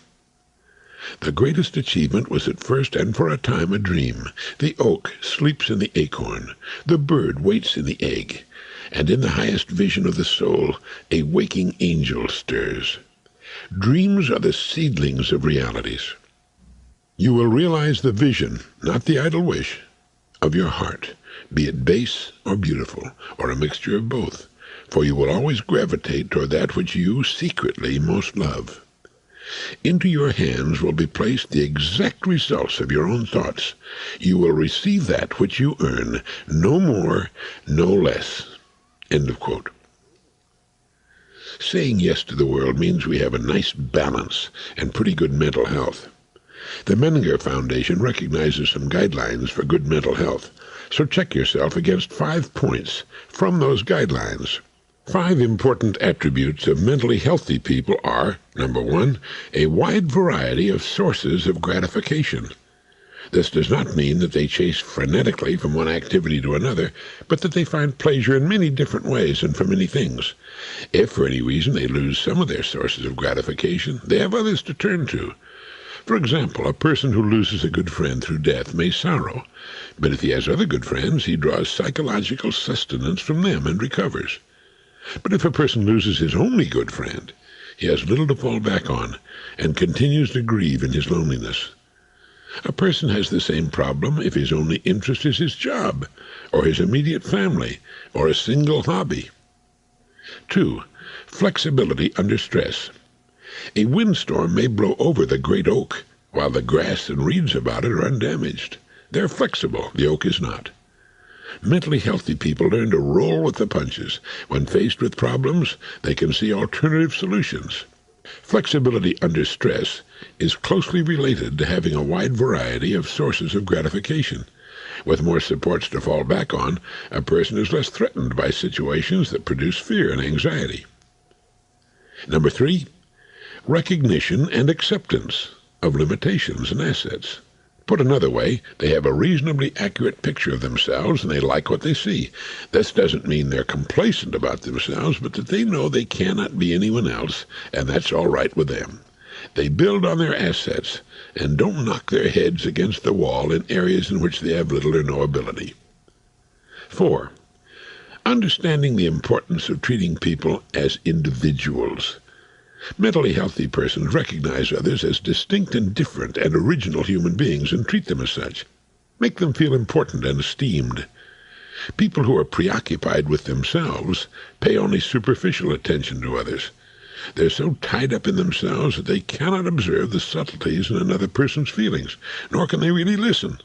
The greatest achievement was at first and for a time a dream. The oak sleeps in the acorn, the bird waits in the egg, and in the highest vision of the soul, a waking angel stirs. Dreams are the seedlings of realities. You will realize the vision, not the idle wish, of your heart, be it base or beautiful, or a mixture of both, for you will always gravitate toward that which you secretly most love. Into your hands will be placed the exact results of your own thoughts. You will receive that which you earn, no more, no less. End of quote. Saying yes to the world means we have a nice balance and pretty good mental health. The Menninger Foundation recognizes some guidelines for good mental health, so check yourself against 5 points from those guidelines. 5 important attributes of mentally healthy people are, number 1, a wide variety of sources of gratification. This does not mean that they chase frenetically from one activity to another, but that they find pleasure in many different ways and for many things. If for any reason they lose some of their sources of gratification, they have others to turn to. For example, a person who loses a good friend through death may sorrow, but if he has other good friends, he draws psychological sustenance from them and recovers. But if a person loses his only good friend, he has little to fall back on and continues to grieve in his loneliness. A person has the same problem if his only interest is his job, or his immediate family, or a single hobby. 2. Flexibility under stress. A windstorm may blow over the great oak, while the grass and reeds about it are undamaged. They're flexible, the oak is not. Mentally healthy people learn to roll with the punches. When faced with problems, they can see alternative solutions. Flexibility under stress is closely related to having a wide variety of sources of gratification. With more supports to fall back on, a person is less threatened by situations that produce fear and anxiety. Number 3, recognition and acceptance of limitations and assets. Put another way, they have a reasonably accurate picture of themselves and they like what they see. This doesn't mean they're complacent about themselves, but that they know they cannot be anyone else, and that's all right with them. They build on their assets and don't knock their heads against the wall in areas in which they have little or no ability. 4. Understanding the importance of treating people as individuals. Mentally healthy persons recognize others as distinct and different and original human beings and treat them as such. Make them feel important and esteemed. People who are preoccupied with themselves pay only superficial attention to others. They're so tied up in themselves that they cannot observe the subtleties in another person's feelings, nor can they really listen.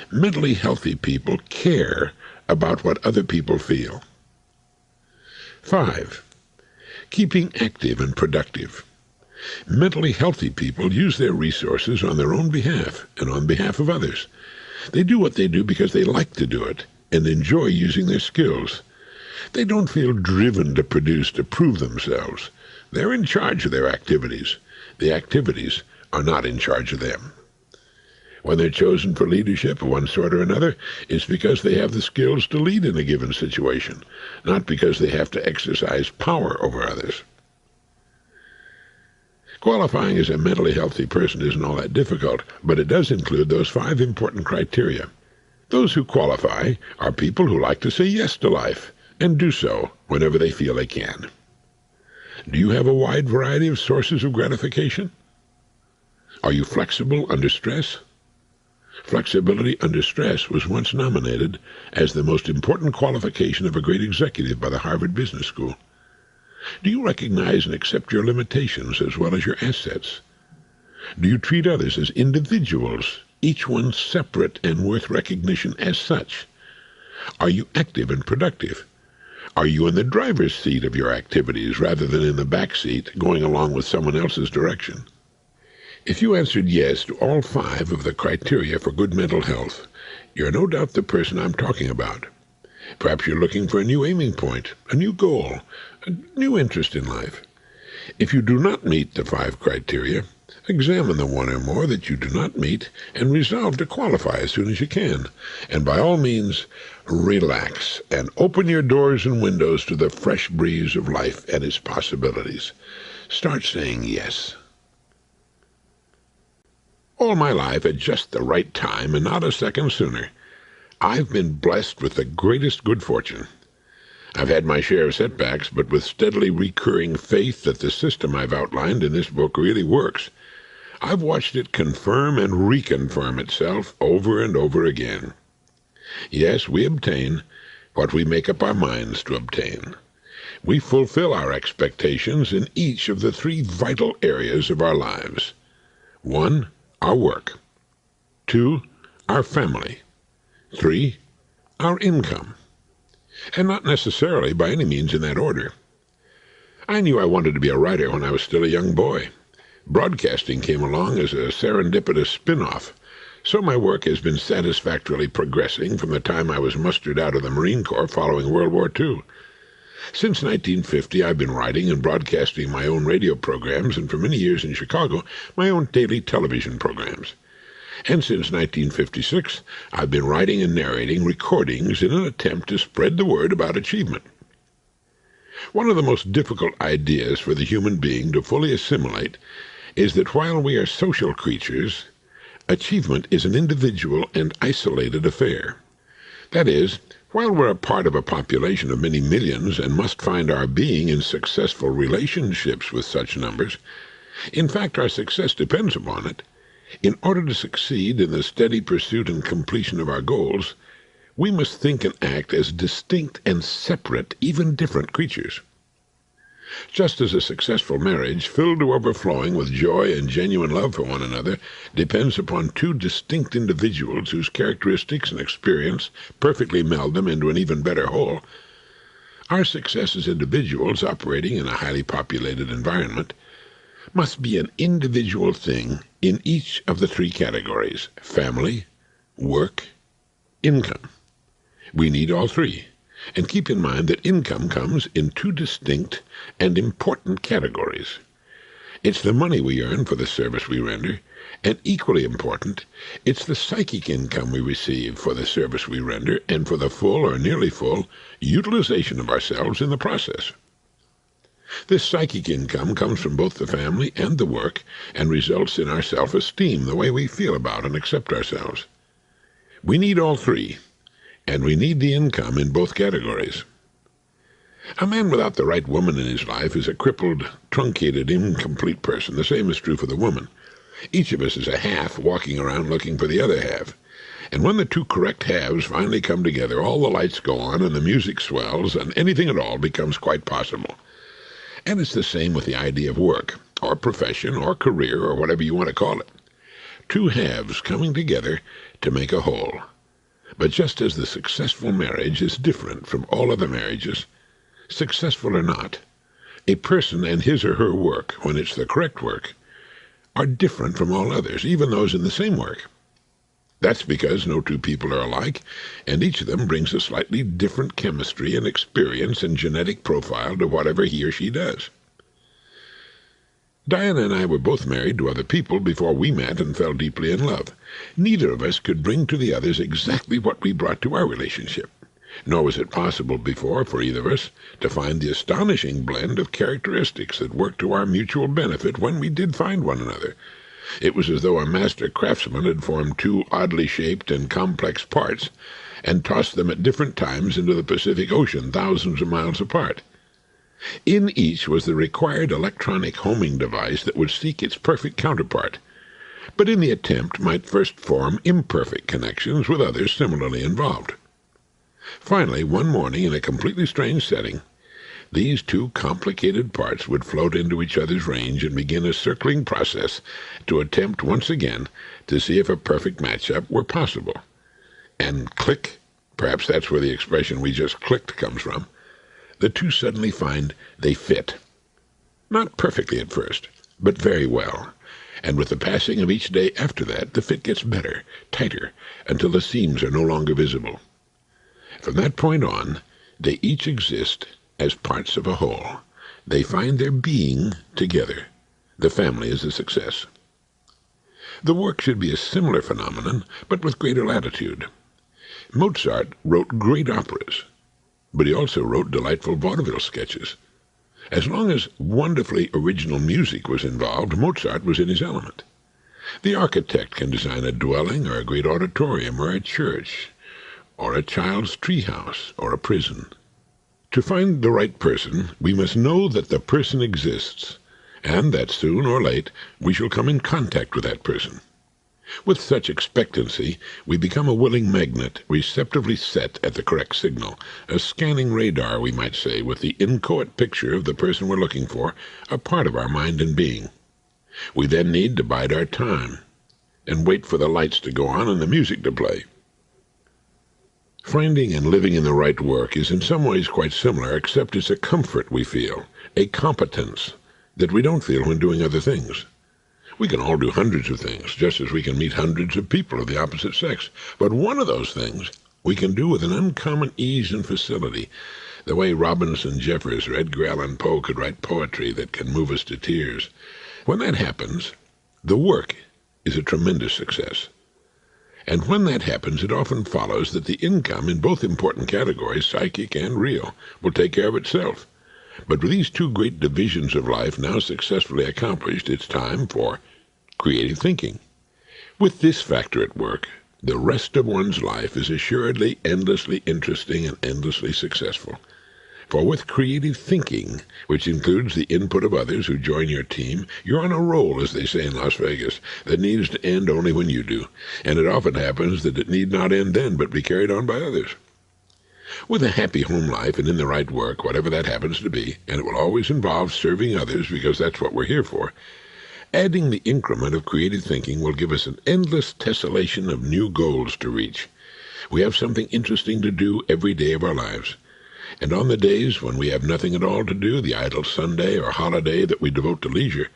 Mentally healthy people care about what other people feel. 5. Keeping active and productive. Mentally healthy people use their resources on their own behalf and on behalf of others. They do what they do because they like to do it and enjoy using their skills. They don't feel driven to produce to prove themselves. They're in charge of their activities. The activities are not in charge of them. When they're chosen for leadership of one sort or another, it's because they have the skills to lead in a given situation, not because they have to exercise power over others. Qualifying as a mentally healthy person isn't all that difficult, but it does include those 5 important criteria. Those who qualify are people who like to say yes to life, and do so whenever they feel they can. Do you have a wide variety of sources of gratification? Are you flexible under stress? Flexibility under stress was once nominated as the most important qualification of a great executive by the Harvard Business School. Do you recognize and accept your limitations as well as your assets? Do you treat others as individuals, each one separate and worth recognition as such? Are you active and productive? Are you in the driver's seat of your activities rather than in the back seat, going along with someone else's direction? If you answered yes to all 5 of the criteria for good mental health, you're no doubt the person I'm talking about. Perhaps you're looking for a new aiming point, a new goal, a new interest in life. If you do not meet the 5 criteria, examine the 1 or more that you do not meet and resolve to qualify as soon as you can. And by all means, relax and open your doors and windows to the fresh breeze of life and its possibilities. Start saying yes. All my life, at just the right time and not a second sooner, I've been blessed with the greatest good fortune. I've had my share of setbacks, but with steadily recurring faith that the system I've outlined in this book really works, I've watched it confirm and reconfirm itself over and over again. Yes, we obtain what we make up our minds to obtain. We fulfill our expectations in each of the 3 vital areas of our lives. 1, our work. 2, our family. 3, our income. And not necessarily by any means in that order. I knew I wanted to be a writer when I was still a young boy. Broadcasting came along as a serendipitous spin-off, so my work has been satisfactorily progressing from the time I was mustered out of the Marine Corps following World War II. Since 1950, I've been writing and broadcasting my own radio programs, and for many years in Chicago, my own daily television programs. And since 1956, I've been writing and narrating recordings in an attempt to spread the word about achievement. One of the most difficult ideas for the human being to fully assimilate is that while we are social creatures, achievement is an individual and isolated affair. That is, while we're a part of a population of many millions and must find our being in successful relationships with such numbers, in fact our success depends upon it. In order to succeed in the steady pursuit and completion of our goals, we must think and act as distinct and separate, even different creatures. Just as a successful marriage, filled to overflowing with joy and genuine love for one another, depends upon 2 distinct individuals whose characteristics and experience perfectly meld them into an even better whole, our success as individuals operating in a highly populated environment must be an individual thing in each of the 3 categories: family, work, income. We need all 3, and keep in mind that income comes in 2 distinct and important categories. It's the money we earn for the service we render, and equally important, it's the psychic income we receive for the service we render and for the full or nearly full utilization of ourselves in the process. This psychic income comes from both the family and the work and results in our self-esteem, the way we feel about and accept ourselves. We need all 3, and we need the income in both categories. A man without the right woman in his life is a crippled, truncated, incomplete person. The same is true for the woman. Each of us is a half walking around looking for the other half. And when the 2 correct halves finally come together, all the lights go on and the music swells and anything at all becomes quite possible. And it's the same with the idea of work, or profession, or career, or whatever you want to call it. 2 halves coming together to make a whole. But just as the successful marriage is different from all other marriages, successful or not, a person and his or her work, when it's the correct work, are different from all others, even those in the same work. That's because no 2 people are alike, and each of them brings a slightly different chemistry and experience and genetic profile to whatever he or she does. Diana and I were both married to other people before we met and fell deeply in love. Neither of us could bring to the others exactly what we brought to our relationship. Nor was it possible before for either of us to find the astonishing blend of characteristics that worked to our mutual benefit when we did find one another. It was as though a master craftsman had formed two oddly shaped and complex parts and tossed them at different times into the Pacific Ocean, thousands of miles apart. In each was the required electronic homing device that would seek its perfect counterpart, but in the attempt might first form imperfect connections with others similarly involved. Finally, one morning in a completely strange setting, these two complicated parts would float into each other's range and begin a circling process to attempt once again to see if a perfect match-up were possible. And click, perhaps that's where the expression "we just clicked" comes from, the two suddenly find they fit. Not perfectly at first, but very well. And with the passing of each day after that, the fit gets better, tighter, until the seams are no longer visible. From that point on, they each exist as parts of a whole. They find their being together. The family is a success. The work should be a similar phenomenon, but with greater latitude. Mozart wrote great operas, but he also wrote delightful vaudeville sketches. As long as wonderfully original music was involved, Mozart was in his element. The architect can design a dwelling or a great auditorium or a church, or a child's treehouse or a prison. To find the right person, we must know that the person exists, and that soon or late we shall come in contact with that person. With such expectancy, we become a willing magnet, receptively set at the correct signal, a scanning radar, we might say, with the inchoate picture of the person we're looking for, a part of our mind and being. We then need to bide our time, and wait for the lights to go on and the music to play. Finding and living in the right work is in some ways quite similar, except it's a comfort we feel, a competence that we don't feel when doing other things. We can all do hundreds of things, just as we can meet hundreds of people of the opposite sex. But one of those things we can do with an uncommon ease and facility, the way Robinson Jeffers or Edgar Allan Poe could write poetry that can move us to tears. When that happens, the work is a tremendous success. And when that happens, it often follows that the income in both important categories, psychic and real, will take care of itself. But with these two great divisions of life now successfully accomplished, it's time for creative thinking. With this factor at work, the rest of one's life is assuredly endlessly interesting and endlessly successful. For with creative thinking, which includes the input of others who join your team, you're on a roll, as they say in Las Vegas, that needs to end only when you do. And it often happens that it need not end then, but be carried on by others. With a happy home life and in the right work, whatever that happens to be, and it will always involve serving others because that's what we're here for, adding the increment of creative thinking will give us an endless tessellation of new goals to reach. We have something interesting to do every day of our lives. And on the days when we have nothing at all to do, the idle Sunday or holiday that we devote to leisure,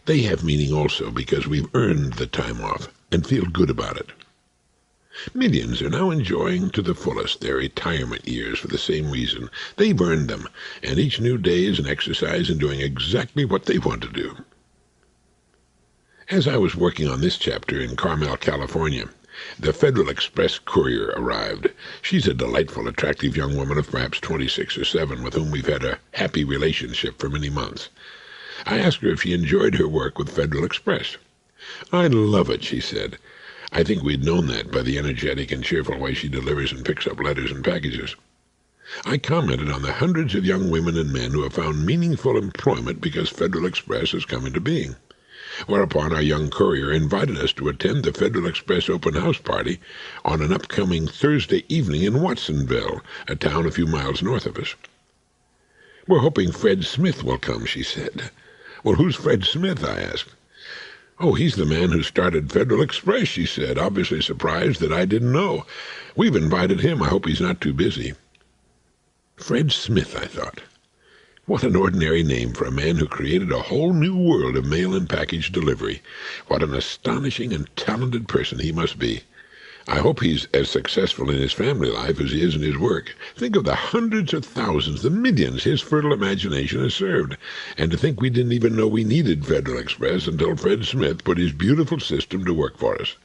they have meaning also because we've earned the time off and feel good about it. Millions are now enjoying to the fullest their retirement years for the same reason. They've earned them, and each new day is an exercise in doing exactly what they want to do. As I was working on this chapter in Carmel, California, the Federal Express courier arrived. She's a delightful, attractive young woman of perhaps 26 or 7 with whom we've had a happy relationship for many months. I asked her if she enjoyed her work with Federal Express. "I love it," she said. I think we'd known that by the energetic and cheerful way she delivers and picks up letters and packages. I commented on the hundreds of young women and men who have found meaningful employment because Federal Express has come into being. Whereupon our young courier invited us to attend the Federal Express open house party on an upcoming Thursday evening in Watsonville, a town a few miles north of us. "We're hoping Fred Smith will come," she said. "Well, who's Fred Smith?" I asked. "Oh, he's the man who started Federal Express," she said, obviously surprised that I didn't know. "We've invited him. I hope he's not too busy." Fred Smith, I thought. What an ordinary name for a man who created a whole new world of mail and package delivery. What an astonishing and talented person he must be. I hope he's as successful in his family life as he is in his work. Think of the hundreds of thousands, the millions his fertile imagination has served. And to think we didn't even know we needed Federal Express until Fred Smith put his beautiful system to work for us.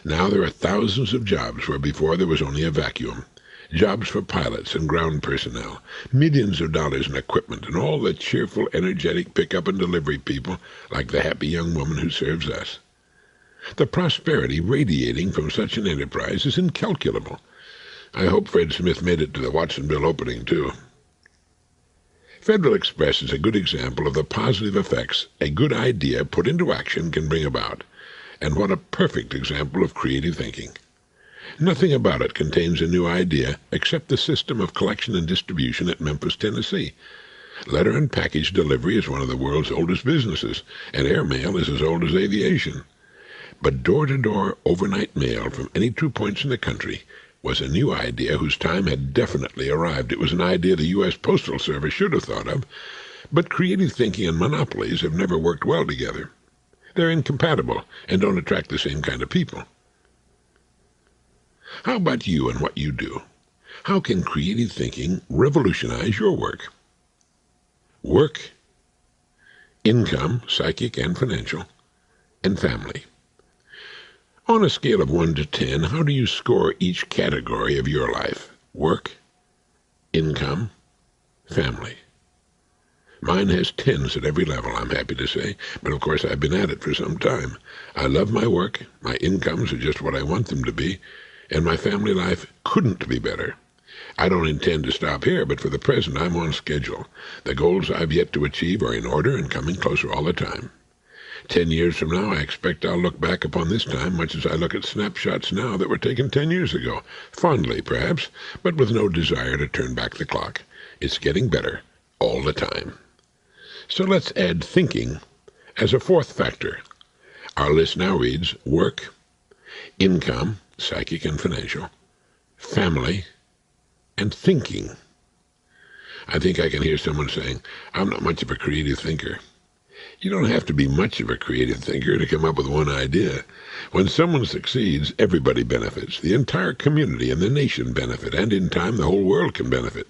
Now there are thousands of jobs where before there was only a vacuum. jobs for pilots and ground personnel, millions of dollars in equipment, and all the cheerful, energetic pickup and delivery people like the happy young woman who serves us. The prosperity radiating from such an enterprise is incalculable. I hope Fred Smith made it to the Watsonville opening, too. Federal Express is a good example of the positive effects a good idea put into action can bring about, and what a perfect example of creative thinking. Nothing about it contains a new idea except the system of collection and distribution at Memphis, Tennessee. Letter and package delivery is one of the world's oldest businesses, and airmail is as old as aviation. But door-to-door overnight mail from any 2 points in the country was a new idea whose time had definitely arrived. It was an idea the U.S. Postal Service should have thought of, but creative thinking and monopolies have never worked well together. They're incompatible and don't attract the same kind of people. How about you and what you do? How can creative thinking revolutionize your work? Work, income, psychic and financial, and family. On a scale of 1 to 10, how do you score each category of your life? Work, income, family. Mine has 10s at every level, I'm happy to say, but of course I've been at it for some time. I love my work, my incomes are just what I want them to be, and my family life couldn't be better. I don't intend to stop here, but for the present I'm on schedule. The goals I've yet to achieve are in order and coming closer all the time. 10 years from now, I expect I'll look back upon this time much as I look at snapshots now that were taken 10 years ago. Fondly, perhaps, but with no desire to turn back the clock. It's getting better all the time. So let's add thinking as a fourth factor. Our list now reads work, income, psychic and financial, family, and thinking. I think I can hear someone saying, I'm not much of a creative thinker. You don't have to be much of a creative thinker to come up with one idea. When someone succeeds, everybody benefits. The entire community and the nation benefit, and in time the whole world can benefit.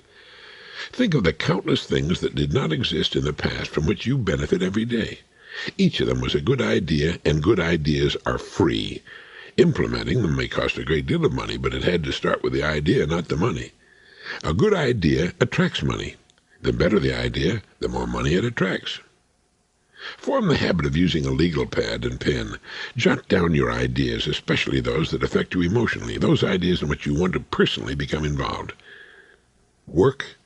Think of the countless things that did not exist in the past from which you benefit every day. Each of them was a good idea, and good ideas are free. Implementing them may cost a great deal of money, but it had to start with the idea, not the money. A good idea attracts money. The better the idea, the more money it attracts. Form the habit of using a legal pad and pen. Jot down your ideas, especially those that affect you emotionally, those ideas in which you want to personally become involved. Work,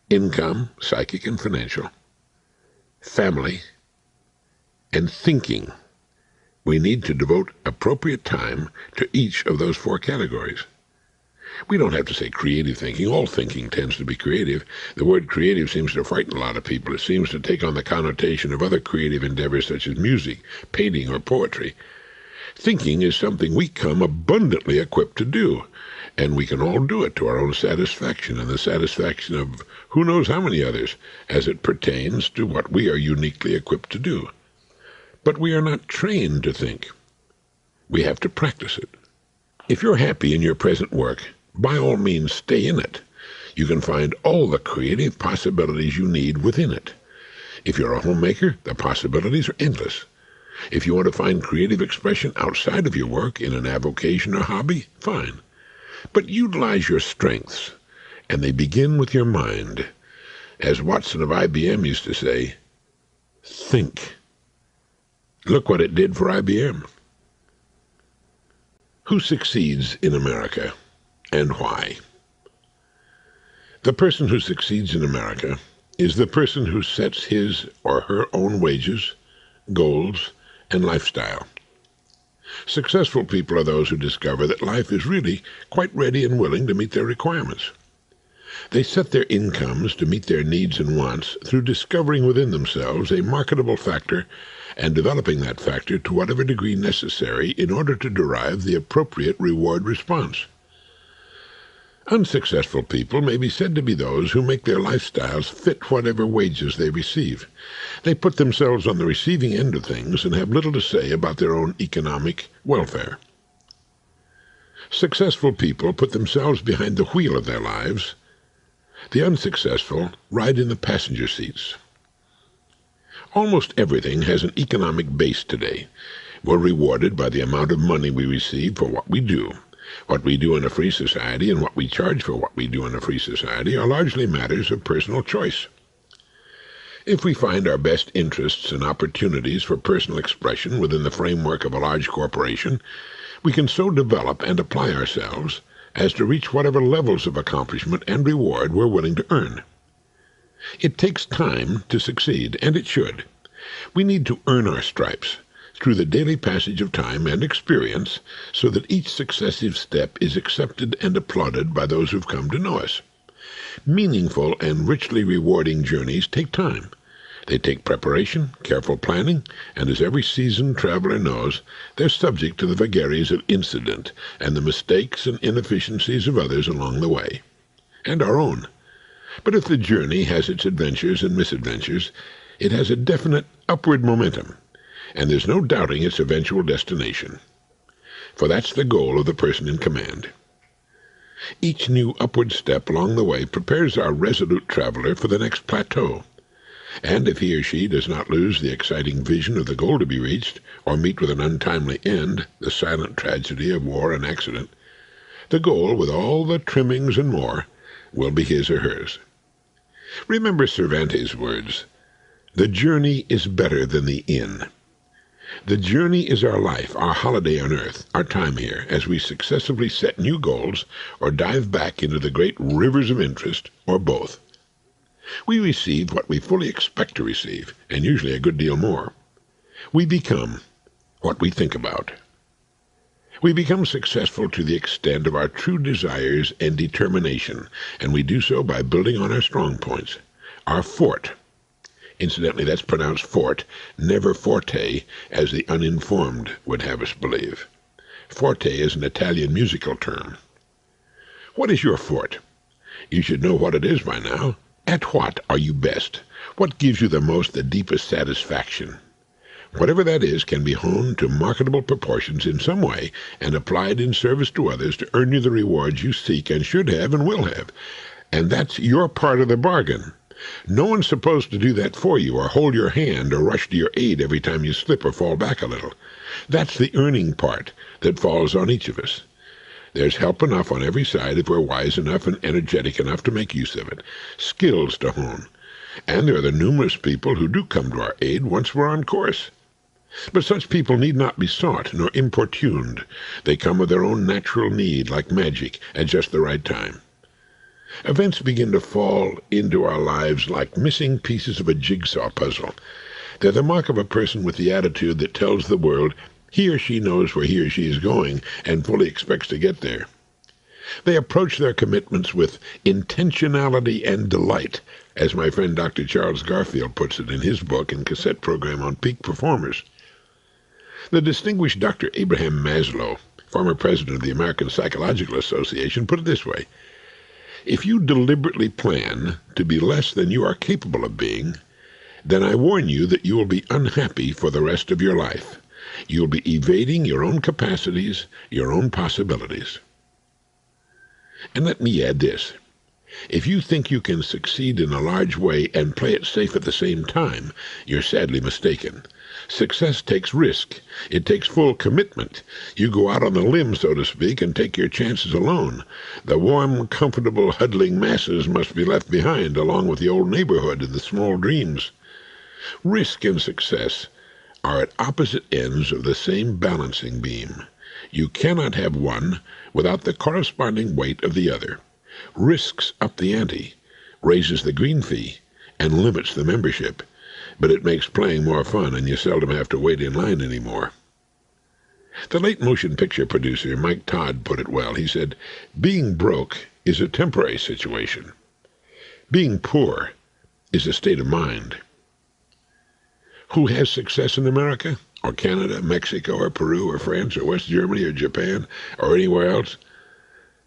income, psychic and financial, family, and thinking. We need to devote appropriate time to each of those 4 categories. We don't have to say creative thinking. All thinking tends to be creative. The word creative seems to frighten a lot of people. It seems to take on the connotation of other creative endeavors such as music, painting, or poetry. Thinking is something we come abundantly equipped to do, and we can all do it to our own satisfaction and the satisfaction of who knows how many others, as it pertains to what we are uniquely equipped to do. But we are not trained to think. We have to practice it. If you're happy in your present work, by all means stay in it. You can find all the creative possibilities you need within it. If you're a homemaker, the possibilities are endless. If you want to find creative expression outside of your work in an avocation or hobby, fine. But utilize your strengths, and they begin with your mind. As Watson of IBM used to say, think. Look what it did for IBM. Who succeeds in America, and why? The person who succeeds in America is the person who sets his or her own wages, goals, and lifestyle. Successful people are those who discover that life is really quite ready and willing to meet their requirements. They set their incomes to meet their needs and wants through discovering within themselves a marketable factor and developing that factor to whatever degree necessary in order to derive the appropriate reward response. Unsuccessful people may be said to be those who make their lifestyles fit whatever wages they receive. They put themselves on the receiving end of things and have little to say about their own economic welfare. Successful people put themselves behind the wheel of their lives. The unsuccessful ride in the passenger seats. Almost everything has an economic base today. We're rewarded by the amount of money we receive for what we do. What we do in a free society and what we charge for what we do in a free society are largely matters of personal choice. If we find our best interests and opportunities for personal expression within the framework of a large corporation, we can so develop and apply ourselves as to reach whatever levels of accomplishment and reward we're willing to earn. It takes time to succeed, and it should. We need to earn our stripes through the daily passage of time and experience so that each successive step is accepted and applauded by those who've come to know us. Meaningful and richly rewarding journeys take time. They take preparation, careful planning, and as every seasoned traveler knows, they're subject to the vagaries of incident and the mistakes and inefficiencies of others along the way, and our own. But if the journey has its adventures and misadventures, it has a definite upward momentum, and there's no doubting its eventual destination. For that's the goal of the person in command. Each new upward step along the way prepares our resolute traveler for the next plateau. And if he or she does not lose the exciting vision of the goal to be reached, or meet with an untimely end, the silent tragedy of war and accident, the goal, with all the trimmings and more, will be his or hers. Remember Cervantes' words, "The journey is better than the inn." The journey is our life, our holiday on earth, our time here, as we successively set new goals or dive back into the great rivers of interest, or both. We receive what we fully expect to receive, and usually a good deal more. We become what we think about. We become successful to the extent of our true desires and determination, and we do so by building on our strong points, our fort. Incidentally, that's pronounced fort, never forte, as the uninformed would have us believe. Forte is an Italian musical term. What is your fort? You should know what it is by now. At what are you best? What gives you the deepest satisfaction? Whatever that is can be honed to marketable proportions in some way and applied in service to others to earn you the rewards you seek and should have and will have. And that's your part of the bargain. No one's supposed to do that for you or hold your hand or rush to your aid every time you slip or fall back a little. That's the earning part that falls on each of us. There's help enough on every side if we're wise enough and energetic enough to make use of it, skills to hone. And there are the numerous people who do come to our aid once we're on course. But such people need not be sought nor importuned. They come of their own natural need, like magic, at just the right time. Events begin to fall into our lives like missing pieces of a jigsaw puzzle. They're the mark of a person with the attitude that tells the world he or she knows where he or she is going and fully expects to get there. They approach their commitments with intentionality and delight, as my friend Dr. Charles Garfield puts it in his book and cassette program on peak performers. The distinguished Dr. Abraham Maslow, former president of the American Psychological Association, put it this way: if you deliberately plan to be less than you are capable of being, then I warn you that you will be unhappy for the rest of your life. You'll be evading your own capacities, your own possibilities. And let me add this. If you think you can succeed in a large way and play it safe at the same time, you're sadly mistaken. Success takes risk. It takes full commitment. You go out on the limb, so to speak, and take your chances alone. The warm, comfortable, huddling masses must be left behind, along with the old neighborhood and the small dreams. Risk and success are at opposite ends of the same balancing beam. You cannot have one without the corresponding weight of the other. Risks up the ante, raises the green fee, and limits the membership, but it makes playing more fun and you seldom have to wait in line anymore. The late motion picture producer Mike Todd put it well. He said, "Being broke is a temporary situation. Being poor is a state of mind." Who has success in America, or Canada, Mexico, or Peru, or France, or West Germany, or Japan, or anywhere else?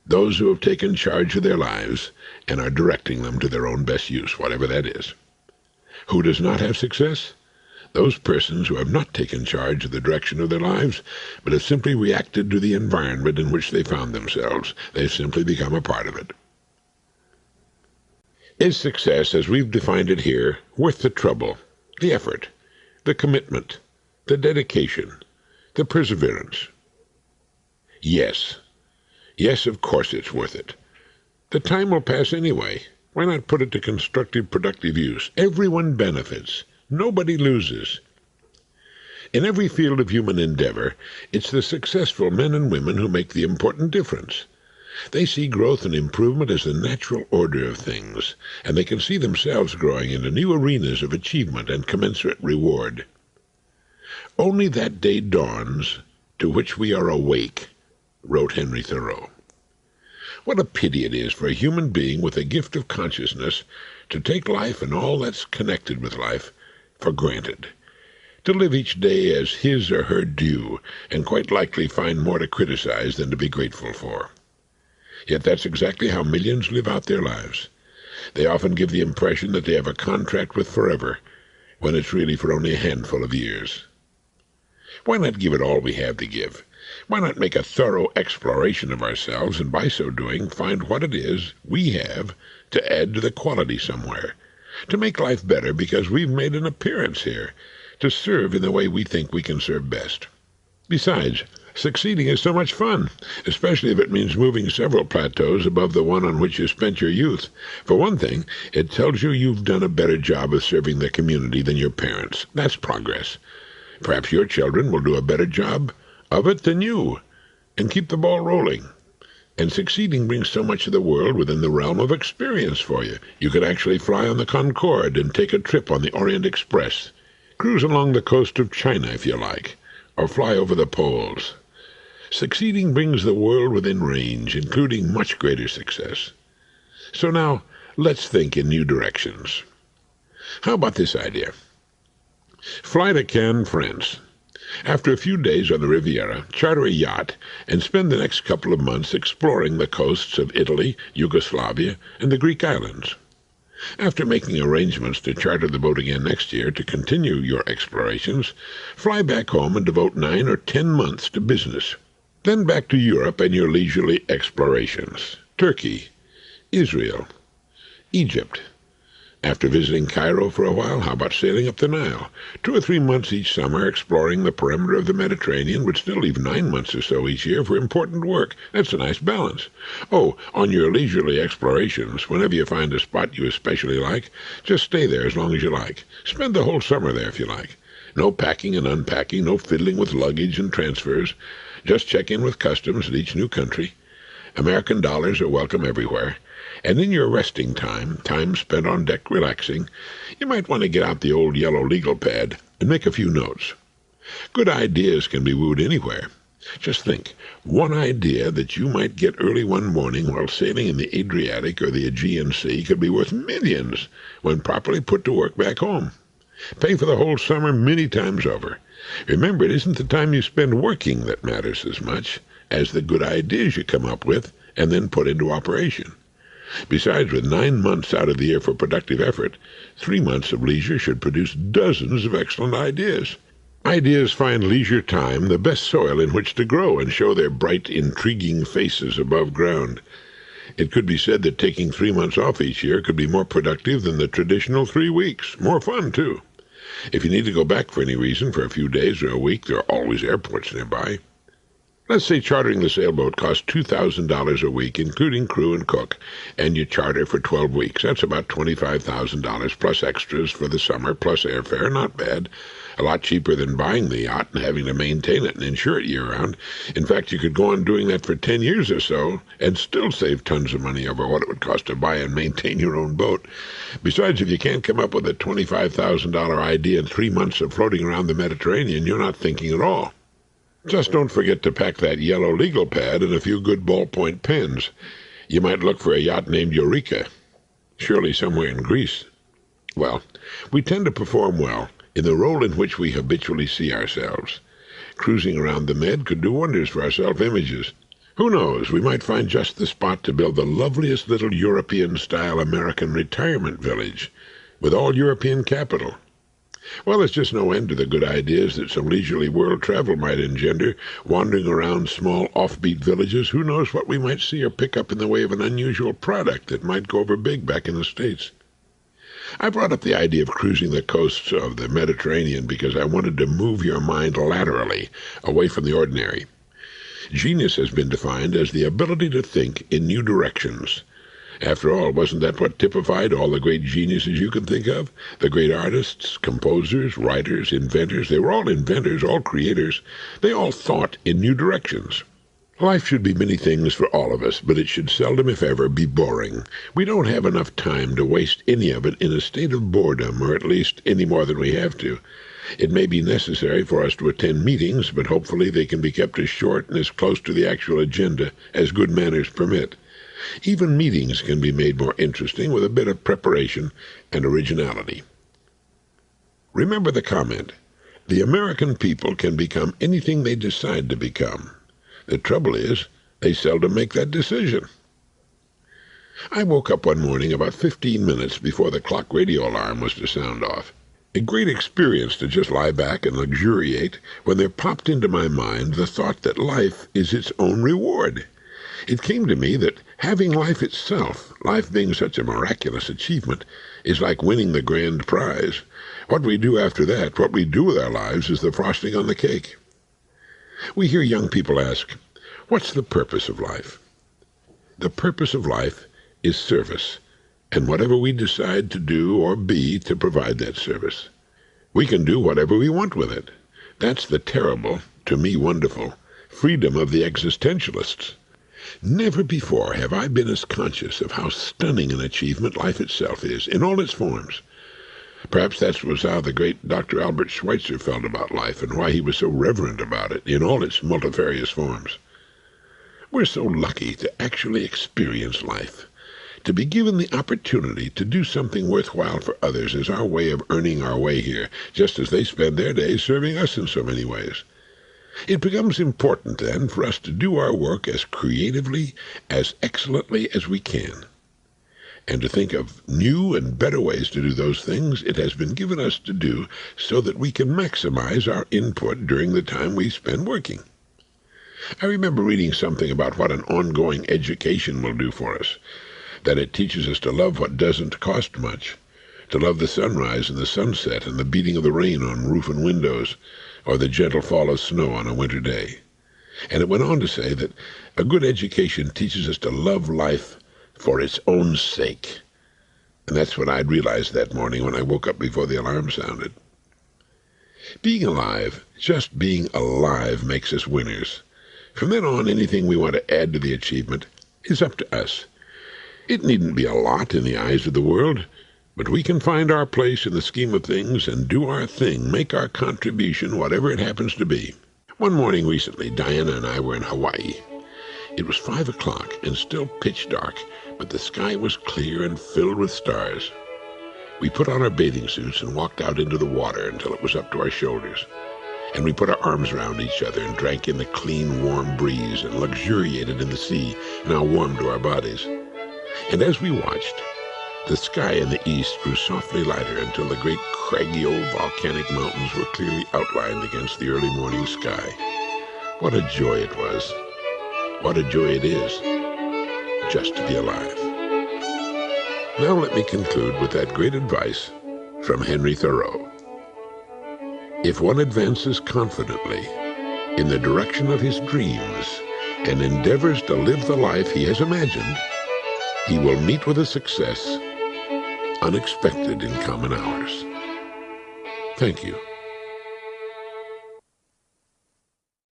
Those who have taken charge of their lives and are directing them to their own best use, whatever that is. Who does not have success? Those persons who have not taken charge of the direction of their lives, but have simply reacted to the environment in which they found themselves. They've simply become a part of it. Is success, as we've defined it here, worth the trouble, the effort, the commitment, the dedication, the perseverance? Yes. Yes, of course it's worth it. The time will pass anyway. Why not put it to constructive, productive use? Everyone benefits. Nobody loses. In every field of human endeavor, it's the successful men and women who make the important difference. They see growth and improvement as the natural order of things, and they can see themselves growing into new arenas of achievement and commensurate reward. Only that day dawns to which we are awake, wrote Henry Thoreau. What a pity it is for a human being with a gift of consciousness to take life and all that's connected with life for granted, to live each day as his or her due, and quite likely find more to criticize than to be grateful for. Yet that's exactly how millions live out their lives. They often give the impression that they have a contract with forever, when it's really for only a handful of years. Why not give it all we have to give? Why not make a thorough exploration of ourselves, and by so doing find what it is we have to add to the quality somewhere, to make life better because we've made an appearance here, to serve in the way we think we can serve best. Besides, succeeding is so much fun, especially if it means moving several plateaus above the one on which you spent your youth. For one thing, it tells you you've done a better job of serving the community than your parents. That's progress. Perhaps your children will do a better job of it than you, and keep the ball rolling. And succeeding brings so much of the world within the realm of experience for you. You could actually fly on the Concorde and take a trip on the Orient Express, cruise along the coast of China if you like, or fly over the poles. Succeeding brings the world within range, including much greater success. So now, let's think in new directions. How about this idea? Fly to Cannes, France. After a few days on the Riviera, charter a yacht and spend the next couple of months exploring the coasts of Italy, Yugoslavia, and the Greek islands. After making arrangements to charter the boat again next year to continue your explorations, fly back home and devote 9 or 10 months to business. Then back to Europe and your leisurely explorations. Turkey, Israel, Egypt. After visiting Cairo for a while, how about sailing up the Nile? 2 or 3 months each summer exploring the perimeter of the Mediterranean would still leave 9 months or so each year for important work. That's a nice balance. Oh, on your leisurely explorations, whenever you find a spot you especially like, just stay there as long as you like. Spend the whole summer there if you like. No packing and unpacking, no fiddling with luggage and transfers. Just check in with customs at each new country. American dollars are welcome everywhere. And in your resting time spent on deck relaxing, you might want to get out the old yellow legal pad and make a few notes. Good ideas can be wooed anywhere. Just think, one idea that you might get early one morning while sailing in the Adriatic or the Aegean Sea could be worth millions when properly put to work back home. Pay for the whole summer many times over. Remember, it isn't the time you spend working that matters as much as the good ideas you come up with and then put into operation. Besides, with 9 months out of the year for productive effort, 3 months of leisure should produce dozens of excellent ideas. Ideas find leisure time the best soil in which to grow and show their bright, intriguing faces above ground. It could be said that taking 3 months off each year could be more productive than the traditional 3 weeks. More fun, too. If you need to go back for any reason for a few days or a week, there are always airports nearby. Let's say chartering the sailboat costs $2,000 a week, including crew and cook, and you charter for 12 weeks. That's about $25,000 plus extras for the summer, plus airfare. Not bad. A lot cheaper than buying the yacht and having to maintain it and insure it year-round. In fact, you could go on doing that for 10 years or so and still save tons of money over what it would cost to buy and maintain your own boat. Besides, if you can't come up with a $25,000 idea in 3 months of floating around the Mediterranean, you're not thinking at all. Just don't forget to pack that yellow legal pad and a few good ballpoint pens. You might look for a yacht named Eureka, surely somewhere in Greece. Well, we tend to perform well in the role in which we habitually see ourselves. Cruising around the Med could do wonders for our self-images. Who knows, we might find just the spot to build the loveliest little European-style American retirement village, with all European capital. Well, there's just no end to the good ideas that some leisurely world travel might engender. Wandering around small offbeat villages, who knows what we might see or pick up in the way of an unusual product that might go over big back in the States. I brought up the idea of cruising the coasts of the Mediterranean because I wanted to move your mind laterally, away from the ordinary. Genius has been defined as the ability to think in new directions. After all, wasn't that what typified all the great geniuses you can think of? The great artists, composers, writers, inventors, they were all inventors, all creators. They all thought in new directions. Life should be many things for all of us, but it should seldom, if ever, be boring. We don't have enough time to waste any of it in a state of boredom, or at least any more than we have to. It may be necessary for us to attend meetings, but hopefully they can be kept as short and as close to the actual agenda as good manners permit. Even meetings can be made more interesting with a bit of preparation and originality. Remember the comment, the American people can become anything they decide to become. The trouble is, they seldom make that decision. I woke up one morning about 15 minutes before the clock radio alarm was to sound off. A great experience to just lie back and luxuriate when there popped into my mind the thought that life is its own reward. It came to me that having life itself, life being such a miraculous achievement, is like winning the grand prize. What we do after that, what we do with our lives, is the frosting on the cake. We hear young people ask, what's the purpose of life? The purpose of life is service, and whatever we decide to do or be to provide that service. We can do whatever we want with it. That's the terrible, to me wonderful, freedom of the existentialists. Never before have I been as conscious of how stunning an achievement life itself is, in all its forms. Perhaps that was how the great Dr. Albert Schweitzer felt about life, and why he was so reverent about it, in all its multifarious forms. We're so lucky to actually experience life. To be given the opportunity to do something worthwhile for others is our way of earning our way here, just as they spend their days serving us in so many ways. It becomes important, then, for us to do our work as creatively, as excellently as we can. And to think of new and better ways to do those things it has been given us to do so that we can maximize our input during the time we spend working. I remember reading something about what an ongoing education will do for us, that it teaches us to love what doesn't cost much, to love the sunrise and the sunset and the beating of the rain on roof and windows, or the gentle fall of snow on a winter day. And it went on to say that a good education teaches us to love life for its own sake. And that's what I'd realized that morning when I woke up before the alarm sounded. Being alive, just being alive, makes us winners. From then on, anything we want to add to the achievement is up to us. It needn't be a lot in the eyes of the world, but we can find our place in the scheme of things and do our thing, make our contribution, whatever it happens to be. One morning recently, Diana and I were in Hawaii. It was 5 o'clock and still pitch dark, but the sky was clear and filled with stars. We put on our bathing suits and walked out into the water until it was up to our shoulders. And we put our arms around each other and drank in the clean, warm breeze and luxuriated in the sea, now warm to our bodies. And as we watched, the sky in the east grew softly lighter until the great craggy old volcanic mountains were clearly outlined against the early morning sky. What a joy it was. What a joy it is, just to be alive. Now let me conclude with that great advice from Henry Thoreau. If one advances confidently in the direction of his dreams and endeavors to live the life he has imagined, he will meet with a success unexpected in common hours. Thank you.